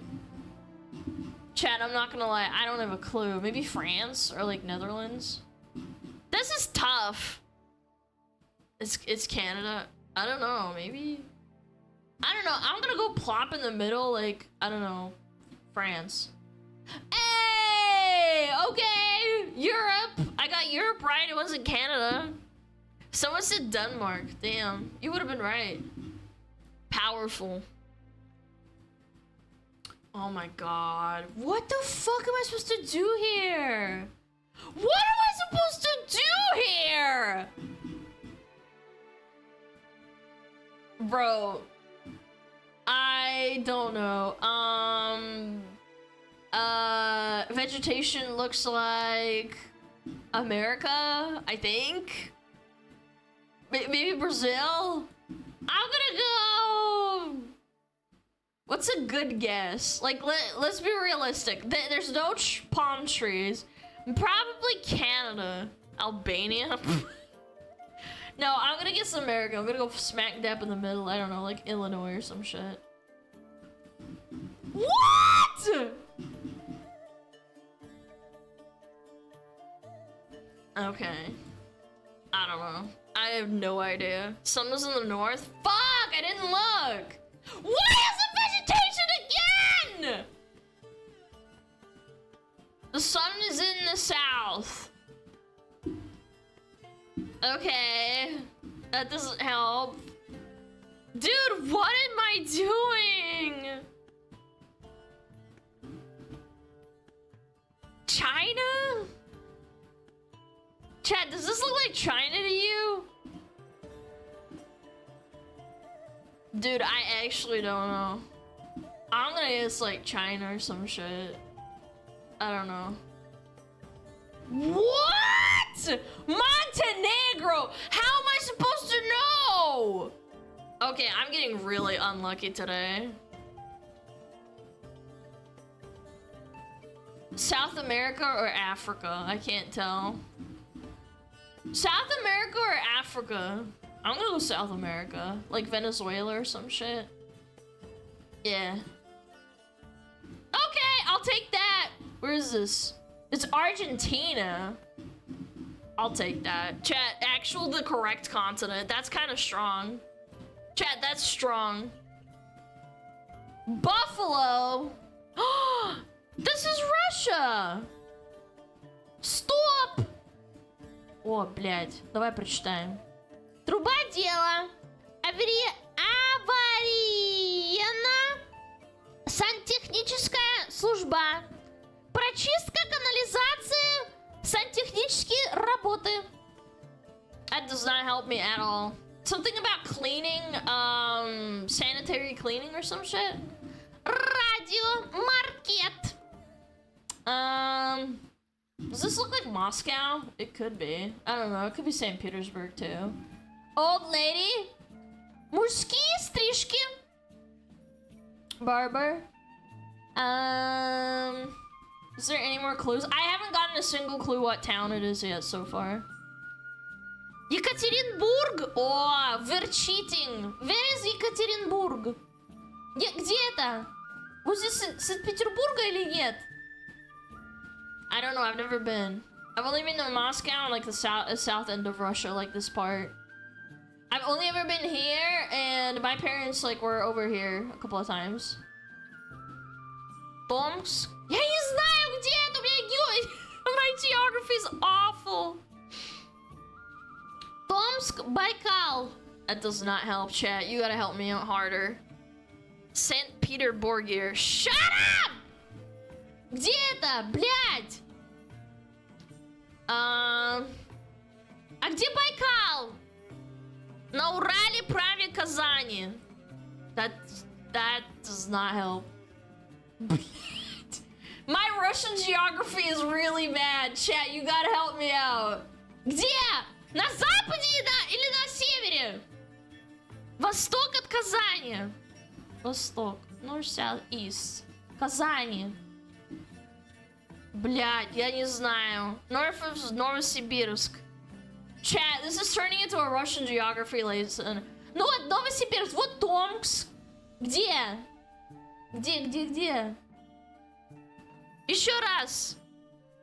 Chat, I'm not gonna lie, I don't have a clue. Maybe France or like Netherlands? This is tough. It's Canada. I don't know, maybe? I don't know, I'm gonna go plop in the middle, like, I don't know, France. Hey! Okay! Europe! I got Europe right, it wasn't Canada. Someone said Denmark. Damn, you would have been right. Powerful. Oh my god. What the fuck am I supposed to do here? What am I supposed to do here? Bro. I don't know. Vegetation looks like America, I think. Maybe Brazil? I'm gonna go. What's a good guess? Like, let's be realistic. There's no palm trees. Probably Canada. Albania? No, I'm gonna guess America. I'm gonna go smack dab in the middle. I don't know, like Illinois or some shit. What? Okay. I don't know. I have no idea. Sun was in the north? Fuck! I didn't look! Why is it vegetation again? The sun is in the south. Okay. That doesn't help. Dude, what am I doing? China? Chad, does this look like China to you? Dude, I actually don't know. I'm gonna guess like China or some shit. I don't know. What? Montenegro! How am I supposed to know? Okay, I'm getting really unlucky today. South America or Africa? I can't tell. South America or Africa? I'm gonna go South America. Like Venezuela or some shit. Yeah. Okay, I'll take that. Where is this? It's Argentina. I'll take that. Chat, actual the correct continent. That's kind of strong. Chat, that's strong. Buffalo. This is Russia. Стоп. О, блядь. Давай прочитаем. Труба дела. Аварийно-сантехническая служба. Прочистка канализации. Сантехнические работы. That does not help me at all. Something about cleaning, sanitary cleaning or some shit. Radio market. Does this look like Moscow? It could be. I don't know. It could be St. Petersburg too. Old lady. Мужские стрижки. Barber. Is there any more clues? I haven't gotten a single clue what town it is yet so far. Екатеринбург. О, we're cheating. Where is Екатеринбург? Где это? Возле Санкт-Петербурга или нет? I don't know. I've never been. I've only been to Moscow and like the south end of Russia, like this part. I've only ever been here, and my parents like were over here a couple of times. Томск. Я не знаю, где это, у меня my geography is awful. Tomsk, Baikal. That does not help, chat. You gotta help me out harder. St. Petersburg. Shut up! Где это, блядь? А где Байкал? На Урале, праве, Казани. That does not help. My Russian geography is really bad. Chat, you gotta help me out. Где? На западе, да? Или на севере? Восток от Казани. Восток. North, south, east. Казани. Блядь, я не знаю. North of Новосибирск. Chat, this is turning into a Russian geography lesson. Ну вот, Новосибирск, вот Томск. Где? Где? Еще раз.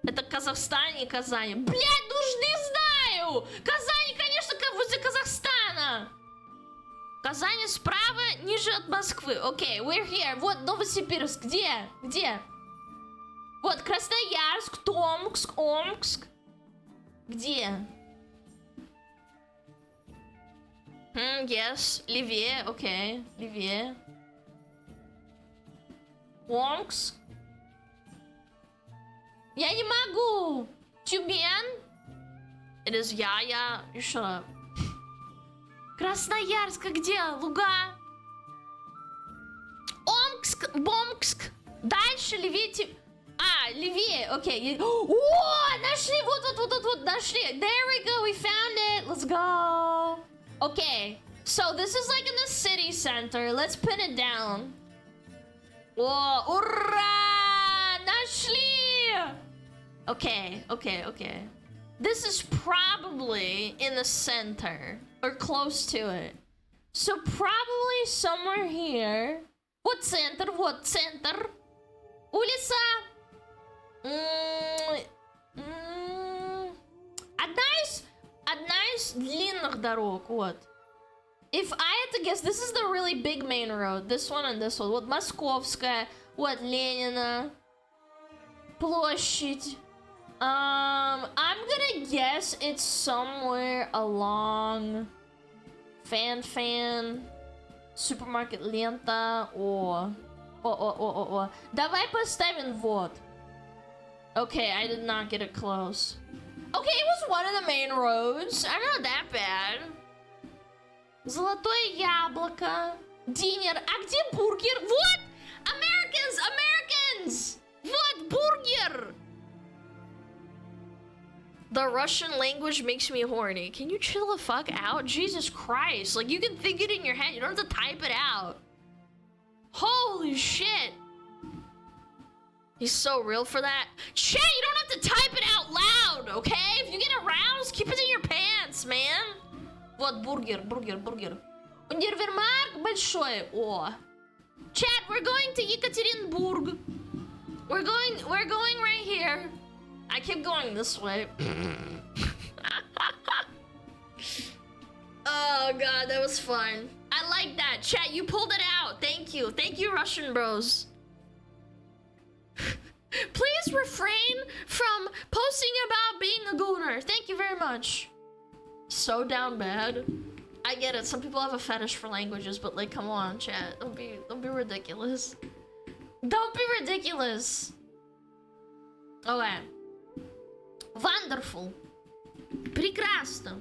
Это Казахстан и Казань. Блядь, не знаю! Казань, конечно, возле Казахстана. Казань справа, ниже от Москвы. Окей, we're here. Вот Новосибирск. Где? Вот Красноярск, Томск, Омск. Где? Yes. Левее, окей. Левее. Омск. Я не могу. Тюмень. It is я. You shut up. Красноярск, где? Луга. Омск, Бомск. Дальше левее. Левее. Окей. О, нашли. Вот, нашли. There we go. We found it. Let's go. Okay. So this is like in the city center. Let's pin it down. Whoa. Ура! Нашли! Okay. This is probably in the center. Or close to it. So probably somewhere here. Вот центр. Улица. Одна из длинных дорог, вот. If I had to guess, this is the really big main road. This one and this one. Вот Московская, вот Ленина. Площадь. I'm gonna guess it's somewhere along Fan. Supermarket Лента. О. Давай поставим вот. Okay, I did not get it close. Okay, it was one of the main roads. I'm not that bad. Золотое яблоко. Динер. А где бургер? Вот! Americans! Вот бургер! The Russian language makes me horny. Can you chill the fuck out? Jesus Christ. Like, you can think it in your head. You don't have to type it out. Holy shit. He's so real for that. Chat, you don't have to type it out loud, okay? If you get aroused, keep it in your pants, man. Вот бургер. Универмаг большой. О. Chat, we're going to Yekaterinburg. We're going right here. I keep going this way. Oh god, that was fun. I like that. Chat, you pulled it out. Thank you, Russian bros. Please refrain from posting about being a gooner. Thank you very much. So down bad. I get it. Some people have a fetish for languages, but like, come on, chat. Don't be ridiculous. Don't be ridiculous. Okay. Wonderful. Прекрасно.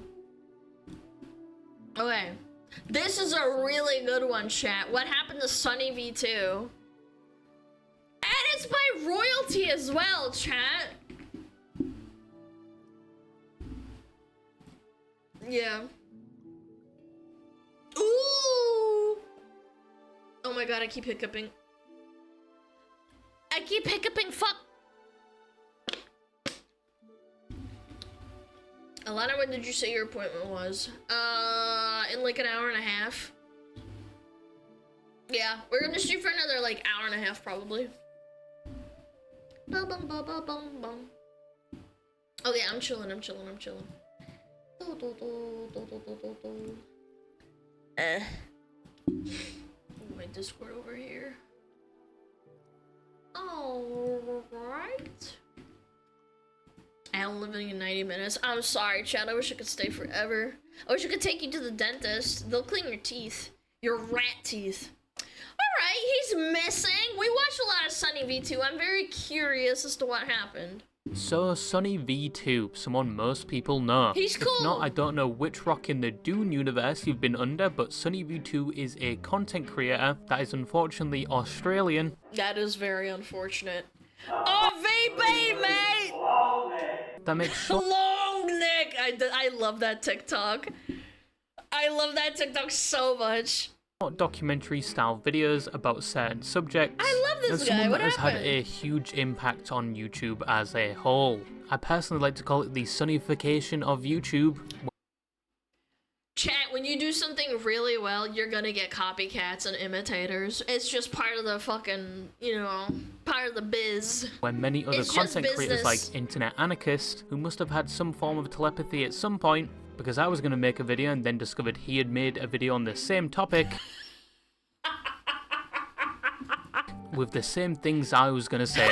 Okay. This is a really good one, chat. What happened to Sunny V2? And it's by royalty as well, chat. Yeah. Ooh! Oh my god, I keep hiccuping. Fuck. Alana, when did you say your appointment was? In like an hour and a half. Yeah, we're gonna shoot for another like hour and a half probably. Okay, I'm chilling. My Discord over here. Alright. I'm living in 90 minutes. I'm sorry, Chad. I wish I could stay forever. I wish I could take you to the dentist. They'll clean your teeth. Your rat teeth. Alright, he's missing. We watched a lot of Sunny V2. I'm very curious as to what happened. So, Sunny V2, someone most people know. He's cool. If not, I don't know which rock in the Dune universe you've been under, but Sunny V2 is a content creator that is unfortunately Australian. That is very unfortunate. Oh, VB, mate! That makes sure Long neck! I love that TikTok. I love that TikTok so much. documentary style videos about certain subjects. I love this and guy. someone What that has had happened? a huge impact on YouTube as a whole. I personally like to call it the sunnification of YouTube. Chat, when you do something really well, you're gonna get copycats and imitators. It's just part of the fucking, you know, part of the biz. When many other It's just content creators like business. Internet Anarchist, who must have had some form of telepathy at some point, because I was going to make a video and then discovered he had made a video on the same topic with the same things I was going to say.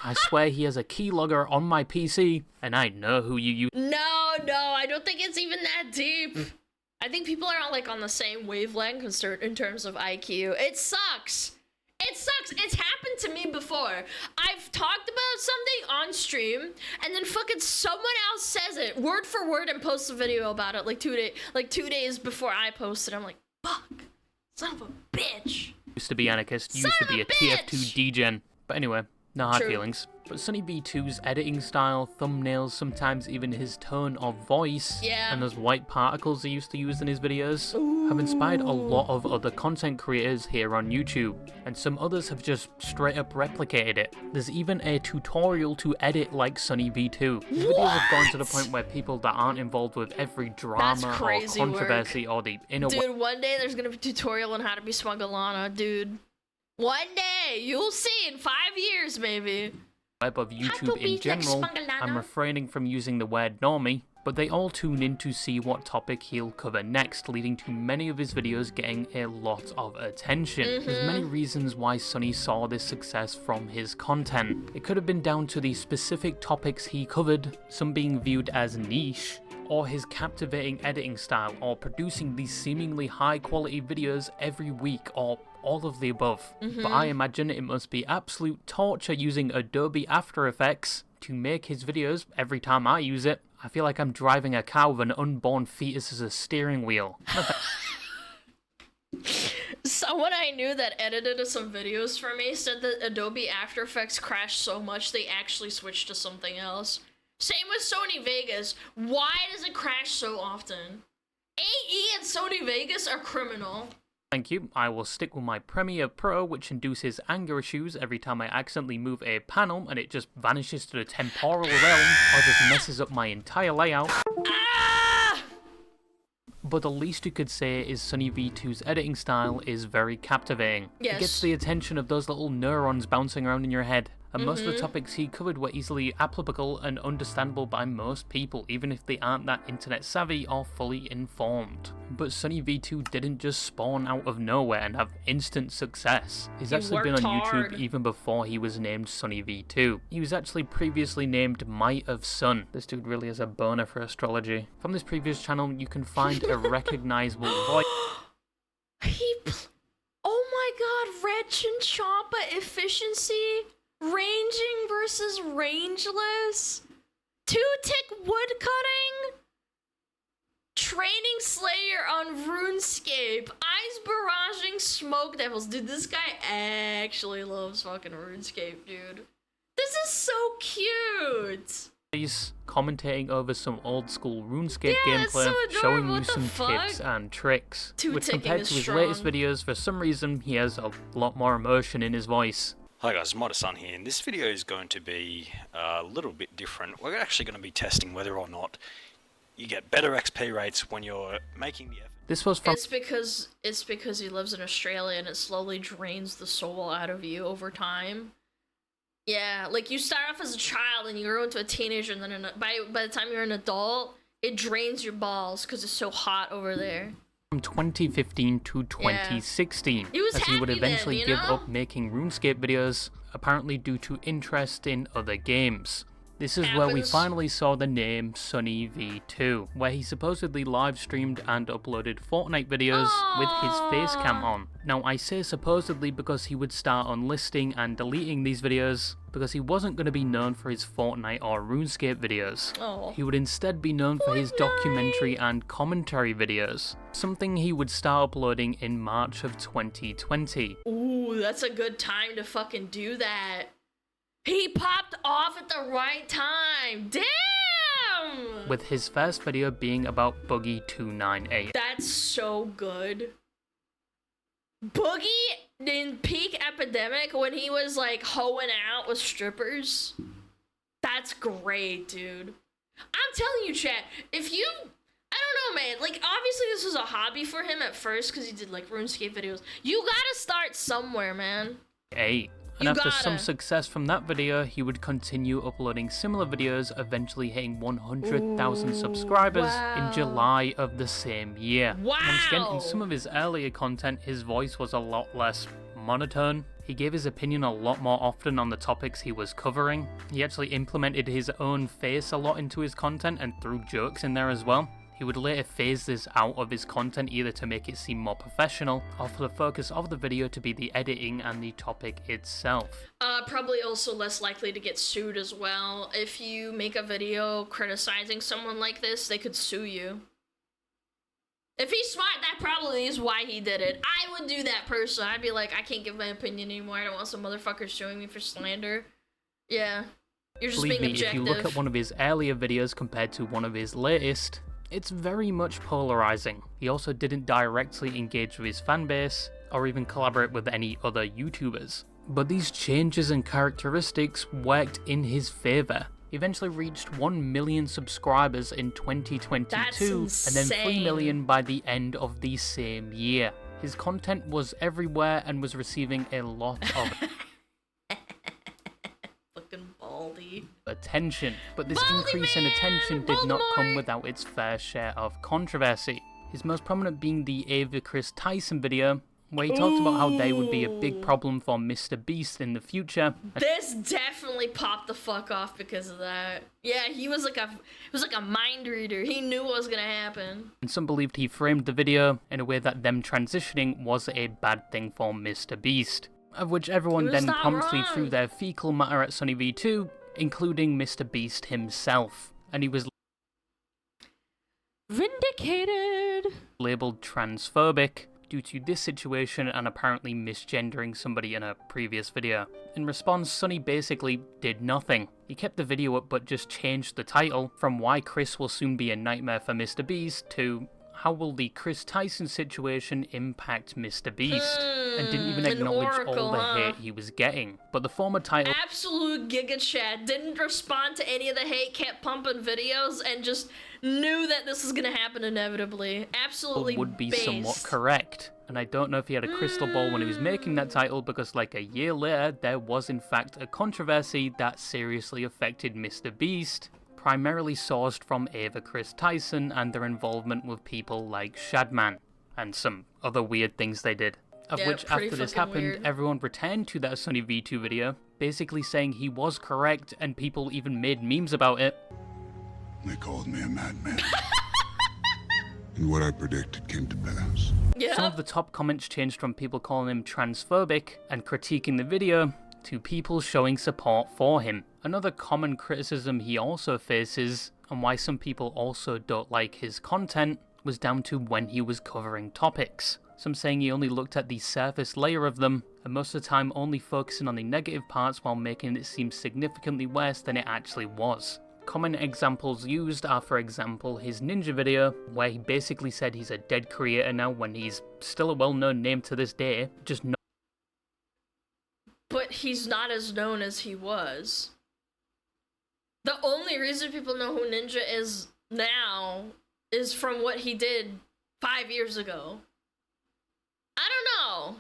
I swear he has a keylogger on my PC, and I know who you use. No, I don't think it's even that deep. I think people are like on the same wavelength in terms of IQ. It sucks. It sucks. It's happened to me before. I've talked about something on stream, and then fucking someone else says it word for word and posts a video about it like 2 days before I posted. I'm like, fuck, son of a bitch. Used to be anarchist, used to be a TF2 degen. But anyway, no hard True. feelings. But Sunny V2's editing style, thumbnails, sometimes even his tone of voice, and those white particles he used to use in his videos, have inspired a lot of other content creators here on YouTube, and some others have just straight up replicated it. There's even a tutorial to edit like Sunny V2. His videos have gone to the point where people that aren't involved with every drama or crazy controversy or the inner Dude, one day there's gonna be a tutorial on how to be SmugAlana, dude. One day, you'll see in 5 years, maybe. web of YouTube in general. I'm refraining from using the word normie, but they all tune in to see what topic he'll cover next, leading to many of his videos getting a lot of attention. There's many reasons why Sunny saw this success from his content. It could have been down to the specific topics he covered, some being viewed as niche, or his captivating editing style, or producing these seemingly high quality videos every week, or all of the above. But I imagine it must be absolute torture using Adobe After Effects to make his videos. Every time I use it, I feel like I'm driving a car with an unborn fetus as a steering wheel. Someone I knew that edited some videos for me said that Adobe After Effects crashed so much they actually switched to something else. Same with Sony Vegas. Why does it crash so often? AE and Sony Vegas are criminal. Thank you. I will stick with my Premiere Pro, which induces anger issues every time I accidentally move a panel and it just vanishes to the temporal realm or just messes up my entire layout. But the least you could say is Sunny V2's editing style is very captivating. Yes. It gets the attention of those little neurons bouncing around in your head. And most of the topics he covered were easily applicable and understandable by most people, even if they aren't that internet savvy or fully informed. But Sunny V2 didn't just spawn out of nowhere and have instant success. He's actually been on YouTube even before he was named Sunny V2. He was actually previously named Might of Sun. This dude really is a boner for astrology. From this previous channel, you can find a recognizable voice. Oh my god, Red Chinchompa efficiency? Ranging versus rangeless? Two-tick woodcutting? Training Slayer on RuneScape. Eyes barraging smoke devils. Dude, this guy actually loves fucking RuneScape, dude. This is so cute. He's commentating over some old school RuneScape Yeah, it's gameplay, so showing adorable. you What the some fuck? tips and tricks. Which Two-ticking compared is to his strong. latest videos, for some reason, he has a lot more emotion in his voice. Hi guys, Modasun here, and this video is going to be a little bit different. We're actually going to be testing whether or not you get better XP rates when you're making the effort. This was from It's because he lives in Australia and it slowly drains the soul out of you over time. Yeah, like you start off as a child and you grow into a teenager, and then by the time you're an adult, it drains your balls because it's so hot over there. from 2015 to 2016, He was as he would happy then, eventually you give know? up making RuneScape videos, apparently due to interest in other games. This is where we Happens. finally saw the name Sunny V2, where he supposedly live streamed and uploaded Fortnite videos with his face cam on. Now I say supposedly because he would start unlisting and deleting these videos, because he wasn't going to be known for his Fortnite or RuneScape videos. Oh. He would instead be known for his documentary and commentary videos, something he would start uploading in March of 2020. Ooh, that's a good time to fucking do that. He popped off at the right time. Damn! With his first video being about Boogie298. That's so good. Boogie in peak epidemic when he was like hoeing out with strippers. That's great, dude. I'm telling you, chat, if you, I don't know, man, like obviously this was a hobby for him at first because he did like RuneScape videos. You gotta start somewhere, man. And after some success from that video, he would continue uploading similar videos, eventually hitting 100,000 subscribers in July of the same year. Once again, in some of his earlier content, his voice was a lot less monotone. He gave his opinion a lot more often on the topics he was covering. He actually implemented his own face a lot into his content and threw jokes in there as well. He would later phase this out of his content either to make it seem more professional or for the focus of the video to be the editing and the topic itself. Probably also less likely to get sued as well. If you make a video criticizing someone like this, they could sue you. If he's smart, that probably is why he did it. I would do that person. I'd be like, I can't give my opinion anymore. I don't want some motherfucker suing me for slander. Yeah. You're just Believe being me, objective. if you look at one of his earlier videos compared to one of his latest, it's very much polarizing. He also didn't directly engage with his fanbase or even collaborate with any other YouTubers. But these changes and characteristics worked in his favor. He eventually reached 1 million subscribers in 2022 and then 3 million by the end of the same year. His content was everywhere and was receiving a lot of attention, but this increase in attention did not come without its fair share of controversy. His most prominent being the Ava Chris Tyson video, where he talked about how they would be a big problem for Mr. Beast in the future. This definitely popped the fuck off because of that. Yeah, he was like a mind reader. He knew what was gonna happen. And some believed he framed the video in a way that them transitioning was a bad thing for Mr. Beast, of which everyone then promptly threw their fecal matter at Sunny V2, including Mr. Beast himself, and he was vindicated, labeled transphobic due to this situation and apparently misgendering somebody in a previous video. In response, Sunny basically did nothing. He kept the video up but just changed the title from Why Chris Will Soon Be a Nightmare for Mr. Beast to How Will the Chris Tyson Situation Impact Mr. Beast? And didn't even acknowledge all the hate he was getting. But the former title... Absolute Giga Chat didn't respond to any of the hate, kept pumping videos, and just knew that this was gonna happen inevitably. Absolutely would be based. somewhat correct. And I don't know if he had a crystal ball when he was making that title, because like a year later, there was in fact a controversy that seriously affected Mr. Beast, primarily sourced from Ava Chris Tyson and their involvement with people like Shadman, and some other weird things they did. Of which, after this happened, everyone returned to that Sunny V2 video, basically saying he was correct, and people even made memes about it. They called me a madman. And what I predicted came to pass. Some of the top comments changed from people calling him transphobic and critiquing the video to people showing support for him. Another common criticism he also faces, and why some people also don't like his content, was down to when he was covering topics. Some saying he only looked at the surface layer of them, and most of the time only focusing on the negative parts while making it seem significantly worse than it actually was. Common examples used are, for example, his Ninja video, where he basically said he's a dead creator now when he's still a well-known name to this day, just no. But he's not as known as he was. The only reason people know who Ninja is now is from what he did 5 years ago. I don't know.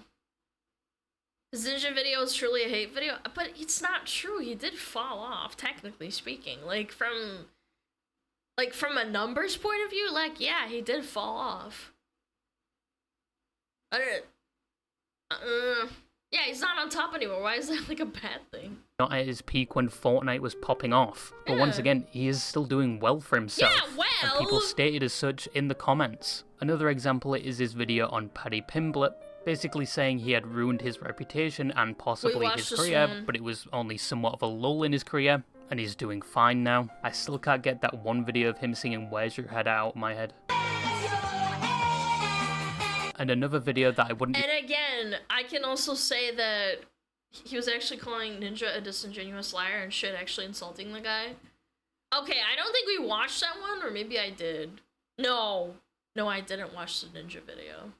His Ninja video is truly a hate video, but it's not true. He did fall off, technically speaking. Like from a numbers point of view, like, yeah, he did fall off. I didn't. Yeah, he's not on top anymore. Why is that like a bad thing? Not at his peak when Fortnite was popping off. But once again, he is still doing well for himself. Yeah, well. And people stated as such in the comments. Another example is his video on Paddy Pimblett, basically saying he had ruined his reputation and possibly his career, but it was only somewhat of a lull in his career, and he's doing fine now. I still can't get that one video of him singing "Where's Your Head" out of my head. And another video that I wouldn't... And again, I can also say that he was actually calling Ninja a disingenuous liar and shit, actually insulting the guy. Okay, I don't think we watched that one, or maybe I did. No, I didn't watch the Ninja video.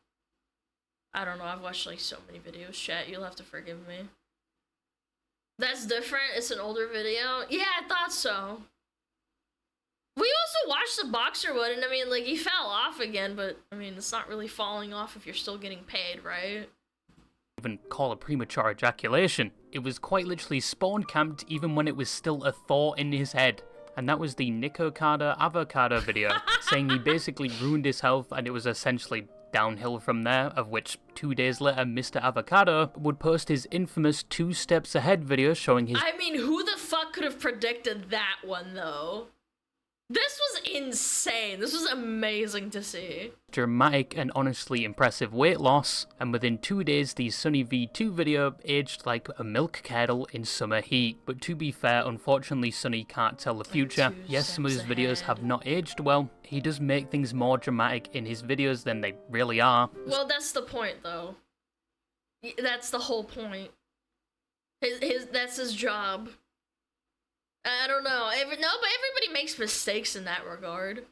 I don't know, I've watched like so many videos, chat, you'll have to forgive me. That's different, it's an older video? Yeah, I thought so. We also watched the boxer one, and I mean, like, he fell off again, but, I mean, it's not really falling off if you're still getting paid, right? Even call a premature ejaculation. It was quite literally spawn camped even when it was still a thought in his head. And that was the Nico Carter avocado video, saying he basically ruined his health and it was essentially downhill from there, of which 2 days later Mr. Avocado would post his infamous 2 steps ahead video showing his... I mean, who the fuck could have predicted that one, though? This was insane. This was amazing to see. Dramatic and honestly impressive weight loss, and within 2 days the Sunny V2 video aged like a milk kettle in summer heat. But to be fair, unfortunately Sunny can't tell the future. Yes, some of his videos have not aged well. He does make things more dramatic in his videos than they really are. Well, that's the point, though. That's the whole point. That's his job. I don't know. No, but everybody makes mistakes in that regard.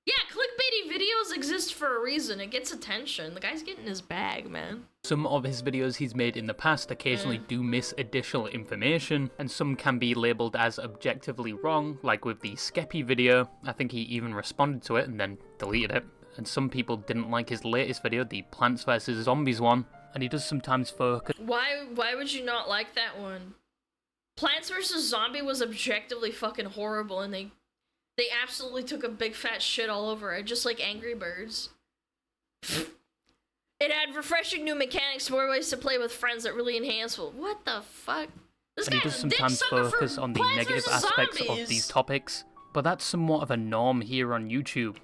Yeah, clickbaity videos exist for a reason. It gets attention. The guy's getting his bag, man. Some of his videos he's made in the past occasionally do miss additional information, and some can be labelled as objectively wrong, like with the Skeppy video. I think he even responded to it and then deleted it. And some people didn't like his latest video, the Plants vs Zombies one, and he does sometimes focus... Why would you not like that one? Plants vs. Zombie was objectively fucking horrible, and they absolutely took a big fat shit all over it, just like Angry Birds. It had refreshing new mechanics, more ways to play with friends that really enhance. What the fuck? This and he does sometimes focus on the negative aspects of these topics, but that's somewhat of a norm here on YouTube.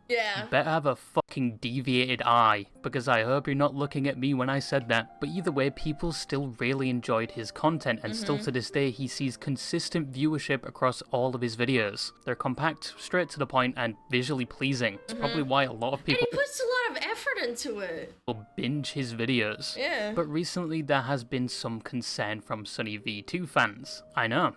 Yeah. You better have a fucking deviated eye, because I hope you're not looking at me when I said that. But either way, people still really enjoyed his content, and still to this day he sees consistent viewership across all of his videos. They're compact, straight to the point, and visually pleasing. It's probably why a lot of people... And he puts a lot of effort into it. ...will binge his videos. Yeah. But recently there has been some concern from Sunny V2 fans. I know.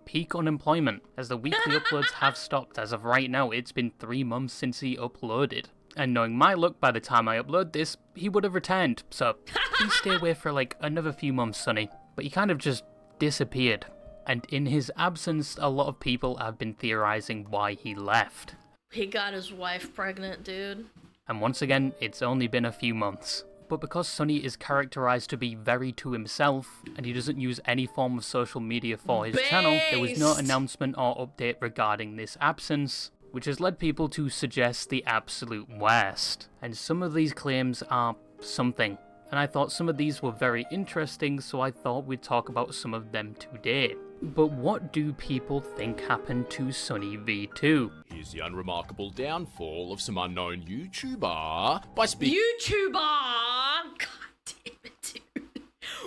Peak unemployment, as the weekly uploads have stopped. As of right now, it's been 3 months since he uploaded. And knowing my luck, by the time I upload this, he would have returned. So, please stay away for like another few months, Sunny. But he kind of just disappeared. And in his absence, a lot of people have been theorizing why he left. He got his wife pregnant, dude. And once again, it's only been a few months. But because Sunny is characterized to be very to himself, and he doesn't use any form of social media for his channel, there was no announcement or update regarding this absence, which has led people to suggest the absolute worst. And some of these claims are something, and I thought some of these were very interesting, so I thought we'd talk about some of them today. But what do people think happened to Sunny V2? Here's the unremarkable downfall of some unknown YouTuber by speaking... YouTuber! God damn it, dude.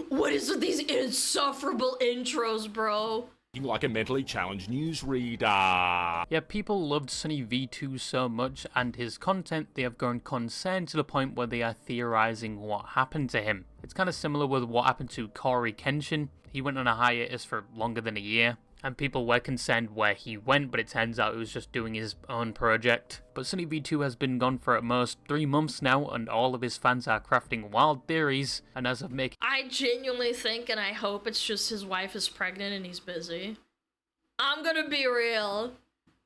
What is with these insufferable intros, bro? Like a mentally challenged newsreader. Yeah, people loved Sunny V2 so much and his content, they have grown concerned to the point where they are theorizing what happened to him. It's kind of similar with what happened to Corey Kenshin. He went on a hiatus for longer than a year, and people were concerned where he went, but it turns out he was just doing his own project. But Sunny V2 has been gone for at most 3 months now, and all of his fans are crafting wild theories, and as of making... I genuinely think, and I hope it's just his wife is pregnant and he's busy. I'm gonna be real.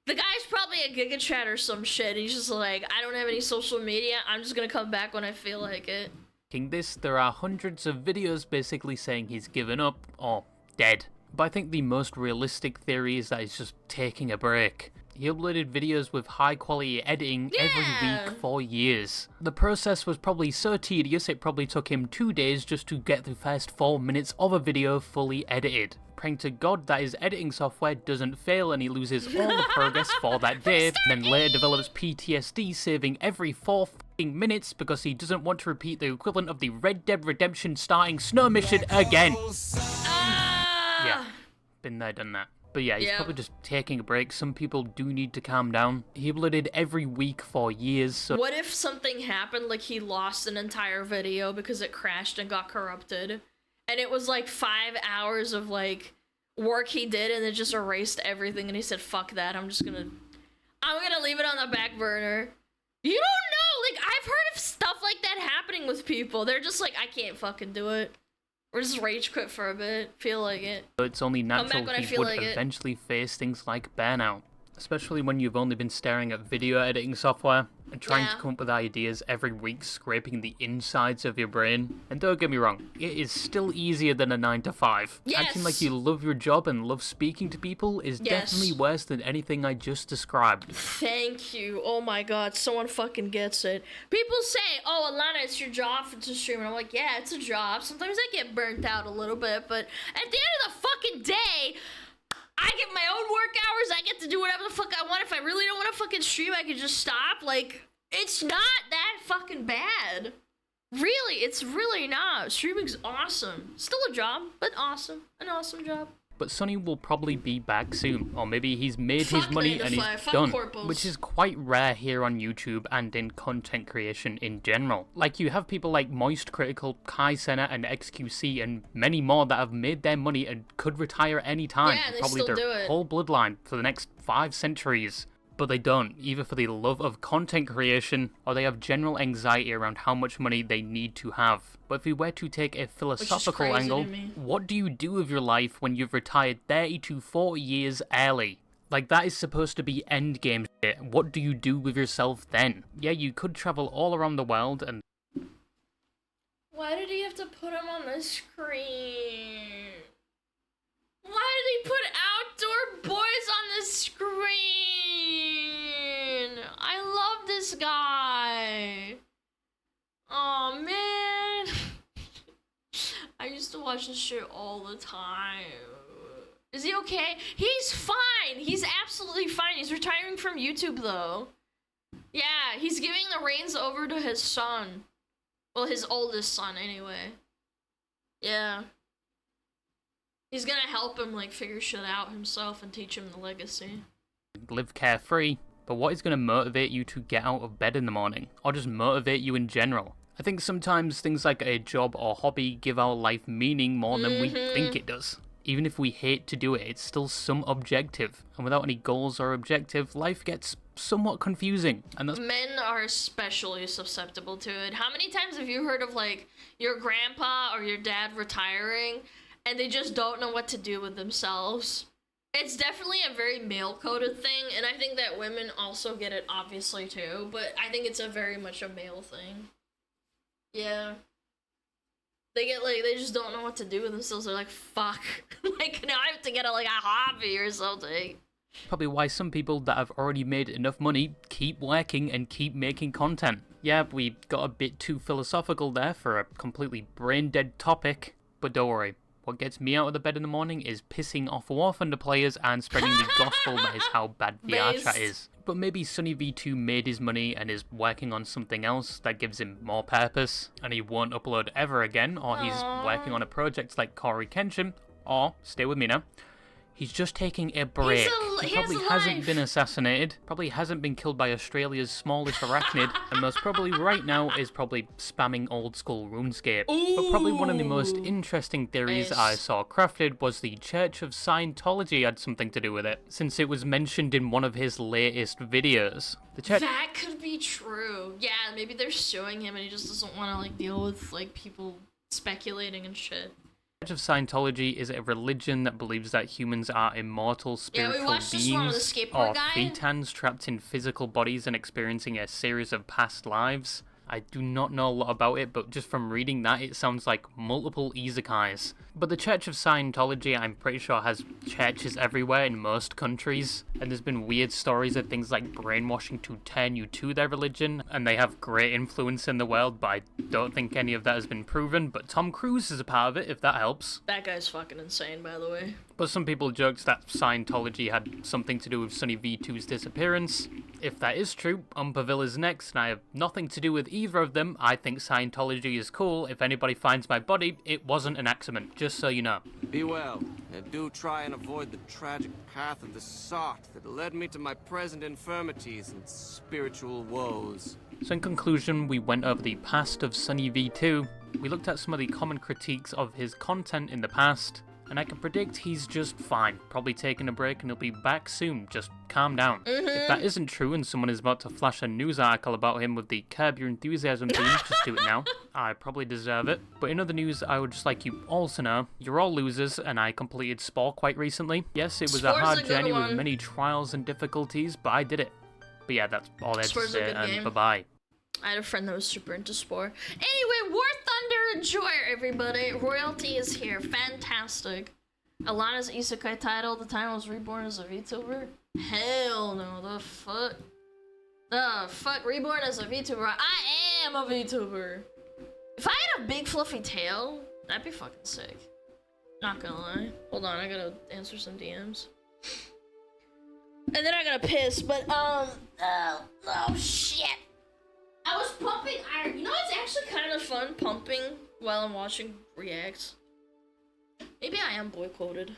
The guy's probably a Giga Chat or some shit. He's just like, I don't have any social media, I'm just gonna come back when I feel like it. This, there are hundreds of videos basically saying he's given up or dead. But I think the most realistic theory is that he's just taking a break. He uploaded videos with high quality editing every week for years. The process was probably so tedious it probably took him 2 days just to get the first 4 minutes of a video fully edited. Praying to God that his editing software doesn't fail and he loses all the progress for that day, then later develops PTSD, saving every 4 minutes because he doesn't want to repeat the equivalent of the Red Dead Redemption starting snow mission again. Yeah, been there, done that. But yeah, he's probably just taking a break. Some people do need to calm down. He uploaded every week for years, so... What if something happened, like he lost an entire video because it crashed and got corrupted? And it was like 5 hours of like work he did and it just erased everything and he said, fuck that, I'm gonna leave it on the back burner. You don't know, like I've heard of stuff like that happening with people. They're just like, I can't fucking do it. Or just rage quit for a bit, feel like it. It's only natural he would like eventually face things like burnout. Especially when you've only been staring at video editing software and trying to come up with ideas every week, scraping the insides of your brain. And don't get me wrong, it is still easier than a 9 to 5. Yes. Acting like you love your job and love speaking to people is definitely worse than anything I just described. Thank you. Oh my god, someone fucking gets it. People say, oh, Alana, it's your job to stream. And I'm like, yeah, it's a job. Sometimes I get burnt out a little bit, but at the end of the fucking day, I get my own work hours, I get to do whatever the fuck I want. If I really don't want to fucking stream, I can just stop. Like, it's not that fucking bad. Really, it's really not. Streaming's awesome. Still a job, but awesome. An awesome job. But Sonny will probably be back soon, or maybe he's made his money and he's done, which is quite rare here on YouTube and in content creation in general. Like, you have people like Moist Critical, Kai Senna, and XQC, and many more that have made their money and could retire any time, probably their whole bloodline for the next 5 centuries. But they don't, either for the love of content creation, or they have general anxiety around how much money they need to have. But if we were to take a philosophical angle, what do you do with your life when you've retired 30 to 40 years early? Like, that is supposed to be endgame shit. What do you do with yourself then? Yeah, you could travel all around the world and... Why did he have to put him on the screen? Why did he put outdoor boys on the screen? I love this guy. Oh man. I used to watch this shit all the time. Is he okay? He's fine. He's absolutely fine. He's retiring from YouTube though. Yeah, he's giving the reins over to his son. Well, his oldest son anyway. Yeah. He's gonna help him, like, figure shit out himself and teach him the legacy. Live carefree, but what is gonna motivate you to get out of bed in the morning? Or just motivate you in general? I think sometimes things like a job or hobby give our life meaning more than we think it does. Even if we hate to do it, it's still some objective. And without any goals or objective, life gets somewhat confusing. And that's... Men are especially susceptible to it. How many times have you heard of, like, your grandpa or your dad retiring and they just don't know what to do with themselves? It's definitely a very male-coded thing, and I think that women also get it, obviously, too, but I think it's a very much a male thing. Yeah. They get, like, they just don't know what to do with themselves. They're like, fuck. Like, now I have to get a, like, a hobby or something. Probably why some people that have already made enough money keep working and keep making content. Yeah, we got a bit too philosophical there for a completely brain-dead topic, but don't worry. What gets me out of the bed in the morning is pissing off War Thunder players and spreading the gospel that is how bad VR chat is. But maybe Sunny V2 made his money and is working on something else that gives him more purpose, and he won't upload ever again, or he's working on a project like Corey Kenshin, or, stay with me now, he's just taking a break. He probably hasn't been assassinated, probably hasn't been killed by Australia's smallest arachnid, and most probably right now is probably spamming old school RuneScape. But probably one of the most interesting theories I saw crafted was the Church of Scientology had something to do with it, since it was mentioned in one of his latest videos. The church... That could be true. Yeah, maybe they're suing him and he just doesn't want to, like, deal with, like, people speculating and shit. The Church of Scientology is a religion that believes that humans are immortal spiritual beings, or thetans trapped in physical bodies and experiencing a series of past lives. I do not know a lot about it, but just from reading that, it sounds like multiple izakais. But the Church of Scientology, I'm pretty sure, has churches everywhere in most countries, and there's been weird stories of things like brainwashing to turn you to their religion, and they have great influence in the world, but I don't think any of that has been proven. But Tom Cruise is a part of it, if that helps. That guy's fucking insane, by the way. But some people joked that Scientology had something to do with Sunny V2's disappearance. If that is true, Umpaville is next, and I have nothing to do with either of them. I think Scientology is cool. If anybody finds my body, it wasn't an accident, just so you know. Be well, and do try and avoid the tragic path of the sot that led me to my present infirmities and spiritual woes. So in conclusion, we went over the past of Sunny V2, we looked at some of the common critiques of his content in the past, and I can predict he's just fine. Probably taking a break and he'll be back soon. Just calm down. If that isn't true and someone is about to flash a news article about him with the Curb Your Enthusiasm theme, just do it now. I probably deserve it. But in other news, I would just like you all to know, you're all losers, and I completed Spore quite recently. Yes, it was a hard journey with many trials and difficulties, but I did it. But yeah, that's all I have to say, and bye-bye. I had a friend that was super into Spore. Anyway, War Thunder Enjoy, everybody. Royalty is here. Fantastic. Alana's isekai title, the time I was reborn as a VTuber? Hell no, the fuck? The fuck? Reborn as a VTuber? I am a VTuber. If I had a big fluffy tail, that'd be fucking sick. Not gonna lie. Hold on, I gotta answer some DMs. And then I gotta piss, but, oh shit. I was pumping iron. You know, it's actually kind of fun pumping while I'm watching reacts. Maybe I am boy coded.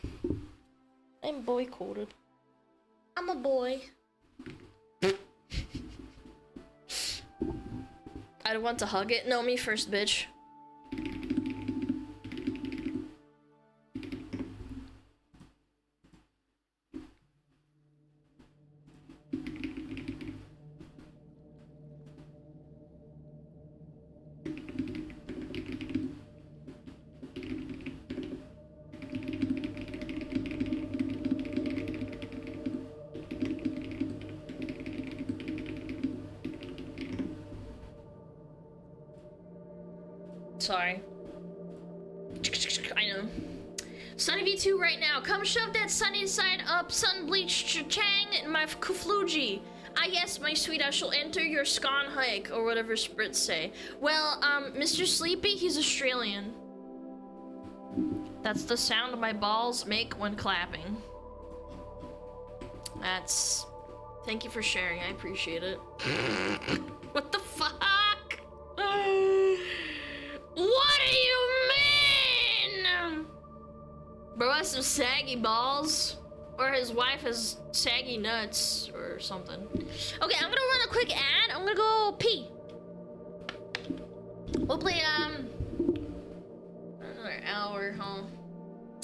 I'm boy coded. I'm a boy. I want to hug it. No, me first, bitch. Sorry. I know. Sunny V2 right now. Come shove that sunny side up, sun bleached chang in my kufluji. Ah yes, my sweet, I shall enter your scone hike, or whatever Sprits say. Well, Mr. Sleepy, he's Australian. That's the sound my balls make when clapping. That's... Thank you for sharing, I appreciate it. What the fuck? What do you mean? Bro has some saggy balls. Or his wife has saggy nuts or something. Okay, I'm gonna run a quick ad. I'm gonna go pee. We'll play another hour, huh?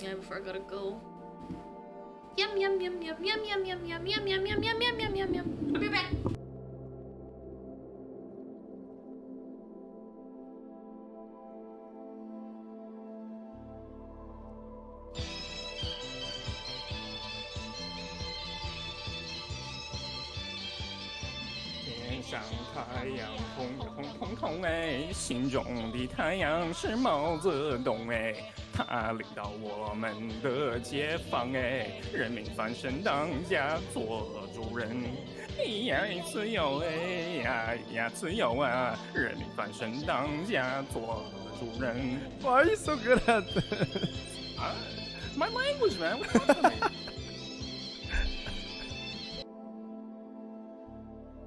Yeah, before I gotta go. Yum yum yum yum yum yum yum yum yum yum yum yum yum yum yum yum. I'll be back. Why are you so good at this? It's my language, man. What's wrong with me?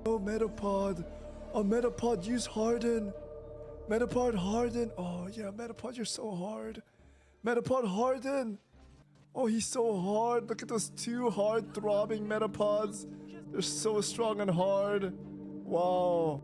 Oh, Metapod. Oh, Metapod, use Harden. Metapod, Harden. Oh, yeah, Metapod, you're so hard. Metapod, Harden. Oh, he's so hard. Look at those two hard throbbing Metapods. They're so strong and hard. Wow.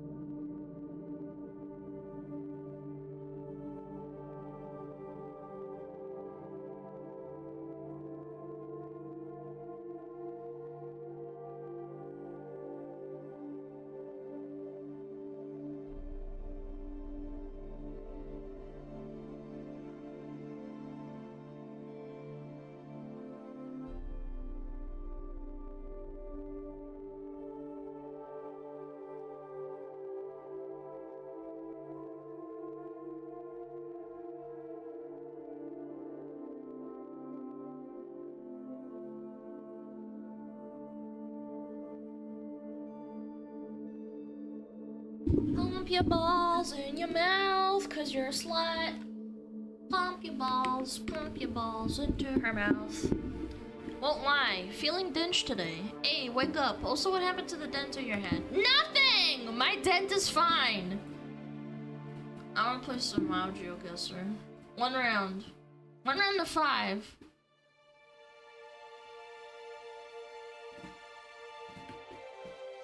Pump your balls in your mouth, cause you're a slut. Pump your balls into her mouth. Won't lie, feeling dinched today. Hey, wake up. Also, what happened to the dent in your head? Nothing! My dent is fine. I wanna play some WoW GeoGuessr. One round to 5.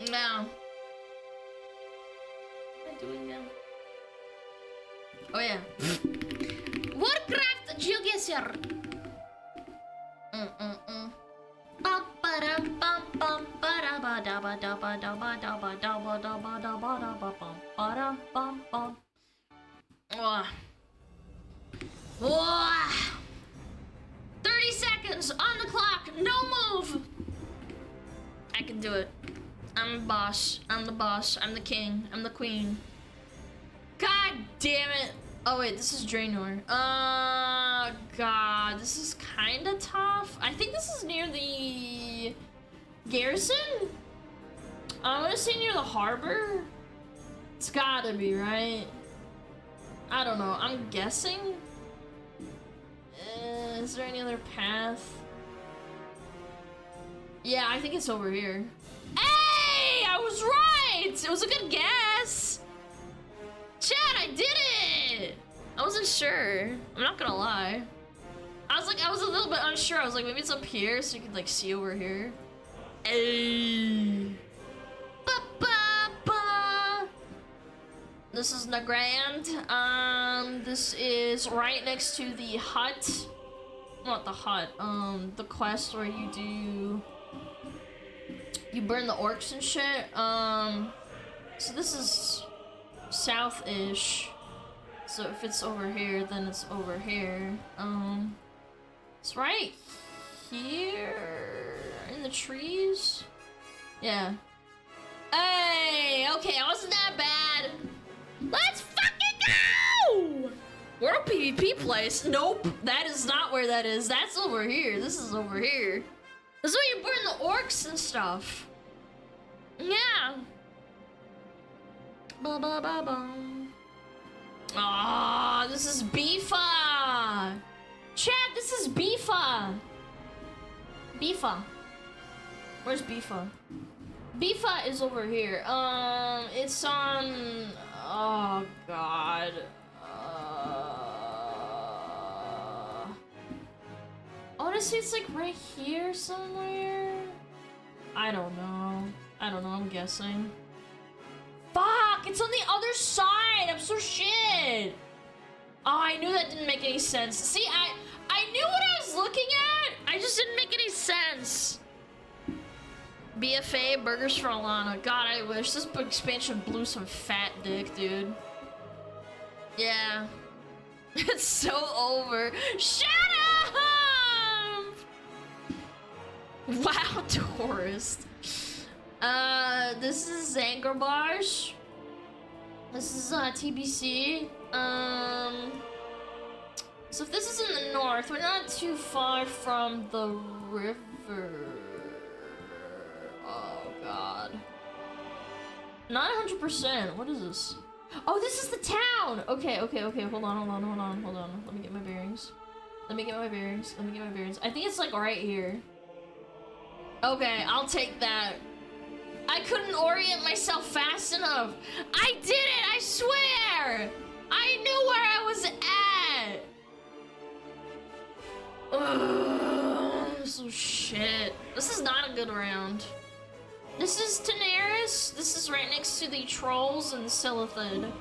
Now. What am I doing now? Oh yeah. Warcraft GeoGuessr. Oh. 30 seconds on the clock. No move. I can do it. I'm the boss. I'm the boss. I'm the king. I'm the queen. God damn it. Oh wait, this is Draenor. God, this is kind of tough. I think this is near the garrison. I'm gonna say near the harbor. It's gotta be, right? I don't know. I'm guessing. Is there any other path? Yeah, I think it's over here. Hey, I was right. It was a good guess. Chad, I did it! I wasn't sure. I'm not gonna lie. I was a little bit unsure. I was like, maybe it's up here so you could like see over here. Hey. Ba-ba-ba. This is Nagrand. This is right next to the hut. Not the hut. The quest where you burn the orcs and shit. So this is south-ish. So if it's over here, then it's over here. It's right here in the trees. Yeah. Hey, okay, I wasn't that bad. Let's fucking go! World PvP place? Nope, that is not where that is. That's over here. This is over here. This is where you burn the orcs and stuff. Yeah. Ba ba ba ba. Ah, this is Bifa. Chad, this is Bifa. Bifa. Where's Bifa? Bifa is over here. It's on. Oh God. Honestly, it's like right here somewhere. I don't know. I'm guessing. Fuck! It's on the other side! I'm so shit! Oh, I knew that didn't make any sense. See, I knew what I was looking at! I just didn't make any sense. BFA, burgers for Alana. God, I wish. This expansion blew some fat dick, dude. Yeah. It's so over. Shut up! Wow, tourist. This is Zangarbarsh. This is TBC. So if this is in the north, we're not too far from the river. Oh God. Not 100%. What is this? Oh, this is the town. Okay. Hold on. Let me get my bearings. I think it's like right here. Okay, I'll take that. I couldn't orient myself fast enough. I did it, I swear! I knew where I was at! Ugh, so shit. This is not a good round. This is Daenerys. This is right next to the trolls and Silithid.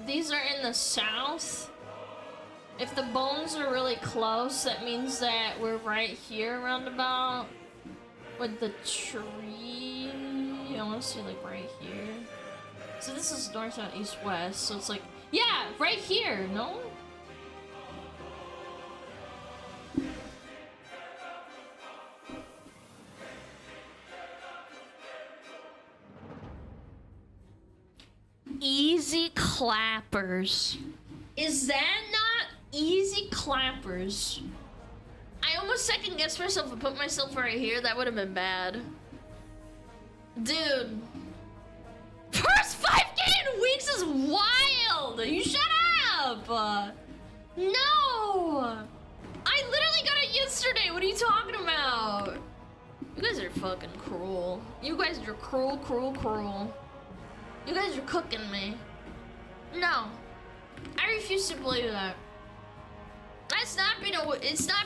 These are in the south. If the bones are really close, that means that we're right here roundabout with the tree. I want to see like right here. So this is north, south, east, west. So it's like, yeah, right here, no? Easy clappers. Is that not easy clappers? I almost second guessed myself and put myself right here. That would have been bad. Dude. First 5K in weeks is wild! You shut up! No! I literally got it yesterday. What are you talking about? You guys are fucking cruel. You guys are cruel, cruel, cruel. You guys are cooking me. No. I refuse to believe that. It's not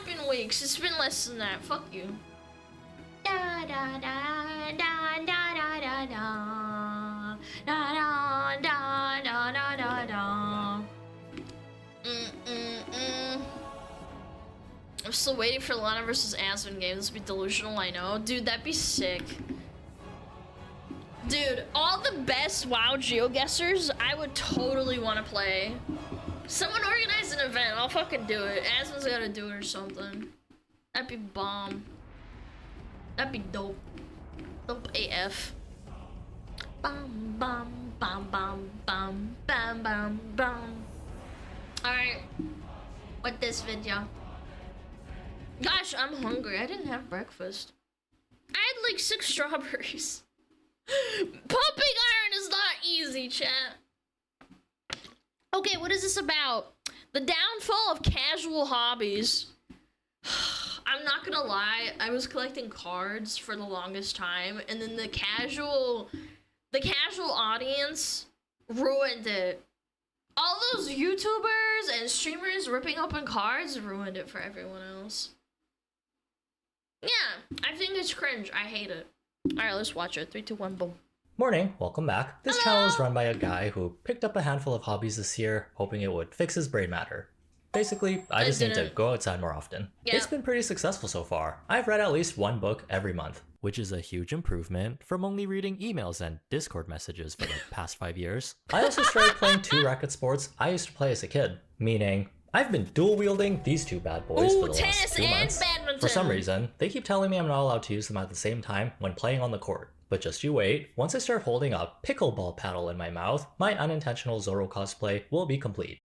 been weeks. It's been less than that. Fuck you. Da da da da da da da da da da da da da da. I'm still waiting for Alana versus Aspen game. This would be delusional, I know. Dude, that'd be sick. Dude, all the best WoW GeoGuessers, I would totally want to play. Someone organize an event, I'll fucking do it. Aspen's gotta do it or something. That'd be bomb. That'd be dope. Dope AF. Bum bum bum bum bum bum bum bum. Alright. What this video? Gosh, I'm hungry. I didn't have breakfast. I had like 6 strawberries. Pumping iron is not easy, chat. Okay, what is this about? The downfall of casual hobbies. I'm not gonna lie, I was collecting cards for the longest time, and then the casual audience ruined it. All those YouTubers and streamers ripping open cards ruined it for everyone else. Yeah, I think it's cringe. I hate it. Alright, let's watch it. 3, 2, 1, boom. Morning, welcome back. This channel is run by a guy who picked up a handful of hobbies this year, hoping it would fix his brain matter. Basically, I just need to go outside more often. Yeah. It's been pretty successful so far. I've read at least 1 book every month, which is a huge improvement from only reading emails and Discord messages for the past 5 years. I also started playing 2 racket sports I used to play as a kid, meaning I've been dual wielding these 2 bad boys for the last 2 months. Badminton. For some reason, they keep telling me I'm not allowed to use them at the same time when playing on the court. But just you wait, once I start holding a pickleball paddle in my mouth, my unintentional Zoro cosplay will be complete.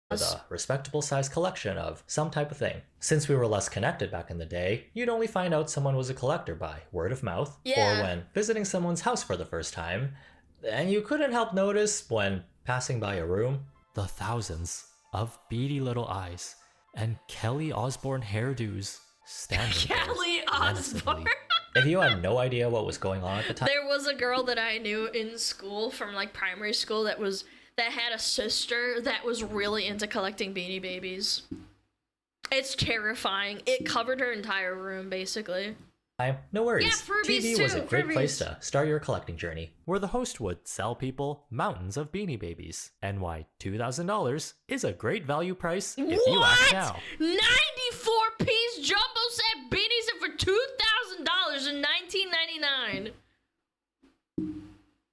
with a respectable sized collection of some type of thing. Since we were less connected back in the day, you'd only find out someone was a collector by word of mouth, or when visiting someone's house for the first time, and you couldn't help notice when passing by a room, the thousands of beady little eyes and Kelly Osbourne hairdos standing Kelly Osbourne. If you had no idea what was going on at the time, there was a girl that I knew in school from like primary school that had a sister that was really into collecting Beanie Babies. It's terrifying. It covered her entire room, basically. No worries. Yeah, Furbies TV too, was a great Furbies. place to start your collecting journey, where the host would sell people mountains of Beanie Babies, and why $2,000 is a great value price if you ask now. 94-piece jumbo set beanies are for $2,000 in 1999.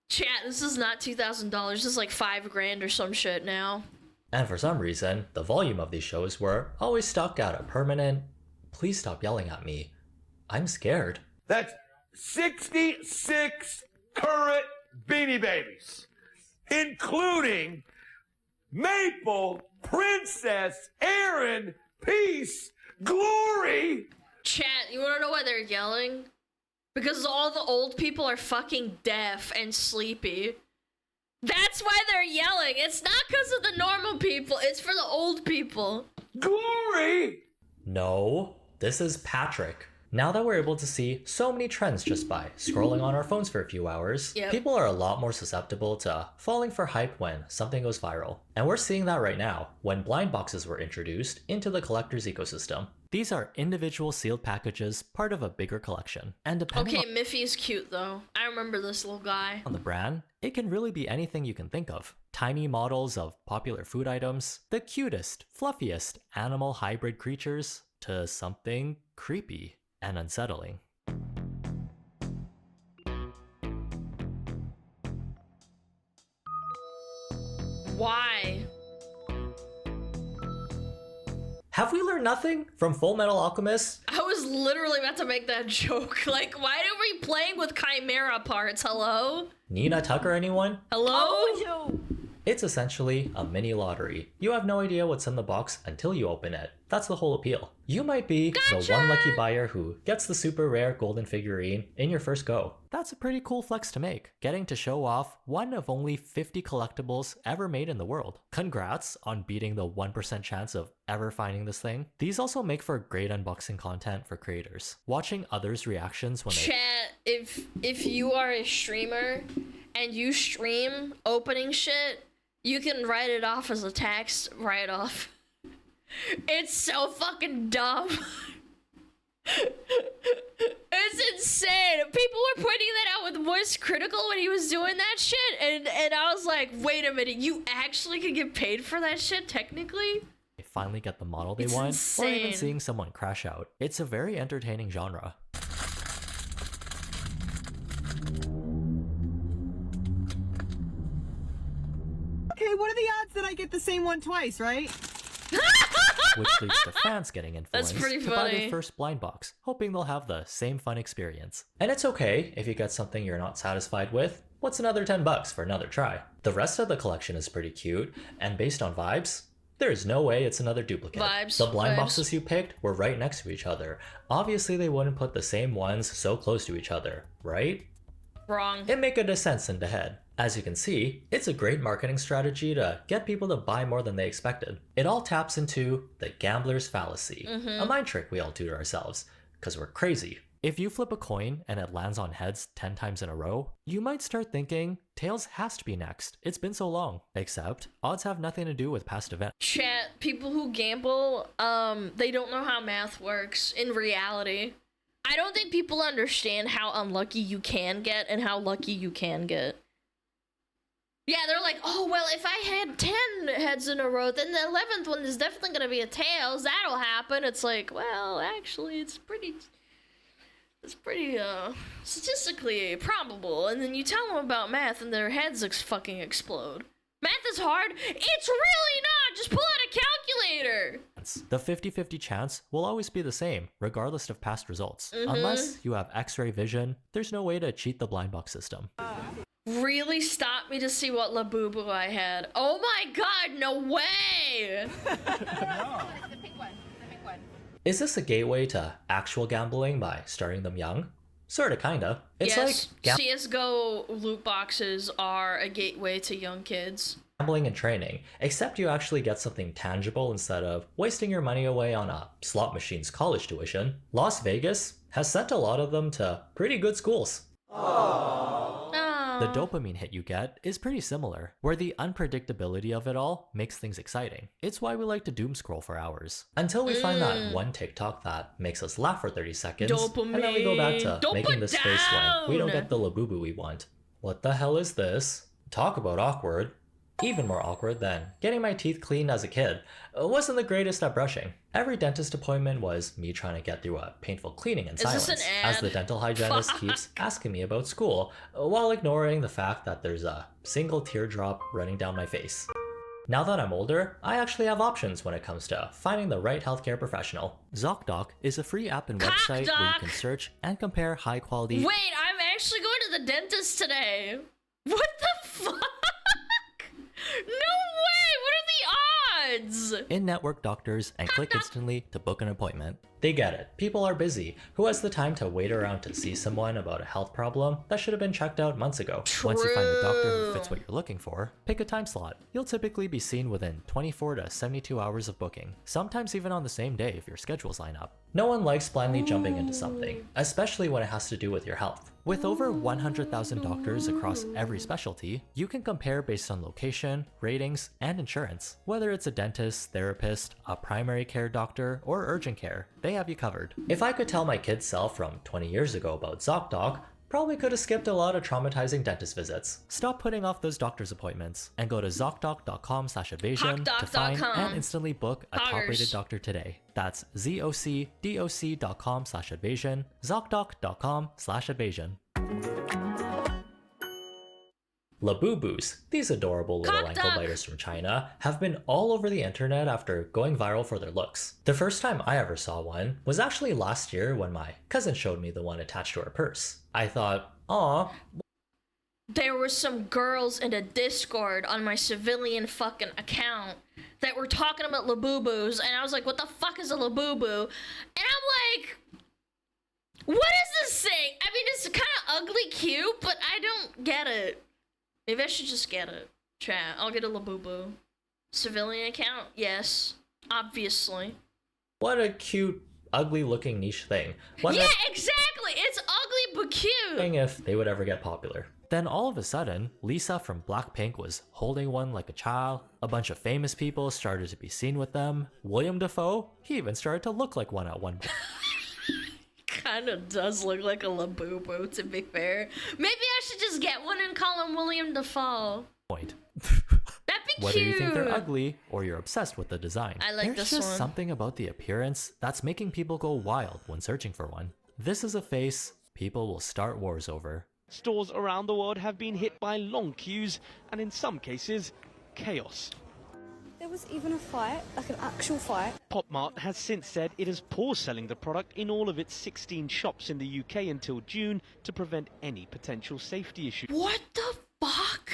Chat, this is not $2,000. This is like $5,000 or some shit now. And for some reason, the volume of these shows were always stuck at a permanent, please stop yelling at me, I'm scared. That's 66 current Beanie Babies, including Maple, Princess, Aaron, Peace, Glory. Chat, you wanna know why they're yelling? Because all the old people are fucking deaf and sleepy. That's why they're yelling. It's not because of the normal people, it's for the old people. Glory! No, this is Patrick. Now that we're able to see so many trends just by scrolling on our phones for a few hours, people are a lot more susceptible to falling for hype when something goes viral. And we're seeing that right now, when blind boxes were introduced into the collector's ecosystem. These are individual sealed packages, part of a bigger collection. And depending Okay, Miffy's cute though. I remember this little guy. on the brand, it can really be anything you can think of. Tiny models of popular food items, the cutest, fluffiest animal hybrid creatures, to something creepy and unsettling. Why? Have we learned nothing from Full Metal Alchemist? I was literally about to make that joke. Like, why are we playing with chimera parts? Hello? Nina Tucker, anyone? Hello? It's essentially a mini lottery. You have no idea what's in the box until you open it. That's the whole appeal. You might be the one lucky buyer who gets the super rare golden figurine in your first go. That's a pretty cool flex to make, getting to show off one of only 50 collectibles ever made in the world. Congrats on beating the 1% chance of ever finding this thing. These also make for great unboxing content for creators. Watching others' reactions when they— Chat, if you are a streamer and you stream opening shit, you can write it off as a tax write-off. It's so fucking dumb. It's insane. People were pointing that out with Moist Critical when he was doing that shit, and I was like, wait a minute, you actually could get paid for that shit technically? they finally get the model they want, or even seeing someone crash out. It's a very entertaining genre. Okay, what are the odds that I get the same one twice, right? Which leads to fans getting influenced pretty to buy funny. their first blind box, hoping they'll have the same fun experience. And it's okay if you get something you're not satisfied with. What's another $10 for another try? The rest of the collection is pretty cute, and based on vibes, there is no way it's another duplicate. The blind boxes you picked were right next to each other. Obviously they wouldn't put the same ones so close to each other, right? Wrong. It make a sense in the head. As you can see, it's a great marketing strategy to get people to buy more than they expected. It all taps into the gambler's fallacy, a mind trick we all do to ourselves, because we're crazy. If you flip a coin and it lands on heads 10 times in a row, you might start thinking, tails has to be next. It's been so long. Except, odds have nothing to do with past events. Chat, people who gamble, they don't know how math works in reality. I don't think people understand how unlucky you can get and how lucky you can get. Yeah, they're like, oh, well, if I had 10 heads in a row, then the 11th one is definitely going to be a tails. That'll happen. It's like, well, actually, it's pretty statistically probable. And then you tell them about math and their heads fucking explode. Math is hard. It's really not. Just pull out a calculator. The 50-50 chance will always be the same, regardless of past results. Unless you have X-ray vision, there's no way to cheat the blind box system. really stopped me to see what Labubu I had. Oh my god, no way! Is this a gateway to actual gambling by starting them young? Sorta, kinda. It's Yes, like CSGO loot boxes are a gateway to young kids. gambling and training, except you actually get something tangible instead of wasting your money away on a slot machine's college tuition. Las Vegas has sent a lot of them to pretty good schools. The dopamine hit you get is pretty similar, where the unpredictability of it all makes things exciting. It's why we like to doom scroll for hours. Until we find that one TikTok that makes us laugh for 30 seconds, and then we go back to making this face when we don't get the Labubu we want. What the hell is this? Talk about awkward. Even more awkward than getting my teeth cleaned as a kid. Wasn't the greatest at brushing. Every dentist appointment was me trying to get through a painful cleaning in silence, as the dental hygienist keeps asking me about school, while ignoring the fact that there's a single teardrop running down my face. Now that I'm older, I actually have options when it comes to finding the right healthcare professional. ZocDoc is a free app and website where you can search and compare high quality. Wait, I'm actually going to the dentist today. What the fuck? No way! What are the odds? In-network doctors and click instantly to book an appointment. They get it. People are busy. Who has the time to wait around to see someone about a health problem that should have been checked out months ago? Once you find a doctor who fits what you're looking for, pick a time slot. You'll typically be seen within 24 to 72 hours of booking, sometimes even on the same day if your schedules line up. No one likes blindly jumping into something, especially when it has to do with your health. With over 100,000 doctors across every specialty, you can compare based on location, ratings, and insurance. Whether it's a dentist, therapist, a primary care doctor, or urgent care, they have you covered. If I could tell my kid's self from 20 years ago about ZocDoc, probably could have skipped a lot of traumatizing dentist visits. Stop putting off those doctor's appointments and go to ZocDoc.com/evasion to find and instantly book a top-rated doctor today. That's ZocDoc.com/evasion, ZocDoc.com/evasion. Labubus, these adorable little ankle biters from China, have been all over the internet after going viral for their looks. The first time I ever saw one was actually last year when my cousin showed me the one attached to her purse. I thought, aw. There were some girls in a Discord on my civilian fucking account that were talking about Labubus, and I was like, what the fuck is a Labubu? And I'm like, what is this thing? I mean, it's kind of ugly cute, but I don't get it. Maybe I should just get it. Chat, I'll get a Labubu. Civilian account? Yes. Obviously. What a cute, ugly looking niche thing. Yeah, exactly! It's ugly but cute! If they would ever get popular. Then all of a sudden, Lisa from Blackpink was holding one like a child. A bunch of famous people started to be seen with them. William Dafoe, he even started to look like one at one point. Kinda does look like a Labubu, to be fair. Maybe I should just get one and call him William Dafoe. That'd be Whether cute. you think they're ugly or you're obsessed with the design, I like there's this just one. something about the appearance that's making people go wild when searching for one. This is a face people will start wars over. Stores around the world have been hit by long queues and in some cases, chaos. There was even a fight, like an actual fight. PopMart has since said it has paused selling the product in all of its 16 shops in the UK until June to prevent any potential safety issues. What the fuck?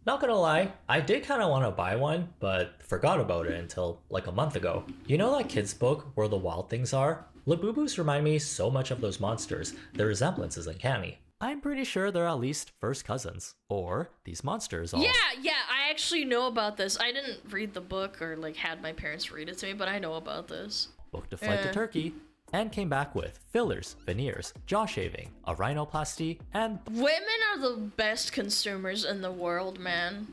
Not gonna lie, I did kind of want to buy one, but forgot about it until like a month ago. You know that kid's book, Where the Wild Things Are? Labubus remind me so much of those monsters, their resemblance is uncanny. I'm pretty sure they're at least first cousins. Or these monsters all... Yeah, I actually know about this. I didn't read the book or like had my parents read it to me, but I know about this. booked a flight to Turkey, and came back with fillers, veneers, jaw shaving, a rhinoplasty, and... Women are the best consumers in the world, man.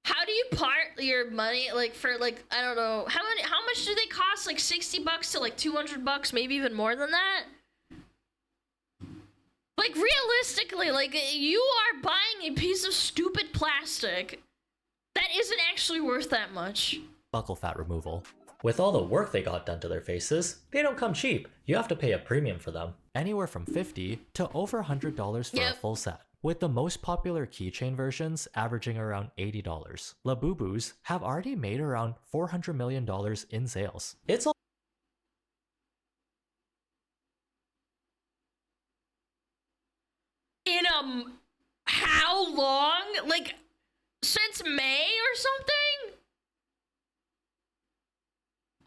How do you part your money, like, for, like, I don't know, how much do they cost? Like, $60 to, like, $200, maybe even more than that? Like, realistically, like, you are buying a piece of stupid plastic that isn't actually worth that much. Buccal fat removal. With all the work they got done to their faces, they don't come cheap. You have to pay a premium for them. Anywhere from $50 to over $100 for a full set. With the most popular keychain versions averaging around $80. Labubus have already made around $400 million in sales. It's all In how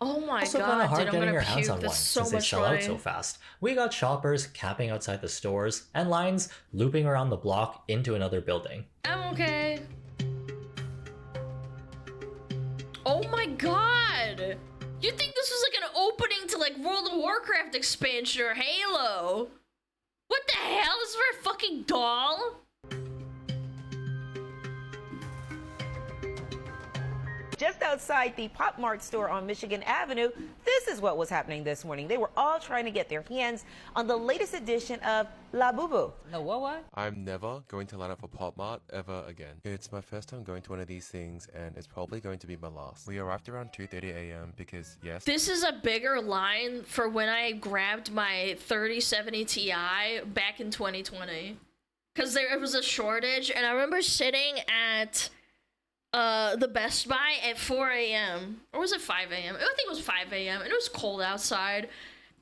Oh my Also god, kind of hard dude, I'm getting gonna your hands puke. on one That's so since they much sell money. out so fast. We got shoppers camping outside the stores and lines looping around the block into another building. I'm okay. Oh my god! You think this was like an opening to like World of Warcraft expansion or Halo? What the hell? Is there a fucking doll? Just outside the Pop Mart store on Michigan Avenue, this is what was happening this morning. They were all trying to get their hands on the latest edition of La Boo Boo. No, what? I'm never going to line up for Pop Mart ever again. It's my first time going to one of these things, and it's probably going to be my last. We arrived around 2:30 a.m. because, yes... This is a bigger line for when I grabbed my 3070 Ti back in 2020. Because there was a shortage, and I remember sitting at... the Best Buy at 4 a.m. Or was it 5 a.m.? I think it was 5 a.m. and it was cold outside.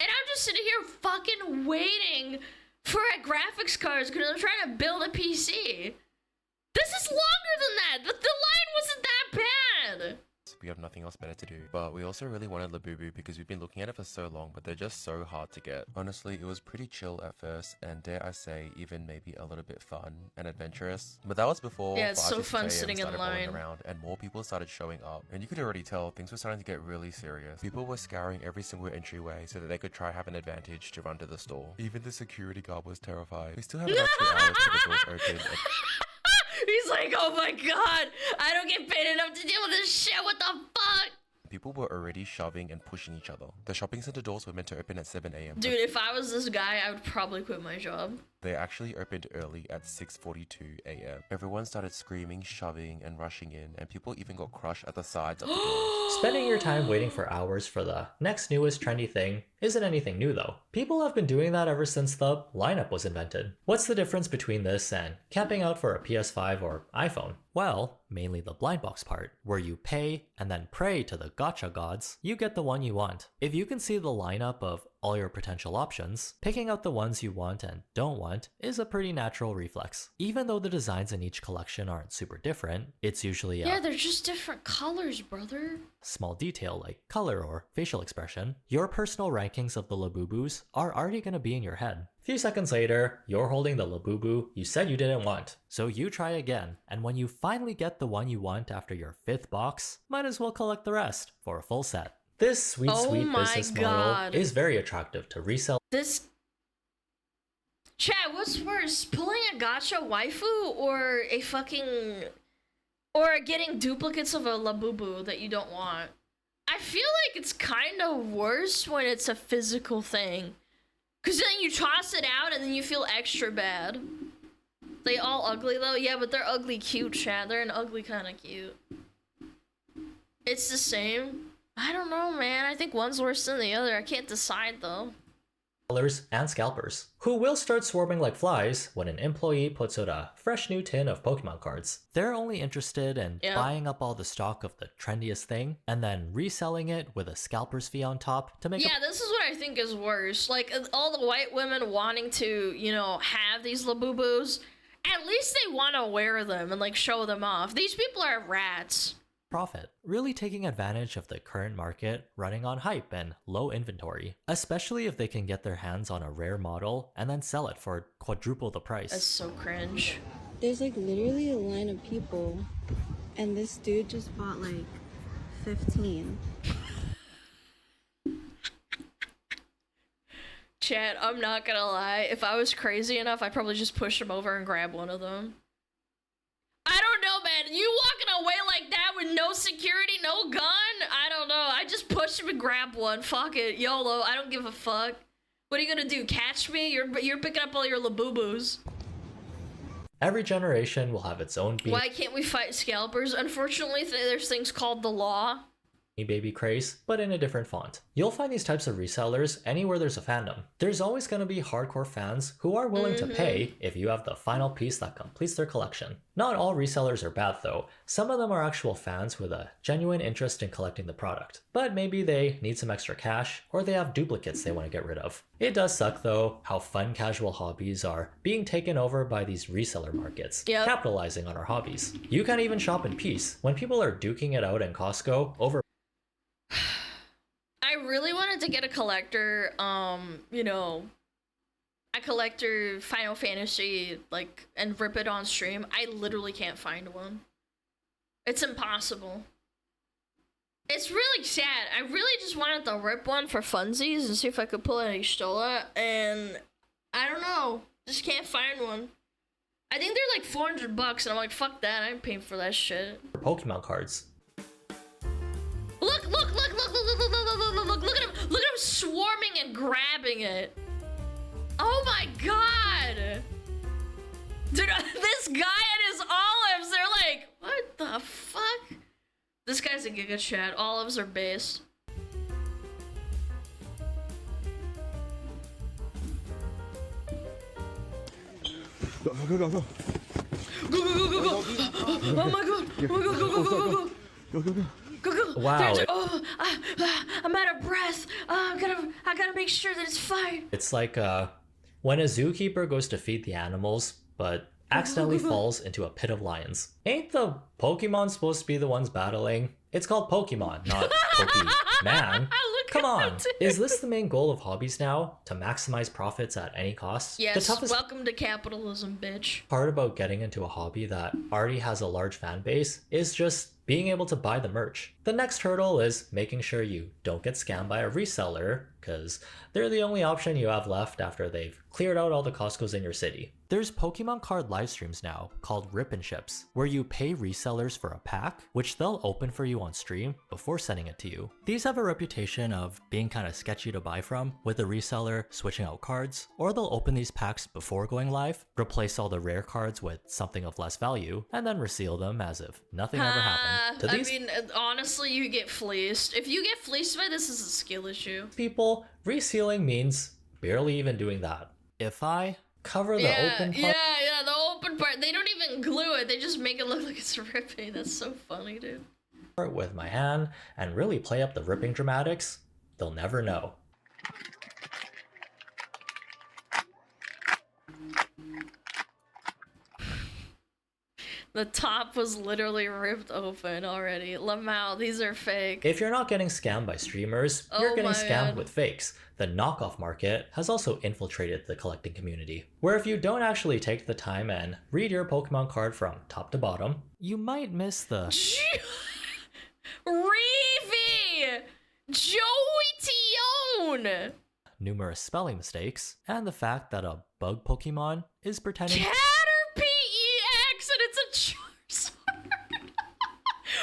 And I'm just sitting here fucking waiting for a graphics cards because I'm trying to build a PC. This is longer than that. The line wasn't that bad. We have nothing else better to do. But we also really wanted Labubu because we've been looking at it for so long, but they're just so hard to get. Honestly, it was pretty chill at first, and dare I say, even maybe a little bit fun and adventurous. But that was before Yeah, it's 5 so to 6 fun a.m. sitting in started rolling line. around, and more people started showing up. And you could already tell things were starting to get really serious. People were scouring every single entryway so that they could try have an advantage to run to the store. Even the security guard was terrified. We still have about 2 hours till the doors open. He's like, oh my god, I don't get paid enough to deal with this shit, what the fuck? People were already shoving and pushing each other. The shopping center doors were meant to open at 7 a.m. Dude, if I was this guy, I would probably quit my job. They actually opened early at 6:42 a.m. Everyone started screaming, shoving, and rushing in, and people even got crushed at the sides of the doors. Spending your time waiting for hours for the next newest trendy thing isn't anything new though. People have been doing that ever since the lineup was invented. What's the difference between this and camping out for a PS5 or iPhone? Well, mainly the blind box part, where you pay and then pray to the gacha gods, you get the one you want. If you can see the lineup of all your potential options, picking out the ones you want and don't want is a pretty natural reflex. Even though the designs in each collection aren't super different, it's usually Yeah, they're just different colors, brother. small detail like color or facial expression. Your personal rankings of the Labubus are already going to be in your head. A few seconds later, you're holding the Labubu you said you didn't want. So you try again, and when you finally get the one you want after your 5th box, might as well collect the rest for a full set. This sweet business model is very attractive to resell. This... Chat, what's worse? Pulling a gacha waifu or a fucking... Or getting duplicates of a Labubu that you don't want? I feel like it's kind of worse when it's a physical thing. Because then you toss it out and then you feel extra bad. They all ugly though? Yeah, but they're ugly cute, chat. They're an ugly kind of cute. It's the same. I don't know, man. I think one's worse than the other. I can't decide though. And scalpers, who will start swarming like flies when an employee puts out a fresh new tin of Pokemon cards. They're only interested in buying up all the stock of the trendiest thing and then reselling it with a scalper's fee on top to make this is what I think is worse. Like, all the white women wanting to, you know, have these Labubus, at least they want to wear them and, like, show them off. These people are rats. profit, really taking advantage of the current market running on hype and low inventory, especially if they can get their hands on a rare model and then sell it for quadruple the price. That's so cringe. There's like literally a line of people, and this dude just bought like 15. Chat, I'm not gonna lie. If I was crazy enough, I'd probably just push him over and grab one of them. I don't know, man. You walking away like that with no security, no gun? I don't know. I just push him and grab one. Fuck it. YOLO. I don't give a fuck. What are you gonna do? Catch me? You're picking up all your Labubus. Every generation will have its own Why can't we fight scalpers? Unfortunately, there's things called the law. baby craze, but in a different font. You'll find these types of resellers anywhere there's a fandom. There's always going to be hardcore fans who are willing to pay if you have the final piece that completes their collection. Not all resellers are bad though. Some of them are actual fans with a genuine interest in collecting the product. But maybe they need some extra cash, or they have duplicates they want to get rid of. It does suck though, how fun casual hobbies are being taken over by these reseller markets, capitalizing on our hobbies. You can't even shop in peace when people are duking it out in Costco over really wanted to get a collector, you know, a collector Final Fantasy, like, and rip it on stream. I literally can't find one. It's impossible. It's really sad. I really just wanted to rip one for funsies and see if I could pull any Stola, and I don't know. Just can't find one. I think they're like $400 and I'm like, fuck that, I ain't paying for that shit. Pokemon cards. Look at him! Look at him swarming and grabbing it. Oh my god! Dude, this guy and his olives, they're like, what the fuck? This guy's a Giga Chat. Olives are based. Go. Go. Oh my god! Oh my god! Go. Wow. I'm out of breath. I gotta make sure that it's fine. It's like when a zookeeper goes to feed the animals, but accidentally falls into a pit of lions. Ain't the Pokemon supposed to be the ones battling? It's called Pokemon, not Pokemon. Come on. Is this the main goal of hobbies now? To maximize profits at any cost? Yes, the toughest welcome to capitalism, bitch. part about getting into a hobby that already has a large fan base is just being able to buy the merch. The next hurdle is making sure you don't get scammed by a reseller, because they're the only option you have left after they've cleared out all the Costcos in your city. There's Pokemon card live streams now called Rip and Ships, where you pay resellers for a pack, which they'll open for you on stream before sending it to you. These have a reputation of being kind of sketchy to buy from, with the reseller switching out cards, or they'll open these packs before going live, replace all the rare cards with something of less value, and then reseal them as if nothing ever happened. To these I mean, honestly, you get fleeced. If you get fleeced by this, is a skill issue. people, resealing means barely even doing that. If I cover the open part, Yeah, the open part. They don't even glue it. They just make it look like it's ripping. That's so funny, dude. with my hand and really play up the ripping dramatics, they'll never know. The top was literally ripped open already. Lamau, these are fake. If you're not getting scammed by streamers, you're getting scammed with fakes. The knockoff market has also infiltrated the collecting community, where if you don't actually take the time and read your Pokemon card from top to bottom, you might miss the Reevee! Joey Tion! numerous spelling mistakes, and the fact that a bug Pokemon is pretending Caterpie-EX and it's a Charizard!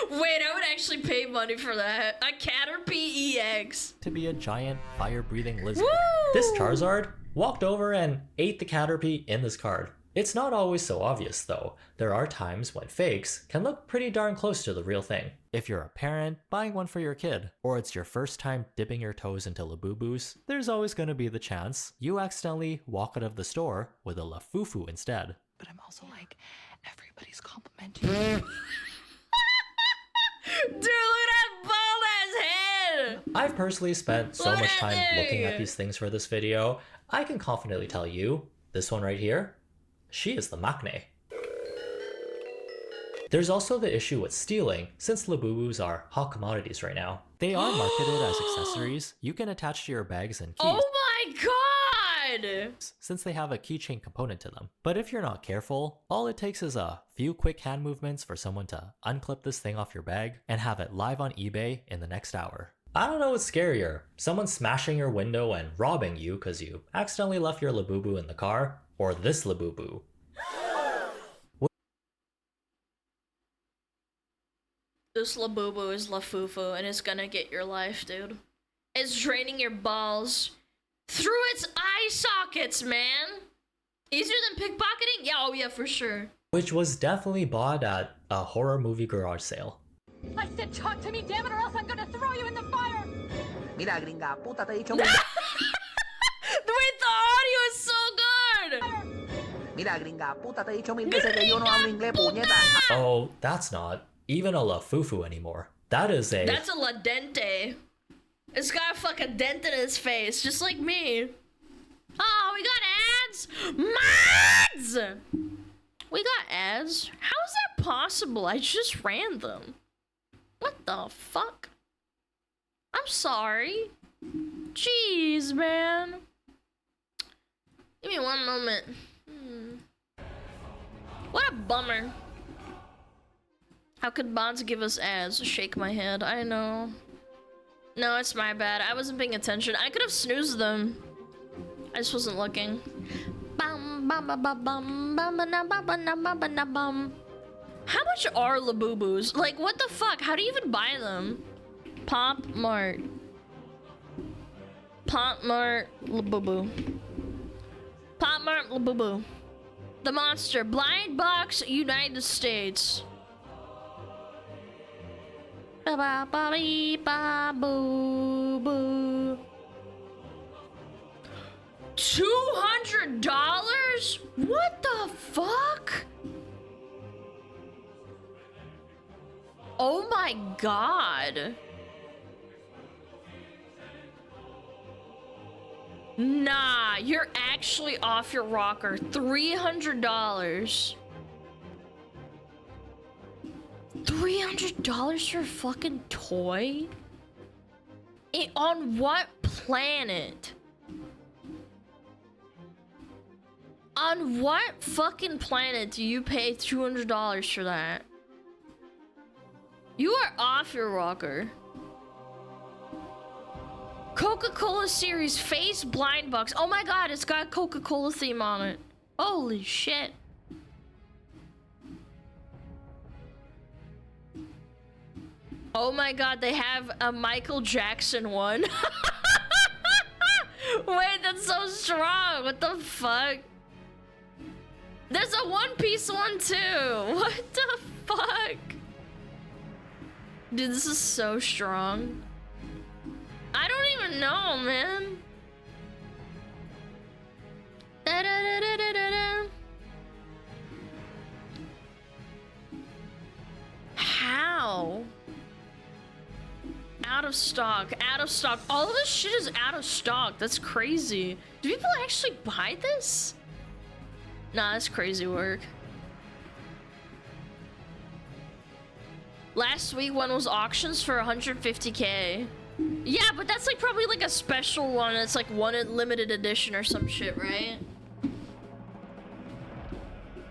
Wait, I would actually pay money for that. A Caterpie-EX. to be a giant fire-breathing lizard. Woo! This Charizard walked over and ate the Caterpie in this card. It's not always so obvious though. There are times when fakes can look pretty darn close to the real thing. If you're a parent buying one for your kid, or it's your first time dipping your toes into Labubus, there's always going to be the chance you accidentally walk out of the store with a Lafufu instead. But I'm also like, everybody's complimenting me. Dude, look at that bald ass head! I've personally spent so much time looking at these things for this video, I can confidently tell you, this one right here, she is the Maknae. There's also the issue with stealing, since Labubus are hot commodities right now. They are marketed as accessories you can attach to your bags and keys. Oh my god! Since they have a keychain component to them. But if you're not careful, all it takes is a few quick hand movements for someone to unclip this thing off your bag and have it live on eBay in the next hour. I don't know what's scarier, someone smashing your window and robbing you because you accidentally left your Labubu in the car, or this Labubu. This Labubu is Lafufu and it's gonna get your life, dude. It's draining your balls through its eye sockets, man. Easier than pickpocketing? Yeah, oh yeah, for sure. Which was definitely bought at a horror movie garage sale. I said talk to me, damn it, or else I'm gonna throw you in the fire! Mira, gringa, puta, te he dicho Wait, the audio is so good! Mira, gringa, puta, te he dicho mil veces que yo no hablo inglés, puñeta. Oh, that's not even a Lafufu anymore. That's a La Dente. It's got a fucking dent in his face, just like me. Oh, we got ads! Mods! We got ads? How is that possible? I just ran them. What the fuck? I'm sorry. Jeez, man. Give me one moment. What a bummer. How could bots give us ads? Shake my head. I know. No, it's my bad. I wasn't paying attention. I could have snoozed them. I just wasn't looking. Bum, bum, bum, bum, bum, bum, bum, bum, bum, bum, bum. How much are Labubus? Like, what the fuck? How do you even buy them? Pop Mart. Pop Mart Labubu. Pop Mart Labubu. The monster. Blind Box, United States. Ba ba ba bee ba boo boo. $200? What the fuck? Oh my god. Nah, you're actually off your rocker. $300. $300 for a fucking toy? On what planet? On what fucking planet do you pay $200 for that? You are off your rocker. Coca-Cola series face blind box. Oh my god, it's got Coca-Cola theme on it. Holy shit. Oh my god, they have a Michael Jackson one. Wait, that's so strong. What the fuck? There's a One Piece one too. What the fuck? Dude, this is so strong. I don't even know, man. Da, da, da, da, da, da, da. How? Out of stock. Out of stock. All of this shit is out of stock. That's crazy. Do people actually buy this? Nah, that's crazy work. Last week one was auctions for 150K. Yeah, but that's like probably like a special one. It's like one limited edition or some shit, right?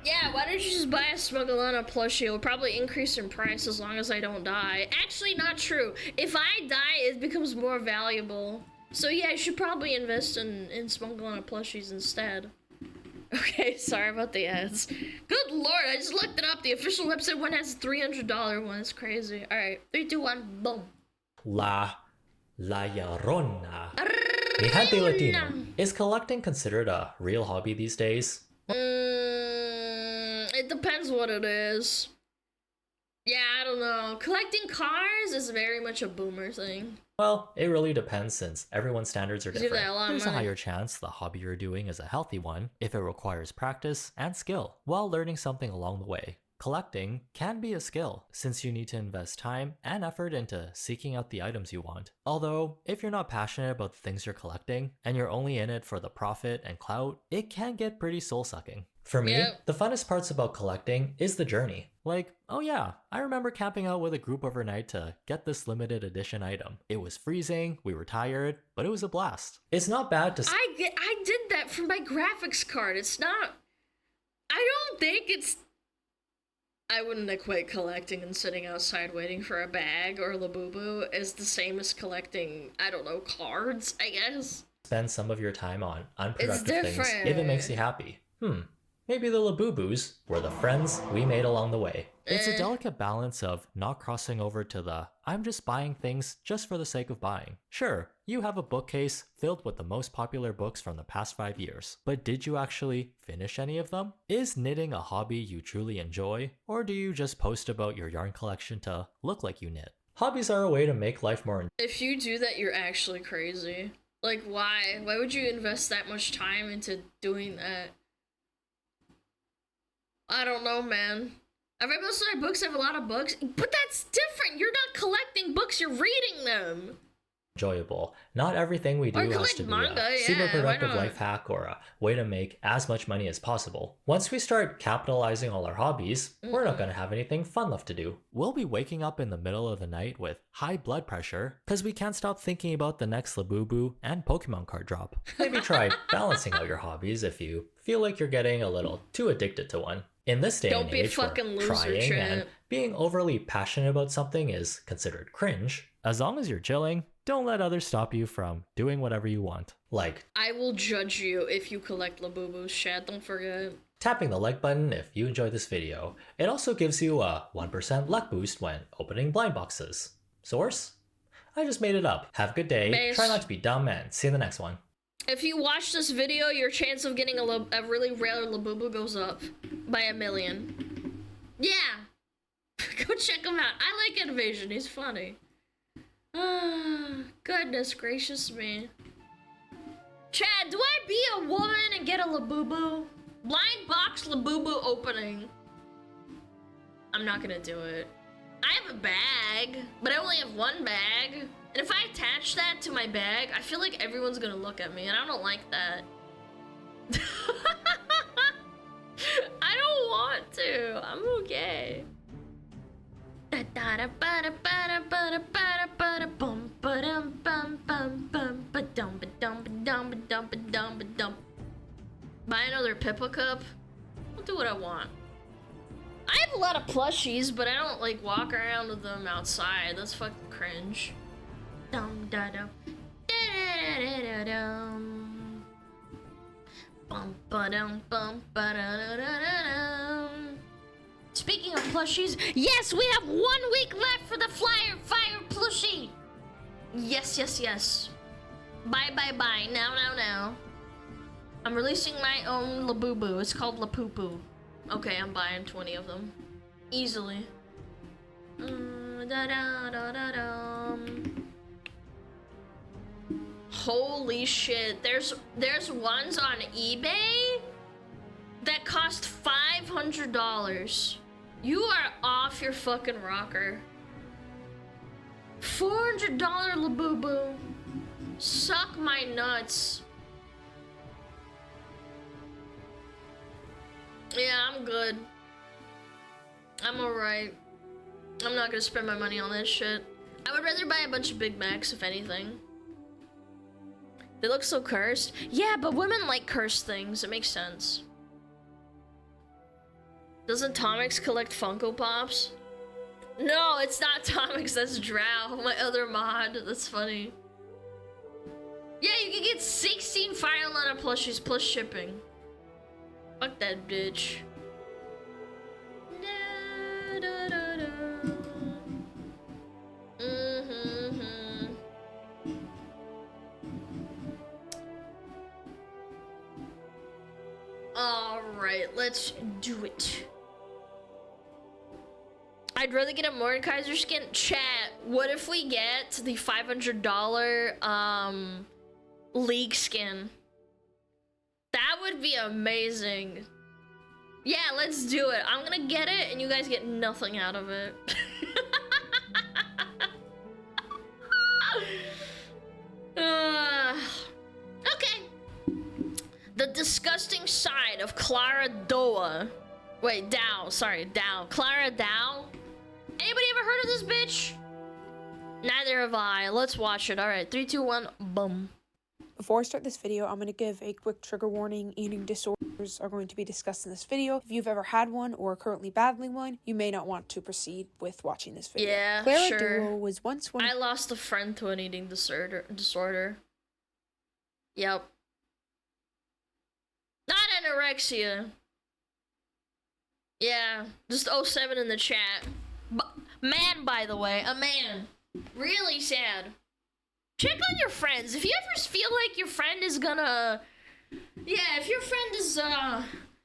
Yeah, why don't you just buy a SmugAlana plushie? It'll probably increase in price as long as I don't die. Actually, not true. If I die, it becomes more valuable. So yeah, I should probably invest in SmugAlana plushies instead. Okay, sorry about the ads. Good lord, I just looked it up. The official website one has a $300 one. It's crazy. Alright, 3, 2, 1, boom. La Llorona. Mi gente Latino. Is collecting considered a real hobby these days? It depends what it is. Yeah, I don't know. Collecting cars is very much a boomer thing. Well, it really depends since everyone's standards are different. There's a money. higher chance the hobby you're doing is a healthy one if it requires practice and skill while learning something along the way. Collecting can be a skill since you need to invest time and effort into seeking out the items you want. Although, if you're not passionate about the things you're collecting and you're only in it for the profit and clout, it can get pretty soul-sucking. For me, the funnest parts about collecting is the journey. Like, oh yeah, I remember camping out with a group overnight to get this limited edition item. It was freezing, we were tired, but it was a blast. It's not bad to I did that for my graphics card. It's not... I don't think it's... I wouldn't equate collecting and sitting outside waiting for a bag or Labubu as the same as collecting, I don't know, cards, I guess. spend some of your time on unproductive things if it makes you happy. Maybe the Labubus were the friends we made along the way. It's a delicate balance of not crossing over to the I'm just buying things just for the sake of buying. Sure, you have a bookcase filled with the most popular books from the past 5 years, but did you actually finish any of them? Is knitting a hobby you truly enjoy, or do you just post about your yarn collection to look like you knit? Hobbies are a way to make life more. If you do that, you're actually crazy. Like, why? Why would you invest that much time into doing that? I don't know, man. I read most of my books, I have a lot of books, but that's different. You're not collecting books, you're reading them. enjoyable. Not everything we do has to be a super productive life hack or a way to make as much money as possible. Once we start capitalizing all our hobbies, we're not going to have anything fun left to do. We'll be waking up in the middle of the night with high blood pressure because we can't stop thinking about the next Labubu and Pokemon card drop. Maybe try balancing out your hobbies if you feel like you're getting a little too addicted to one. In this day and age, where trying and being overly passionate about something is considered cringe, as long as you're chilling, don't let others stop you from doing whatever you want. Like, I will judge you if you collect Labubus, chat, don't forget. Tapping the like button if you enjoyed this video. It also gives you a 1% luck boost when opening blind boxes. Source? I just made it up. Have a good day, try not to be dumb, and see you in the next one. If you watch this video, your chance of getting a really rare Labubu goes up by 1,000,000. Yeah! Go check him out. I like Invasion, he's funny. Goodness gracious me. Chad, do I be a woman and get a Labubu? Blind box Labubu opening. I'm not gonna do it. I have a bag, but I only have one bag. And if I attach that to my bag, I feel like everyone's gonna look at me, and I don't like that. I don't want to. I'm okay. Buy another Pippa cup? I'll do what I want. I have a lot of plushies, but I don't like walk around with them outside. That's fucking cringe. Dum da dum. Da da da dum. Bum ba dum bum ba da da da da. Speaking of plushies, yes, we have 1 week left for the fire plushie. Yes, yes, yes. Bye, bye, bye. Now, now, now. I'm releasing my own Labubu. It's called Lapupu. Okay, I'm buying 20 of them. Easily. Da da da da dum. Holy shit. There's ones on eBay that cost $500. You are off your fucking rocker. $400 Labubu. Suck my nuts. Yeah, I'm good. I'm alright. I'm not gonna spend my money on this shit. I would rather buy a bunch of Big Macs, if anything. They look so cursed. Yeah, but women like cursed things. It makes sense. Doesn't Tomix collect Funko Pops? No, it's not Tomix, that's Drow, my other mod. That's funny. Yeah, you can get 16 YAPPIN plushies plus shipping. Fuck that bitch. Da, da, da, da. Alright, let's do it. I'd rather get a Mordekaiser skin. Chat, what if we get the $500 League skin? That would be amazing. Yeah, let's do it. I'm gonna get it and you guys get nothing out of it. Okay. The disgusting side of Clara Doa. Wait, Dow. Sorry, Dow. Clara Dow? Anybody ever heard of this bitch? Neither have I. Let's watch it. Alright, 3, 2, 1, boom. Before I start this video, I'm going to give a quick trigger warning. Eating disorders are going to be discussed in this video. If you've ever had one or are currently battling one, you may not want to proceed with watching this video. Yeah, Clara sure. Duo was once one. I lost a friend to an eating disorder. Yep. Not anorexia. Yeah, just 07 in the chat. Man, by the way, a man. Really sad. Check on your friends. If you ever feel like your friend is gonna... Yeah, if your friend is,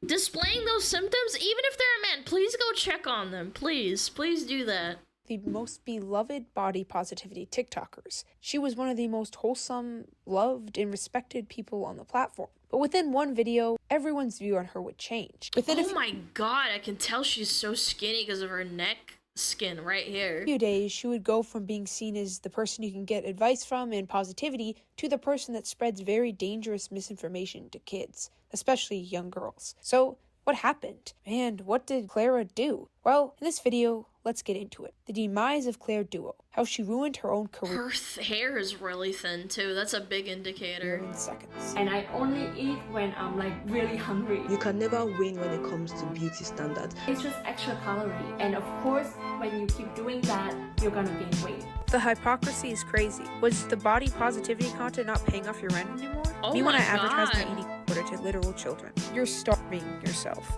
displaying those symptoms, even if they're a man, please go check on them. Please. Please do that. The most beloved body positivity TikTokers. She was one of the most wholesome, loved, and respected people on the platform. But within one video, everyone's view on her would change. Oh my god, I can tell she's so skinny because of her neck skin right here. Few days, she would go from being seen as the person you can get advice from and positivity to the person that spreads very dangerous misinformation to kids, especially young girls. So, what happened? And what did Clara do? Well, in this video, let's get into it. The demise of Claire Duo. How she ruined her own career. Her hair is really thin too. That's a big indicator. In seconds. And I only eat when I'm like really hungry. You can never win when it comes to beauty standards. It's just extra calorie. And of course, when you keep doing that, you're gonna gain weight. The hypocrisy is crazy. Was the body positivity content not paying off your rent anymore? Oh Me when I my advertise God. my eating disorder to literal children. You're starving yourself.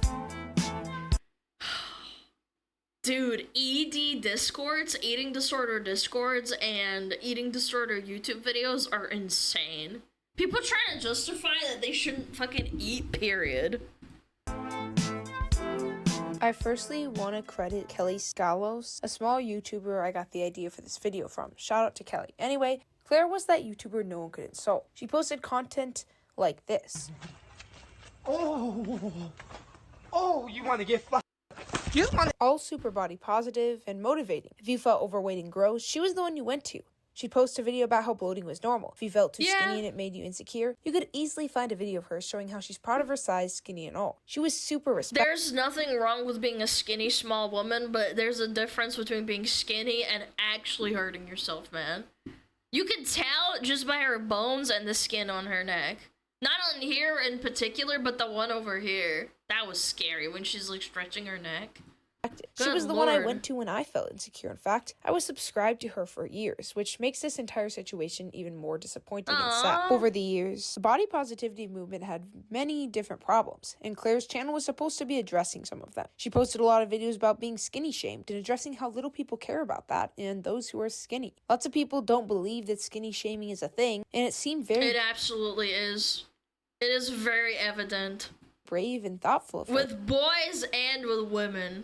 Dude, ED discords, eating disorder discords, and eating disorder YouTube videos are insane. People trying to justify that they shouldn't fucking eat, period. I firstly want to credit Kelly Scalos, a small YouTuber I got the idea for this video from. Shout out to Kelly. Anyway, Claire was that YouTuber no one could insult. She posted content like this. Oh, you want to get fucked? All super body positive and motivating. If you felt overweight and gross, she was the one you went to. She'd post a video about how bloating was normal. If you felt too skinny and it made you insecure, you could easily find a video of her showing how she's proud of her size, skinny and all. She was super respectful. There's nothing wrong with being a skinny, small woman, but there's a difference between being skinny and actually hurting yourself, man. You can tell just by her bones and the skin on her neck. Not on here in particular, but the one over here. That was scary when she's like stretching her neck. She was the one I went to when I felt insecure. In fact, I was subscribed to her for years, which makes this entire situation even more disappointing and sad. Over the years, the body positivity movement had many different problems, and Claire's channel was supposed to be addressing some of them. She posted a lot of videos about being skinny shamed and addressing how little people care about that and those who are skinny. Lots of people don't believe that skinny shaming is a thing, and it seemed very... It absolutely is. It is very evident. Brave and thoughtful of her. With boys and with women.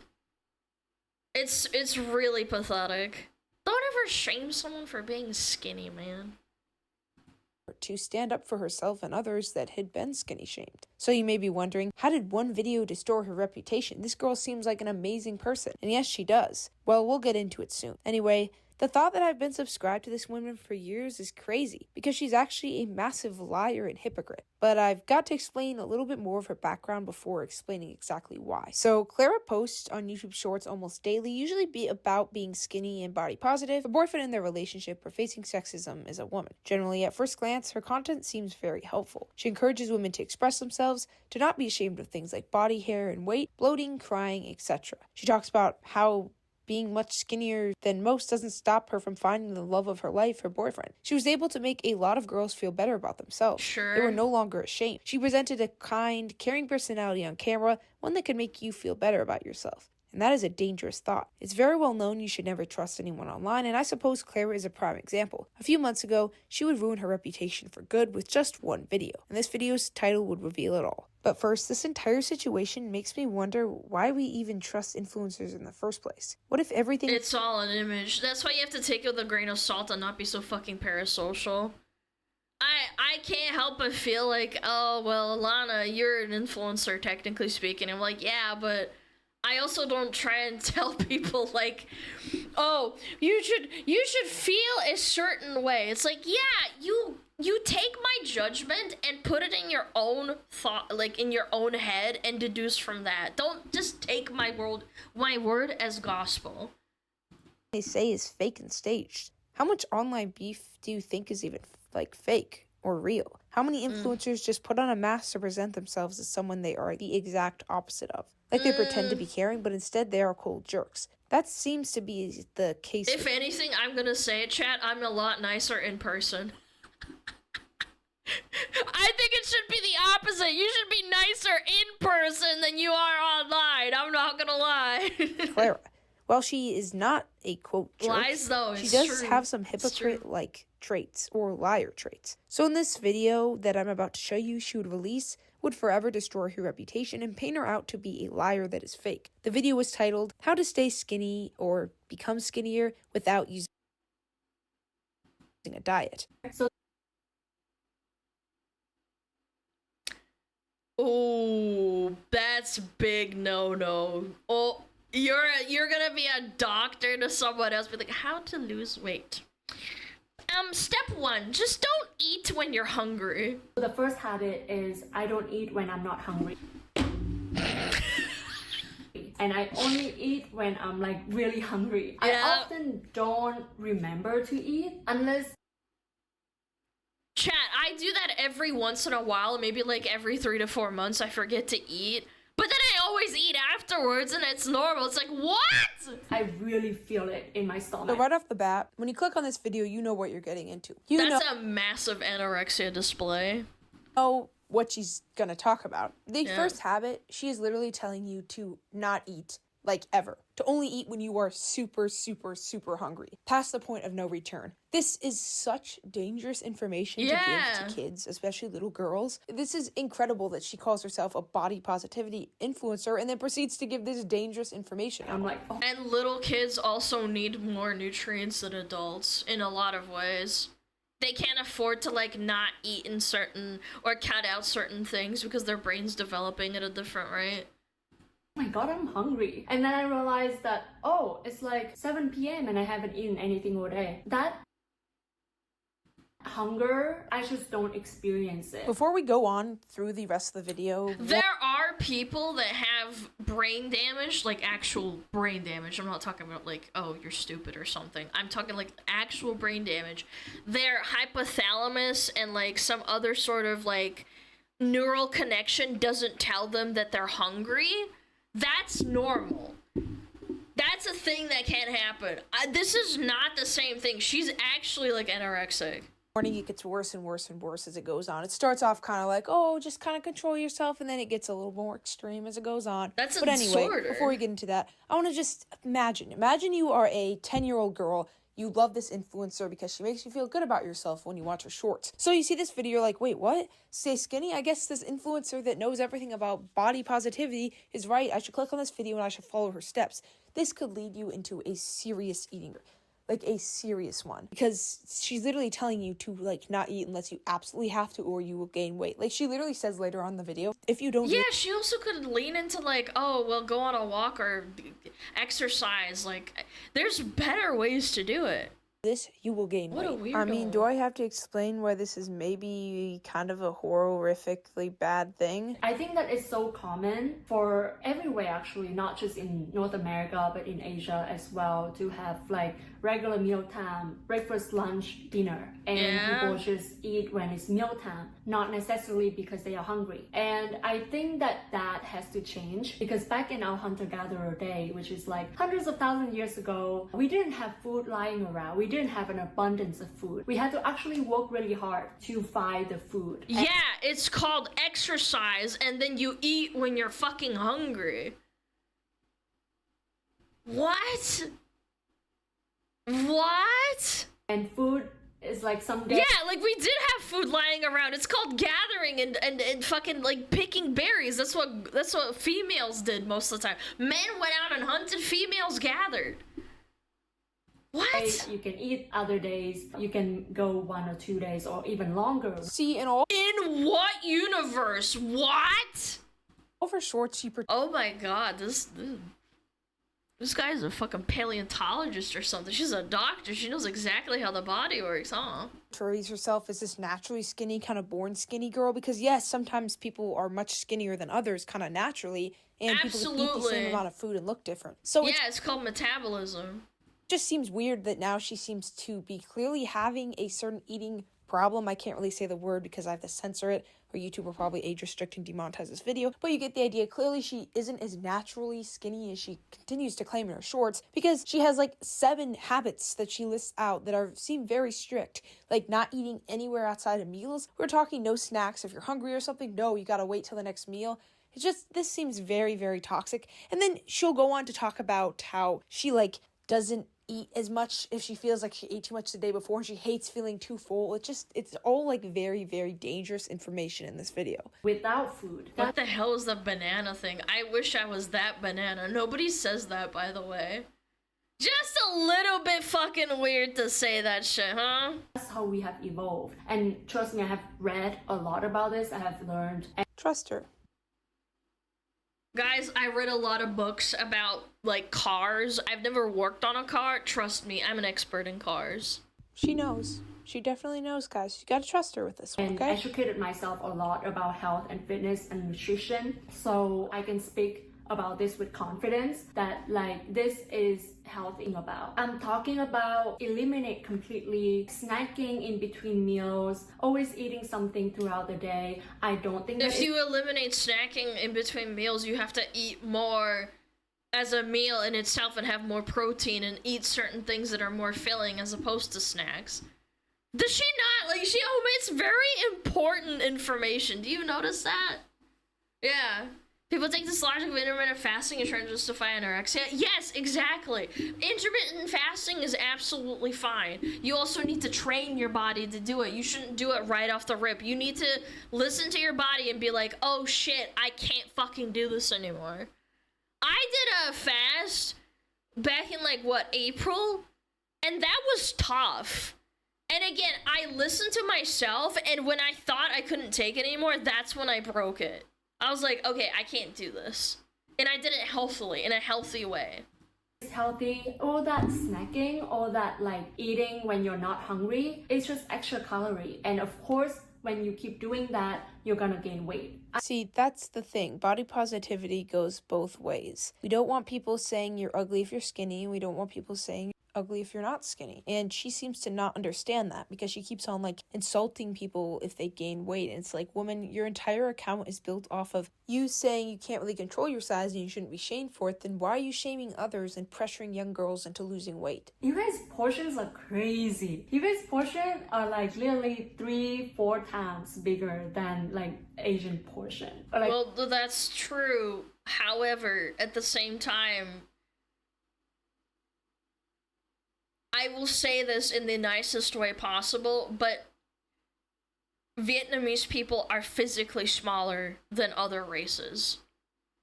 It's really pathetic. Don't ever shame someone for being skinny, man. To stand up for herself and others that had been skinny shamed. So you may be wondering, how did one video distort her reputation? This girl seems like an amazing person. And yes, she does. Well, we'll get into it soon. Anyway, the thought that I've been subscribed to this woman for years is crazy, because she's actually a massive liar and hypocrite. But I've got to explain a little bit more of her background before explaining exactly why. So Clara posts on YouTube Shorts almost daily, usually about being skinny and body positive, her boyfriend in their relationship, or facing sexism as a woman. Generally, at first glance, her content seems very helpful. She encourages women to express themselves, to not be ashamed of things like body hair and weight, bloating, crying, etc. She talks about how being much skinnier than most doesn't stop her from finding the love of her life, her boyfriend. She was able to make a lot of girls feel better about themselves. Sure. They were no longer ashamed. She presented a kind, caring personality on camera, one that could make you feel better about yourself. And that is a dangerous thought. It's very well known you should never trust anyone online, and I suppose Clara is a prime example. A few months ago, she would ruin her reputation for good with just one video, and this video's title would reveal it all. But first, this entire situation makes me wonder why we even trust influencers in the first place. What if everything— It's all an image. That's why you have to take it with a grain of salt and not be so fucking parasocial. I can't help but feel like, oh, well, Alana, you're an influencer, technically speaking. I'm like, yeah, but I also don't try and tell people like, oh, you should feel a certain way. It's like, yeah, you take my judgment and put it in your own thought, like in your own head, and deduce from that. Don't just take my word as gospel. They say is fake and staged. How much online beef do you think is even like fake or real? How many influencers just put on a mask to present themselves as someone they are the exact opposite of? Like they pretend to be caring, but instead they are cold jerks. That seems to be the case. If anything, I'm gonna say it, chat, I'm a lot nicer in person. I think it should be the opposite. You should be nicer in person than you are online. I'm not gonna lie. Clara, while she is not a quote jerk, lies though, she it's does true. have some hypocrite-like traits or liar traits. So in this video that I'm about to show you, she would release would forever destroy her reputation and paint her out to be a liar that is fake. The video was titled, How to Stay Skinny or Become Skinnier Without Using a Diet. Oh, that's big no-no. Oh, You're gonna be a doctor to someone else, be like, how to lose weight. Step 1, just don't eat when you're hungry. The first habit is I don't eat when I'm not hungry. And I only eat when I'm like really hungry. Yeah. I often don't remember to eat unless... Chat, I do that every once in a while, maybe like every 3 to 4 months I forget to eat. But then I always eat afterwards and it's normal. It's like, what? I really feel it in my stomach. So right off the bat, when you click on this video, you know what you're getting into. That's a massive anorexia display. Know what she's gonna talk about. The first habit, she is literally telling you to not eat, like ever. To only eat when you are super, super, super hungry. Past the point of no return. This is such dangerous information to give to kids, especially little girls. This is incredible that she calls herself a body positivity influencer and then proceeds to give this dangerous information. I'm like, oh. And little kids also need more nutrients than adults in a lot of ways. They can't afford to like not eat in certain or cut out certain things because their brain's developing at a different rate. Oh my god, I'm hungry. And then I realized that, oh, it's like 7 p.m. and I haven't eaten anything all day. That hunger, I just don't experience it. Before we go on through the rest of the video, there are people that have brain damage, like actual brain damage. I'm not talking about like, oh, you're stupid or something. I'm talking like actual brain damage. Their hypothalamus and like some other sort of like neural connection doesn't tell them that they're hungry. That's normal. That's a thing that can happen. This is not the same thing. She's actually like anorexic. Morning, it gets worse and worse and worse as it goes on. It starts off kind of like, oh, just kind of control yourself, and then it gets a little more extreme as it goes on. That's a But anyway, disorder. before we get into that, I want to just imagine you are a 10-year-old girl. You love this influencer because she makes you feel good about yourself when you watch her shorts. So you see this video, you're like, wait, what? Stay skinny? I guess this influencer that knows everything about body positivity is right. I should click on this video and I should follow her steps. This could lead you into a serious eating, like a serious one, because she's literally telling you to like not eat unless you absolutely have to, or you will gain weight. Like she literally says later on in the video, if you don't she also could lean into like, oh, well, go on a walk or exercise. Like there's better ways to do it. This, you will gain What a weight. weirdo. I mean, do I have to explain why this is maybe kind of a horrifically bad thing? I think that it's so common for everywhere actually, not just in North America, but in Asia as well, to have like regular mealtime, breakfast, lunch, dinner. And people just eat when it's mealtime, not necessarily because they are hungry. And I think that that has to change, because back in our hunter-gatherer day, which is like hundreds of thousands of years ago, we didn't have food lying around. We didn't have an abundance of food. We had to actually work really hard to find the food. Yeah, it's called exercise, and then you eat when you're fucking hungry. What? What? And food is like someday. Yeah, like we did have food lying around. It's called gathering and fucking like picking berries. That's what females did most of the time. Men went out and hunted, females gathered. What? You can eat other days. You can go 1 or 2 days or even longer. See, in what universe? What? Over shorts, oh my god, this guy's a fucking paleontologist or something. She's a doctor. She knows exactly how the body works, huh? Portrays herself as this naturally skinny, kind of born skinny girl, because yes, sometimes people are much skinnier than others, kind of naturally, and people can eat the same amount of food and look different. So yeah, it's called metabolism. Just seems weird that now she seems to be clearly having a certain eating problem. I can't really say the word because I have to censor it, or YouTube will probably age restrict and demonetize this video, but you get the idea. Clearly she isn't as naturally skinny as she continues to claim in her shorts, because she has like 7 habits that she lists out that seem very strict, like not eating anywhere outside of meals. We're talking no snacks. If you're hungry or something, no, you gotta wait till the next meal. It's just, this seems very, very toxic. And then she'll go on to talk about how she like doesn't eat as much if she feels like she ate too much the day before, and she hates feeling too full. It's all like very, very dangerous information in this video. Without food. What the hell is the banana thing? I wish I was that banana. Nobody says that, by the way. Just a little bit fucking weird to say that shit, huh? That's how we have evolved. And trust me, I have read a lot about this. I have learned. Trust her. Guys, I read a lot of books about, like, cars. I've never worked on a car. Trust me, I'm an expert in cars. She knows. She definitely knows, guys. You gotta trust her with this one, okay? And educated myself a lot about health and fitness and nutrition, so I can speak about this with confidence that like this is healthy about. I'm talking about eliminate completely snacking in between meals, always eating something throughout the day. I don't think if you eliminate snacking in between meals, you have to eat more as a meal in itself and have more protein and eat certain things that are more filling as opposed to snacks. Does she not? Like, she omits very important information. Do you notice that? Yeah. People take this logic of intermittent fasting and try to justify anorexia. Yes, exactly. Intermittent fasting is absolutely fine. You also need to train your body to do it. You shouldn't do it right off the rip. You need to listen to your body and be like, oh shit, I can't fucking do this anymore. I did a fast back in like, what, April? And that was tough. And again, I listened to myself, and when I thought I couldn't take it anymore, that's when I broke it. I was like, okay, I can't do this. And I did it healthily, in a healthy way. It's healthy. All that snacking, all that like eating when you're not hungry, it's just extra calorie. And of course, when you keep doing that, you're gonna gain weight. See, that's the thing. Body positivity goes both ways. We don't want people saying you're ugly if you're skinny. We don't want people saying ugly if you're not skinny. And she seems to not understand that because she keeps on like insulting people if they gain weight. And it's like, woman, your entire account is built off of you saying you can't really control your size and you shouldn't be shamed for it. Then why are you shaming others and pressuring young girls into losing weight? You guys' portions are crazy. You guys' portions are like literally 3-4 times bigger than like Asian portion. Like, well, that's true. However, at the same time, I will say this in the nicest way possible, but Vietnamese people are physically smaller than other races.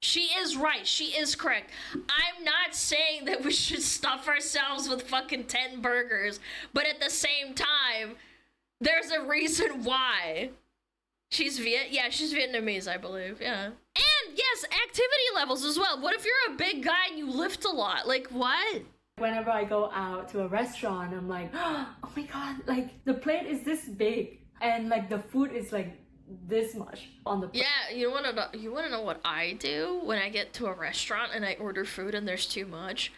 She is right. She is correct. I'm not saying that we should stuff ourselves with fucking 10 burgers, but at the same time, there's a reason why. She's she's Vietnamese, I believe. Yeah. And yes, activity levels as well. What if you're a big guy and you lift a lot? Like, what? whenever I go out to a restaurant, I'm like, oh my god, like the plate is this big and like the food is like this much on the plate. Yeah, you wanna know what I do when I get to a restaurant and I order food and there's too much?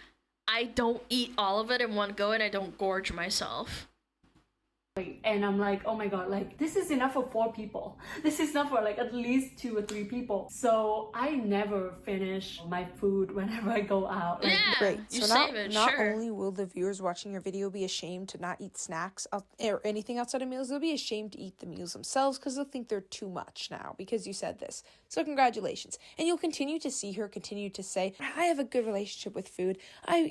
I don't eat all of it in one go and I don't gorge myself. And I'm like, oh my god, like this is enough for 4 people. This is enough for like at least 2 or 3 people. So I never finish my food whenever I go out. Like, yeah, great. You so save it, not sure. only will the viewers watching your video be ashamed to not eat snacks or anything outside of meals, they'll be ashamed to eat the meals themselves because they'll think they're too much now because you said this. So congratulations. And you'll continue to see her continue to say, I have a good relationship with food.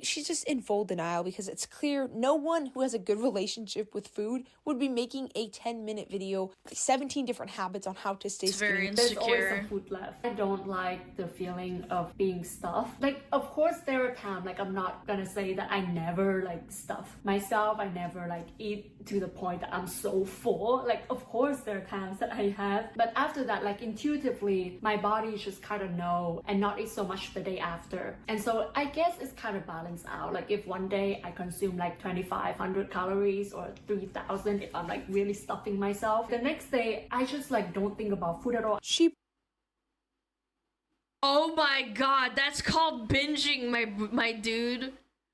She's just in full denial because it's clear no one who has a good relationship with food would be making a 10-minute video, 17 different habits on how to stay skinny. Very There's insecure. always some food left. I don't like the feeling of being stuffed. Like, of course there are times, like I'm not gonna say that I never like stuff myself. I never like eat to the point that I'm so full. Like, of course there are times that I have. But after that, like intuitively, my body just kind of know and not eat so much the day after. And so I guess it's kind of balanced out. Like if one day I consume like 2,500 calories or 3,000, if I'm like really stuffing myself, the next day I just like don't think about food at all. Oh my god, that's called binging, my dude.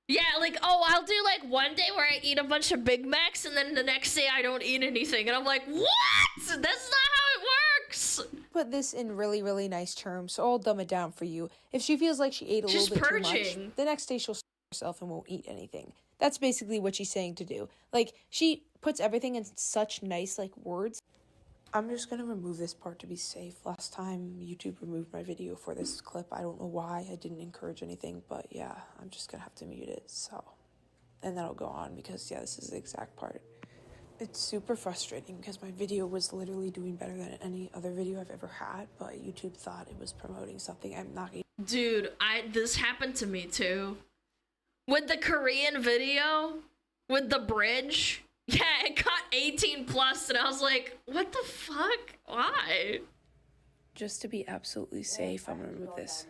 Yeah, like, oh, I'll do like one day where I eat a bunch of Big Macs and then the next day I don't eat anything. And I'm like, what? That's not how it works. Put this in really, really nice terms, so I'll dumb it down for you. If she feels like she ate a little bit too much, the next day she'll starve herself and won't eat anything. That's basically what she's saying to do. Like, she puts everything in such nice, like, words. I'm just gonna remove this part to be safe. Last time YouTube removed my video for this clip. I don't know why. I didn't encourage anything, but yeah, I'm just gonna have to mute it, so. And then I'll go on because, yeah, this is the exact part. It's super frustrating because my video was literally doing better than any other video I've ever had, but YouTube thought it was promoting something I'm not. Dude, this happened to me too. With the Korean video, with the bridge, yeah, it got 18 plus, and I was like, what the fuck? Why? Just to be absolutely safe, I'm gonna remove this.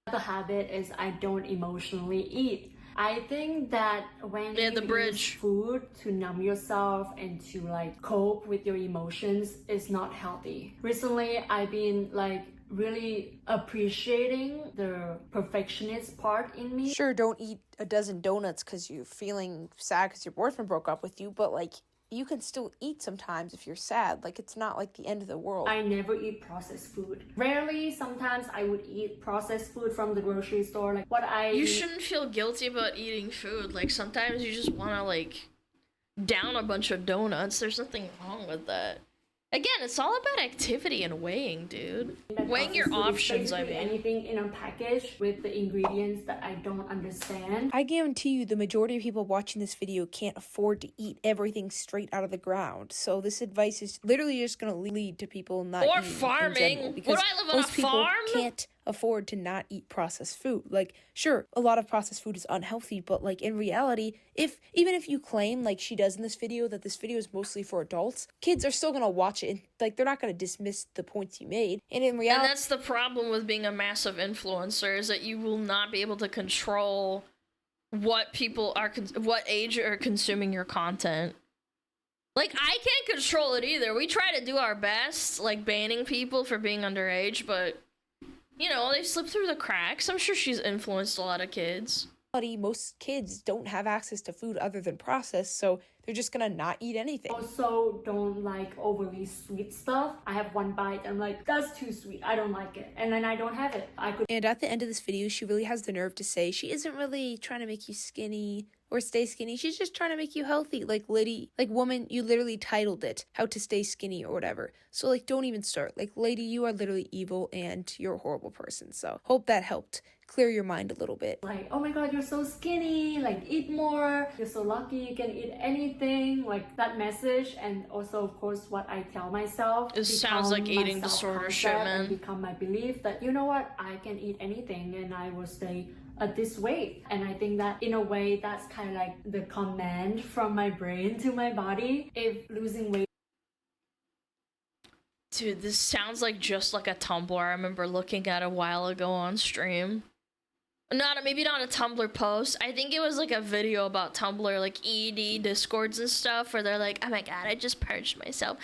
The habit is I don't emotionally eat. I think that when you use food to numb yourself and to like cope with your emotions is not healthy. Recently, I've been like really appreciating the perfectionist part in me. Sure, don't eat a dozen donuts because you're feeling sad because your boyfriend broke up with you, but like you can still eat sometimes if you're sad. Like it's not like the end of the world. I never eat processed food. Rarely, sometimes I would eat processed food from the grocery store. Like what I You shouldn't feel guilty about eating food. Like sometimes you just want to like down a bunch of donuts. There's nothing wrong with that. Again, it's all about activity and weighing, dude. Weighing your options, I mean. Anything in a package with the ingredients that I don't understand. I guarantee you the majority of people watching this video can't afford to eat everything straight out of the ground. So this advice is literally just going to lead to people not eating farming. in general, because Would I live on most a people farm? can't afford to not eat processed food. Like, sure, a lot of processed food is unhealthy, but like in reality, even if you claim like she does in this video that this video is mostly for adults, kids are still gonna watch it and like they're not gonna dismiss the points you made. And in reality, and that's the problem with being a massive influencer, is that you will not be able to control what people are what age are consuming your content. Like, I can't control it either. We try to do our best, like banning people for being underage, but you know, they slip through the cracks. I'm sure she's influenced a lot of kids. Most kids don't have access to food other than processed, so they're just gonna not eat anything. Also, don't like overly sweet stuff. I have one bite, I'm like, that's too sweet, I don't like it, and then I don't have it. And at the end of this video, she really has the nerve to say she isn't really trying to make you skinny or stay skinny. She's just trying to make you healthy. Like, lady, like, woman, you literally titled it how to stay skinny or whatever. So like, don't even start. Like, lady, you are literally evil and you're a horrible person. So hope that helped clear your mind a little bit. Like, oh my god, you're so skinny, like eat more, you're so lucky, you can eat anything, like that message. And also, of course, what I tell myself, it sounds like eating disorder shit, man. Become my belief that, you know what, I can eat anything and I will stay at this weight. And I think that in a way that's kind of like the command from my brain to my body. If losing weight. Dude, this sounds like just like a Tumblr I remember looking at a while ago on stream. Maybe not a Tumblr post. I think it was like a video about Tumblr, like ED discords and stuff, where they're like, oh my god, I just purged myself.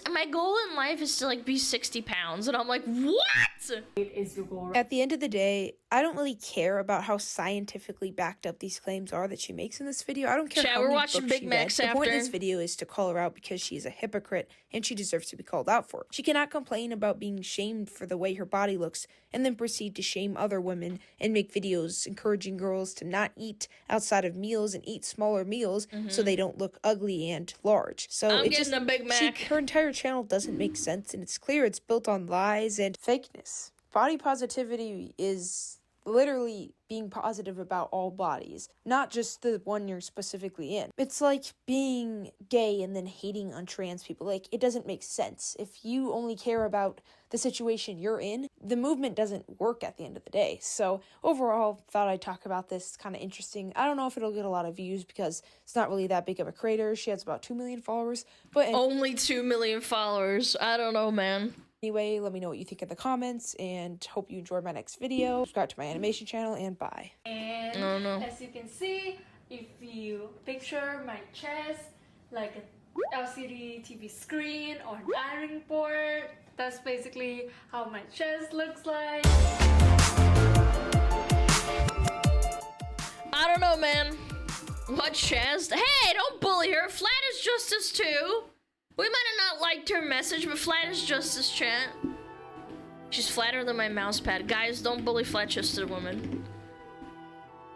My goal in life is to like be 60 pounds. And I'm like, what? At the end of the day, I don't really care about how scientifically backed up these claims are that she makes in this video. I don't care how many books she read. The point of this video is to call her out because she's a hypocrite and she deserves to be called out for it. She cannot complain about being shamed for the way her body looks and then proceed to shame other women and make videos encouraging girls to not eat outside of meals and eat smaller meals so they don't look ugly and large. So I'm getting a Big Mac. Her entire channel doesn't make sense, and it's clear it's built on lies and fakeness. Body positivity is literally being positive about all bodies, not just the one you're specifically in. It's like being gay and then hating on trans people. Like, it doesn't make sense. If you only care about the situation you're in, the movement doesn't work at the end of the day. So overall, thought I'd talk about this. It's kind of interesting. I don't know if it'll get a lot of views because it's not really that big of a creator. She has about 2 million followers, but only 2 million followers. I don't know, man. Anyway, let me know what you think in the comments, and hope you enjoyed my next video. Subscribe to my animation channel, and bye. And as you can see, if you picture my chest like a LCD TV screen or an ironing board, that's basically how my chest looks like. I don't know, man. What chest? Hey, don't bully her. Flat is justice too. We might have not liked her message, but flat is justice, chat. She's flatter than my mouse pad. Guys, don't bully flat-chested women.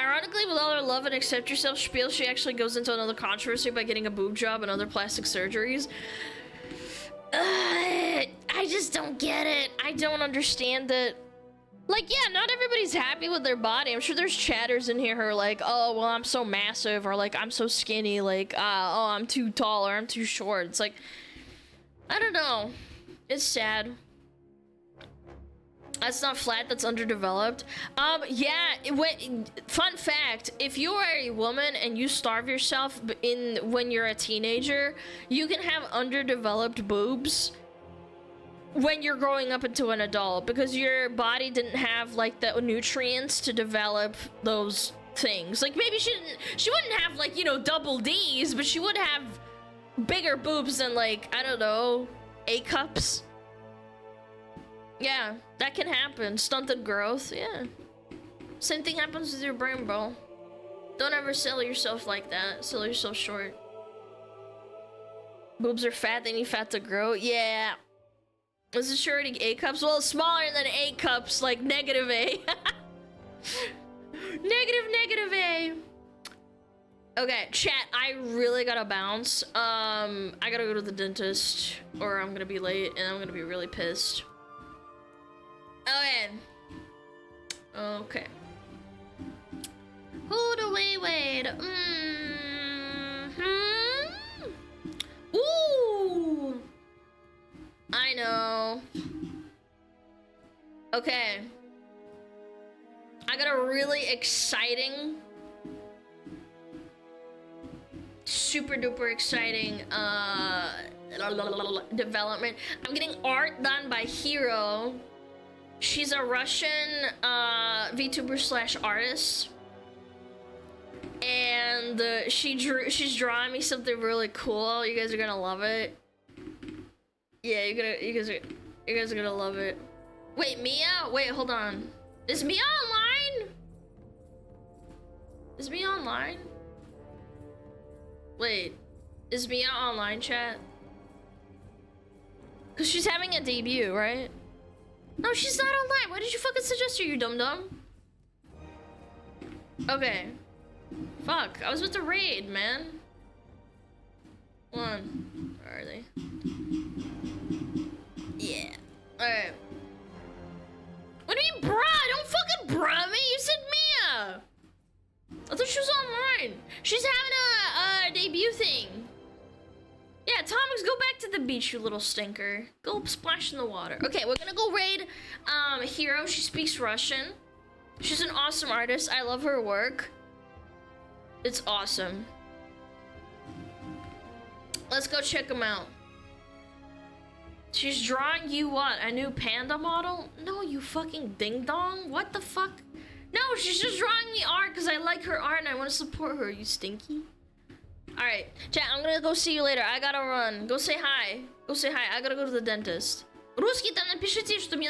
Ironically, with all her love and accept yourself spiel, she actually goes into another controversy by getting a boob job and other plastic surgeries. I just don't get it. I don't understand it. Like, yeah, not everybody's happy with their body. I'm sure there's chatters in here who are like, oh, well, I'm so massive, or like, I'm so skinny, like, oh, I'm too tall, or I'm too short. It's like, I don't know. It's sad. That's not flat, that's underdeveloped. Yeah, fun fact, if you are a woman and you starve yourself when you're a teenager, you can have underdeveloped boobs when you're growing up into an adult, because your body didn't have like the nutrients to develop those things. Like maybe she wouldn't have like, you know, double D's, but she would have bigger boobs than like, I don't know, A cups. Yeah, that can happen. Stunted growth, yeah. Same thing happens with your brain, bro. Don't ever sell yourself like that. Sell yourself short. Boobs are fat, they need fat to grow. Yeah. Is it sure A cups? Well, smaller than A cups, like negative A. Negative A. Okay, chat, I really gotta bounce. I gotta go to the dentist, or I'm gonna be late, and I'm gonna be really pissed. Okay. Who do we wait? Ooh! I know. Okay. I got a really exciting, super duper exciting development. I'm getting art done by Hero. She's a Russian VTuber / artist. And she's drawing me something really cool. You guys are gonna love it. Yeah, you guys are gonna love it. Wait, Mia? Wait, hold on. Is Mia online? Is Mia online? Wait, is Mia online, chat? Cause she's having a debut, right? No, she's not online. Why did you fucking suggest her, you dum-dum? Okay. Fuck, I was with the raid, man. One. Where are they? Yeah. Alright. What do you mean, bruh? Don't fucking bruh me. You said Mia. I thought she was online. She's having a debut thing. Yeah, Thomas, go back to the beach, you little stinker. Go splash in the water. Okay, we're gonna go raid Hero. She speaks Russian. She's an awesome artist. I love her work. It's awesome. Let's go check them out. She's drawing you what? A new panda model? No, you fucking ding dong. What the fuck? No, she's just drawing me art because I like her art and I want to support her, you stinky. Alright, chat, I'm gonna go see you later. I gotta run. Go say hi. Go say hi. I gotta go to the dentist. Русский там напишите, что мне